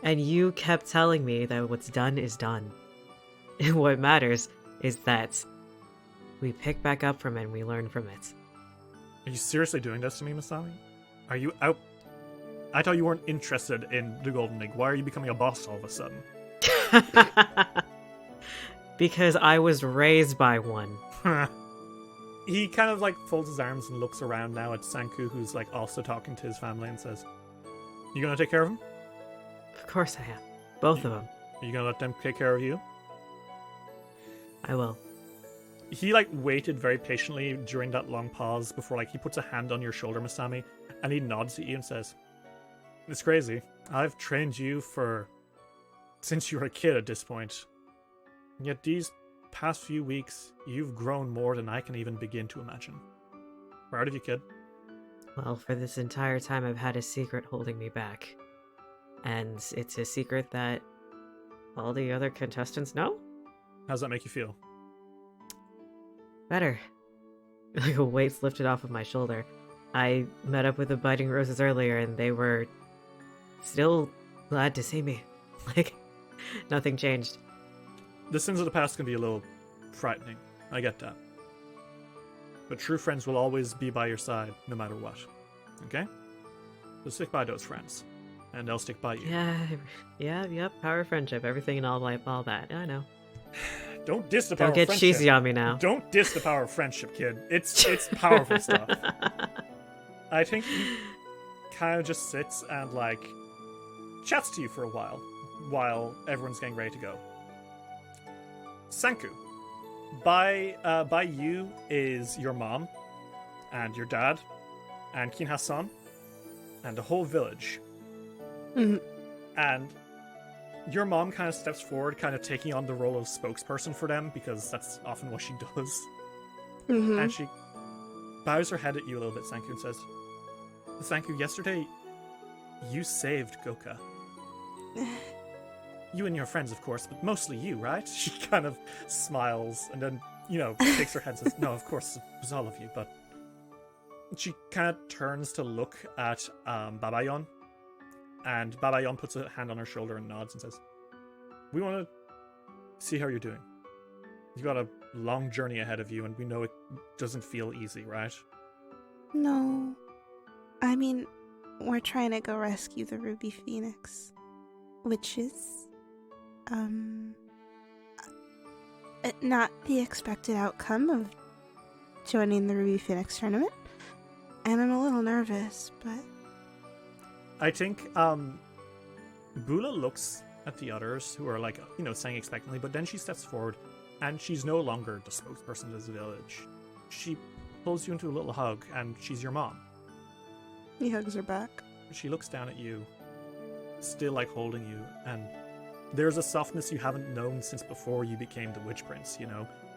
And you kept telling me that what's done is done. And what matters is that we pick back up from it and we learn from it. Are you seriously doing this to me, Masami? Are you out? I thought you weren't interested in the Golden Egg. Why are you becoming a boss all of a sudden? Because I was raised by one. He kind of like folds his arms and looks around now at Sanku, who's like also talking to his family, and says, "You gonna take care of him? Of course I am. Both of them. Are you gonna let them take care of you?" I will. He like waited very patiently during that long pause before like he puts a hand on your shoulder, Masami, and he nods at you and says, "It's crazy. I've trained you since you were a kid at this point. Yet these past few weeks, you've grown more than I can even begin to imagine. Proud of you, kid." Well, for this entire time I've had a secret holding me back. And it's a secret that all the other contestants know? How's that make you feel? Better. Like a weight's lifted off of my shoulder. I met up with the Biting Roses earlier and they were still glad to see me. Like, nothing changed. The sins of the past can be a little frightening. I get that. But true friends will always be by your side, no matter what. Okay? So stick by those friends. And they'll stick by you. Yep, power of friendship, everything and all that. I know. Don't diss the power of Don't friendship. get cheesy on me now. Don't diss the power of friendship, kid. It's powerful stuff. I think he kind of just sits and, like, chats to you for a while everyone's getting ready to go. Sanku, by you is your mom, and your dad, and Kin Hassan, and the whole village. Mhm. And your mom kind of steps forward, kind of taking on the role of spokesperson for them, because that's often what she does. Mhm. And she bows her head at you a little bit, Sanku, and says, "Sanku, yesterday you saved Goka. You and your friends, of course, but mostly you, right?" She kind of smiles and then, shakes her head and says, "No, of course, it was all of you," but she kind of turns to look at Babayon, and Babayon puts a hand on her shoulder and nods and says, "We want to see how you're doing. You've got a long journey ahead of you, and we know it doesn't feel easy, right?" No. I mean, we're trying to go rescue the Ruby Phoenix. Which is, not the expected outcome of joining the Ruby Phoenix tournament. And I'm a little nervous, but... I think Bula looks at the others who are like, saying expectantly, but then she steps forward and she's no longer the spokesperson of this village. She pulls you into a little hug and she's your mom. He hugs her back. She looks down at you, still like holding you, and there's a softness you haven't known since before you became the Witch Prince,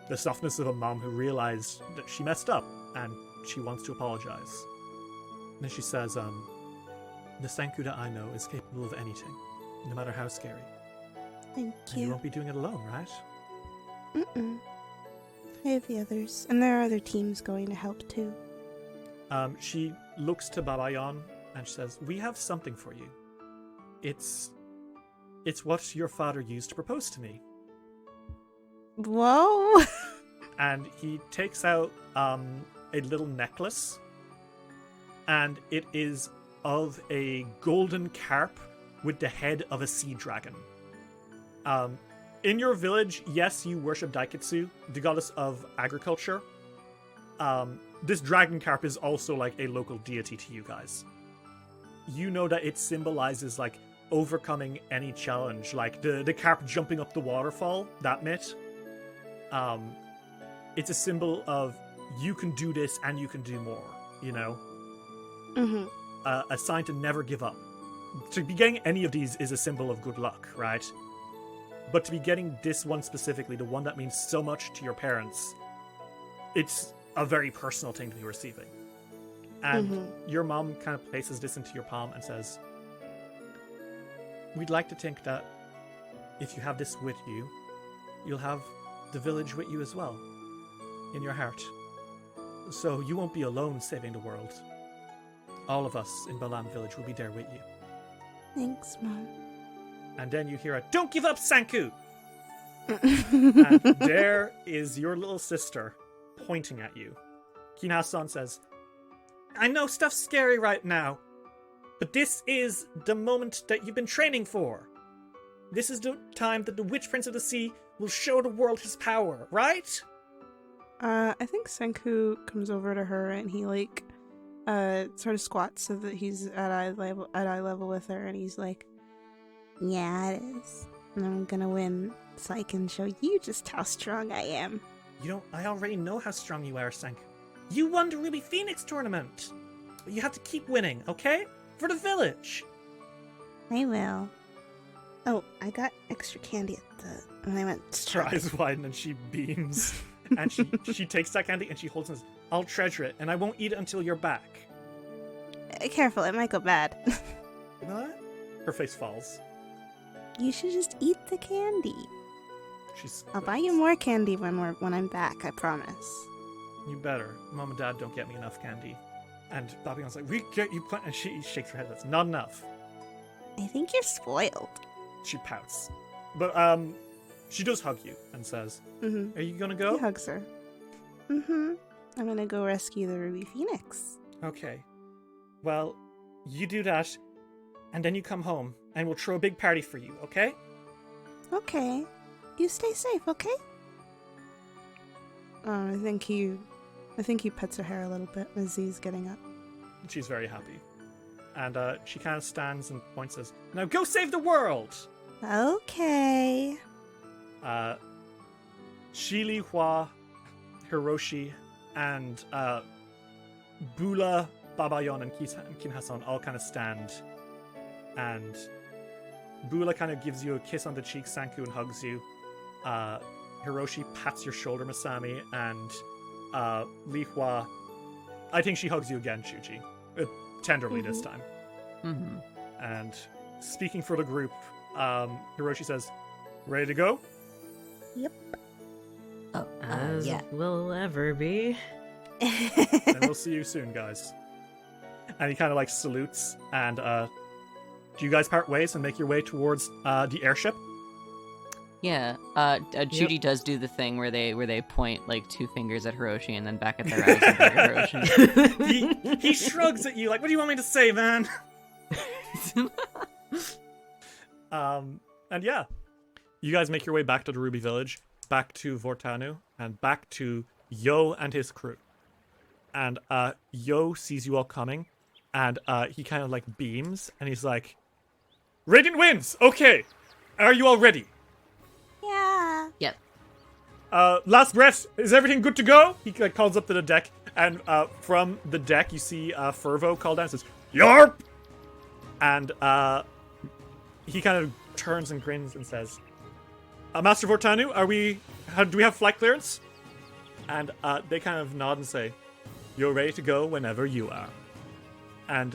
the softness of a mom who realized that she messed up and she wants to apologize. And then she says, "The Sanku that I know is capable of anything, no matter how scary. Thank And you you. won't be doing it alone, right?" Mm-mm. I have the others, and there are other teams going to help too. She looks to Babayon and she says, "We have something for you. It's what your father used to propose to me." Whoa! And he takes out a little necklace, and it is of a golden carp with the head of a sea dragon. In your village, yes, you worship Daiketsu, the goddess of agriculture. This dragon carp is also like a local deity to you guys. You know that it symbolizes like overcoming any challenge, like the carp jumping up the waterfall, that myth. It's a symbol of you can do this and you can do more, Mm-hmm. A sign to never give up. To be getting any of these is a symbol of good luck, right? But to be getting this one specifically, the one that means so much to your parents, it's a very personal thing to be receiving. And your mom kind of places this into your palm and says, we'd like to think that if you have this with you, you'll have the village with you as well, in your heart. So you won't be alone saving the world. All of us in Balam Village will be there with you. Thanks, Mom. And then you hear a, "Don't give up, Sanku!" And there is your little sister pointing at you. Kina-san says, "I know stuff's scary right now, but this is the moment that you've been training for. This is the time that the Witch Prince of the Sea will show the world his power, right?" I think Senku comes over to her and he sort of squats so that he's at eye level with her, and he's like, "Yeah, it is. And I'm gonna win so I can show you just how strong I am." I already know how strong you are, Sanku. You won the Ruby Phoenix tournament. But you have to keep winning, okay? For the village. I will. Oh, I got extra candy when I went to Her eyes widen and she beams. And she takes that candy and she holds it and says, "I'll treasure it, and I won't eat it until you're back." Careful, it might go bad. What? Her face falls. You should just eat the candy. I'll buy you more candy when I'm back, I promise. You better. Mom and Dad don't get me enough candy. And Babylon's like, "We get you plenty," and she shakes her head. "That's not enough." I think you're spoiled. She pouts. But she does hug you and says, Mm-hmm. "Are you gonna go?" He hugs her. Mm-hmm. I'm gonna go rescue the Ruby Phoenix. Okay. Well, you do that, and then you come home, and we'll throw a big party for you, okay? Okay. You stay safe, okay? I think he pets her hair a little bit as he's getting up. She's very happy. And she kind of stands and points and says, "Now go save the world!" Okay. Shili, Hua, Hiroshi, and Bula, Babayon, and Kinhasan all kind of stand. And Bula kind of gives you a kiss on the cheek, Sanku, and hugs you. Hiroshi pats your shoulder, Masami, and Li Hua, I think she hugs you again, Shuji. Tenderly this time. Mm-hmm. And speaking for the group, Hiroshi says, "Ready to go?" Yep. Oh, As yeah. will ever be. And we'll see you soon, guys. And he kind of salutes, and do you guys part ways and make your way towards the airship? Yeah, Judy does do the thing where they point two fingers at Hiroshi and then back at their eyes and back at Hiroshi. he shrugs at you like, "What do you want me to say, man?" And yeah, you guys make your way back to the Ruby Village, back to Vortanu, and back to Yo and his crew. And Yo sees you all coming, and he kind of beams, and he's like, "Radiant Winds, okay, are you all ready?" Yeah. Yep. Last breath, is everything good to go? He calls up to the deck, and from the deck you see Fervo call down and says, "Yarp!" And he kind of turns and grins and says, "Master Vortanu, do we have flight clearance?" And they kind of nod and say, "You're ready to go whenever you are." And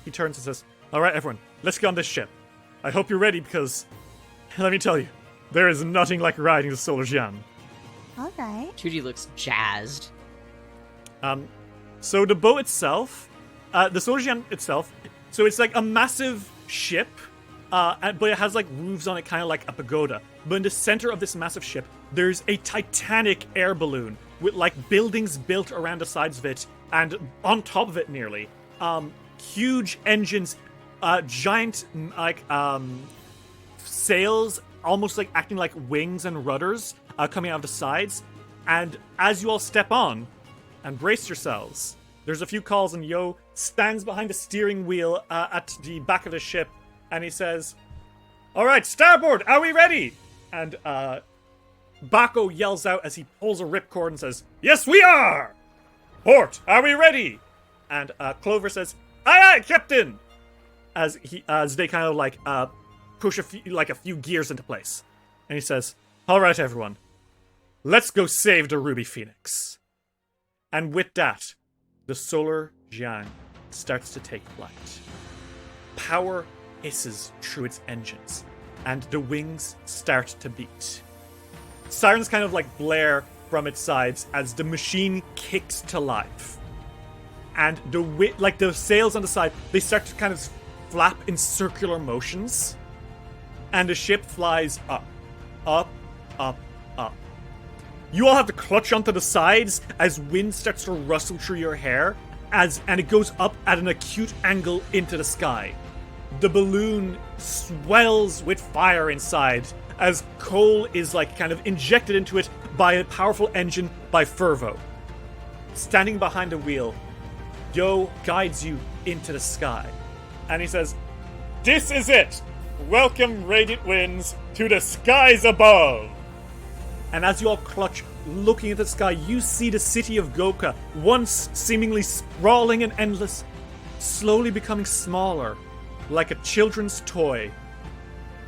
he turns and says, "All right, everyone, let's get on this ship. I hope you're ready because, let me tell you, there is nothing like riding the Solar Jian." All right. Judy looks jazzed. So the boat itself, the Solar Jian itself, so it's like a massive ship, but it has roofs on it, kind of like a pagoda. But in the center of this massive ship, there's a titanic air balloon with buildings built around the sides of it, and on top of it nearly, huge engines, giant sails, almost acting like wings and rudders, coming out of the sides. And as you all step on and brace yourselves, there's a few calls, and Yo stands behind the steering wheel at the back of the ship, and he says, "All right, starboard, are we ready?" And Bako yells out as he pulls a ripcord and says, "Yes, we are! Port, are we ready?" And Clover says, "Aye, aye, Captain!" As they kind of push a few gears into place. And he says, "All right, everyone, let's go save the Ruby Phoenix." And with that, the Solar Jian starts to take flight. Power hisses through its engines, and the wings start to beat. Sirens kind of like blare from its sides as the machine kicks to life. And the sails on the side, they start to kind of flap in circular motions. And the ship flies up, up, up, up. You all have to clutch onto the sides as wind starts to rustle through your hair, and it goes up at an acute angle into the sky. The balloon swells with fire inside as coal is like kind of injected into it by a powerful engine by Fervo. Standing behind the wheel, Yo guides you into the sky. And he says, "This is it! Welcome, radiant winds, to the skies above!" And as you all clutch, looking at the sky, you see the city of Goka, once seemingly sprawling and endless, slowly becoming smaller, like a children's toy.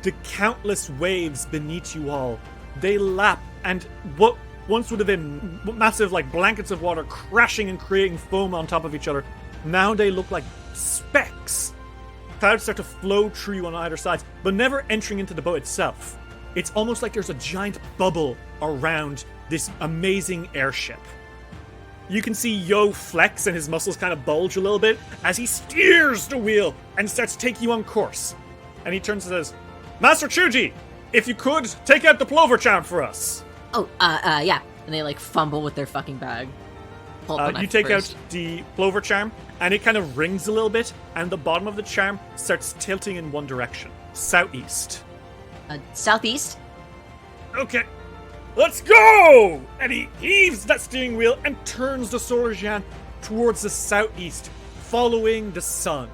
The countless waves beneath you all, they lap, and what once would have been massive like blankets of water crashing and creating foam on top of each other, now they look like specks. Clouds start to flow through you on either side, but never entering into the boat itself. It's almost like there's a giant bubble around this amazing airship. You can see Yo flex and his muscles kind of bulge a little bit as he steers the wheel and starts taking you on course. And he turns and says, "Master Chuji, if you could, take out the plover charm for us." Oh, yeah. And they like fumble with their fucking bag. You take out the plover charm, and it kind of rings a little bit, and the bottom of the charm starts tilting in one direction, southeast. Southeast? Okay, let's go! And he heaves that steering wheel and turns the Solar Jian towards the southeast, following the sun.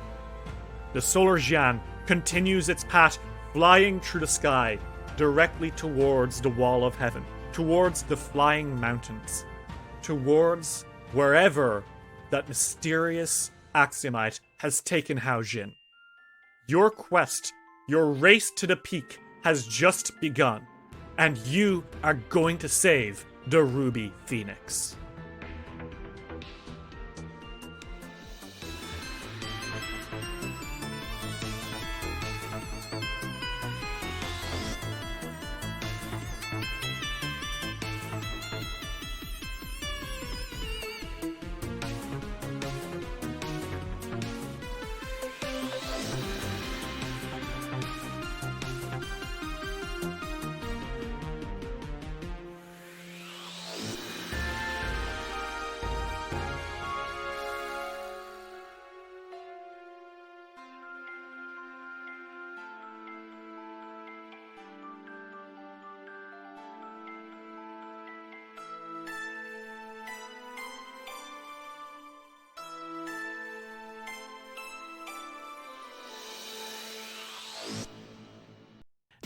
The Solar Jian continues its path, flying through the sky, directly towards the wall of heaven, towards the flying mountains, towards wherever that mysterious Axiomite has taken Hao Jin. Your quest, your race to the peak, has just begun, and you are going to save the Ruby Phoenix.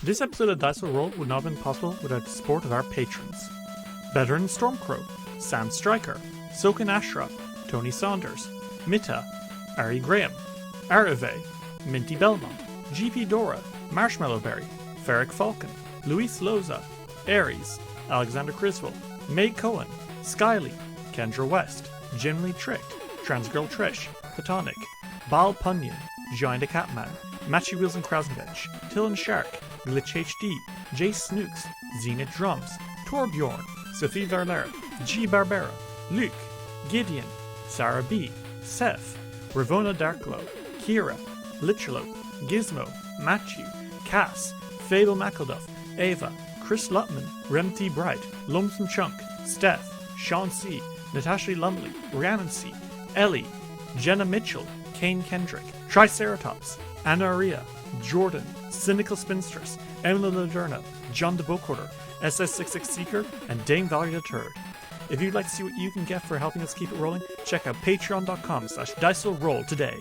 This episode of Dice Will Roll would not have been possible without the support of our patrons. Veteran Stormcrow, Sam Stryker, Soken Ashra, Tony Saunders, Mita, Ari Graham, Arave, Minty Belmont, GP Dora, Marshmallow Berry, Ferric Falcon, Luis Loza, Aries, Alexander Criswell, May Cohen, Skyly, Kendra West, Jim Lee Tricked, Transgirl Trish, Platonic, Bal Punyan, Giant a Catman, Matchy Wheels and Krausenbench, Tillin Shark, Glitch HD, Jay Snooks, Zenith Drums, Torbjorn, Sophie Verlera, G Barbera, Luke, Gideon, Sarah B, Seth, Ravona Darkglow, Kira, Lichelo, Gizmo, Matthew, Cass, Fable McElduff, Ava, Chris Lutman, Rem T Bright, Lonesome Chunk, Steph, Sean C, Natasha Lumley, Rhiannon C, Ellie, Jenna Mitchell, Kane Kendrick, Triceratops, Anna Aria, Jordan, Cynical Spinstress, Emily Laderna, John de Bocorder, SS66 Seeker, and Dame Valerie III. If you'd like to see what you can get for helping us keep it rolling, check out patreon.com/diceroll today.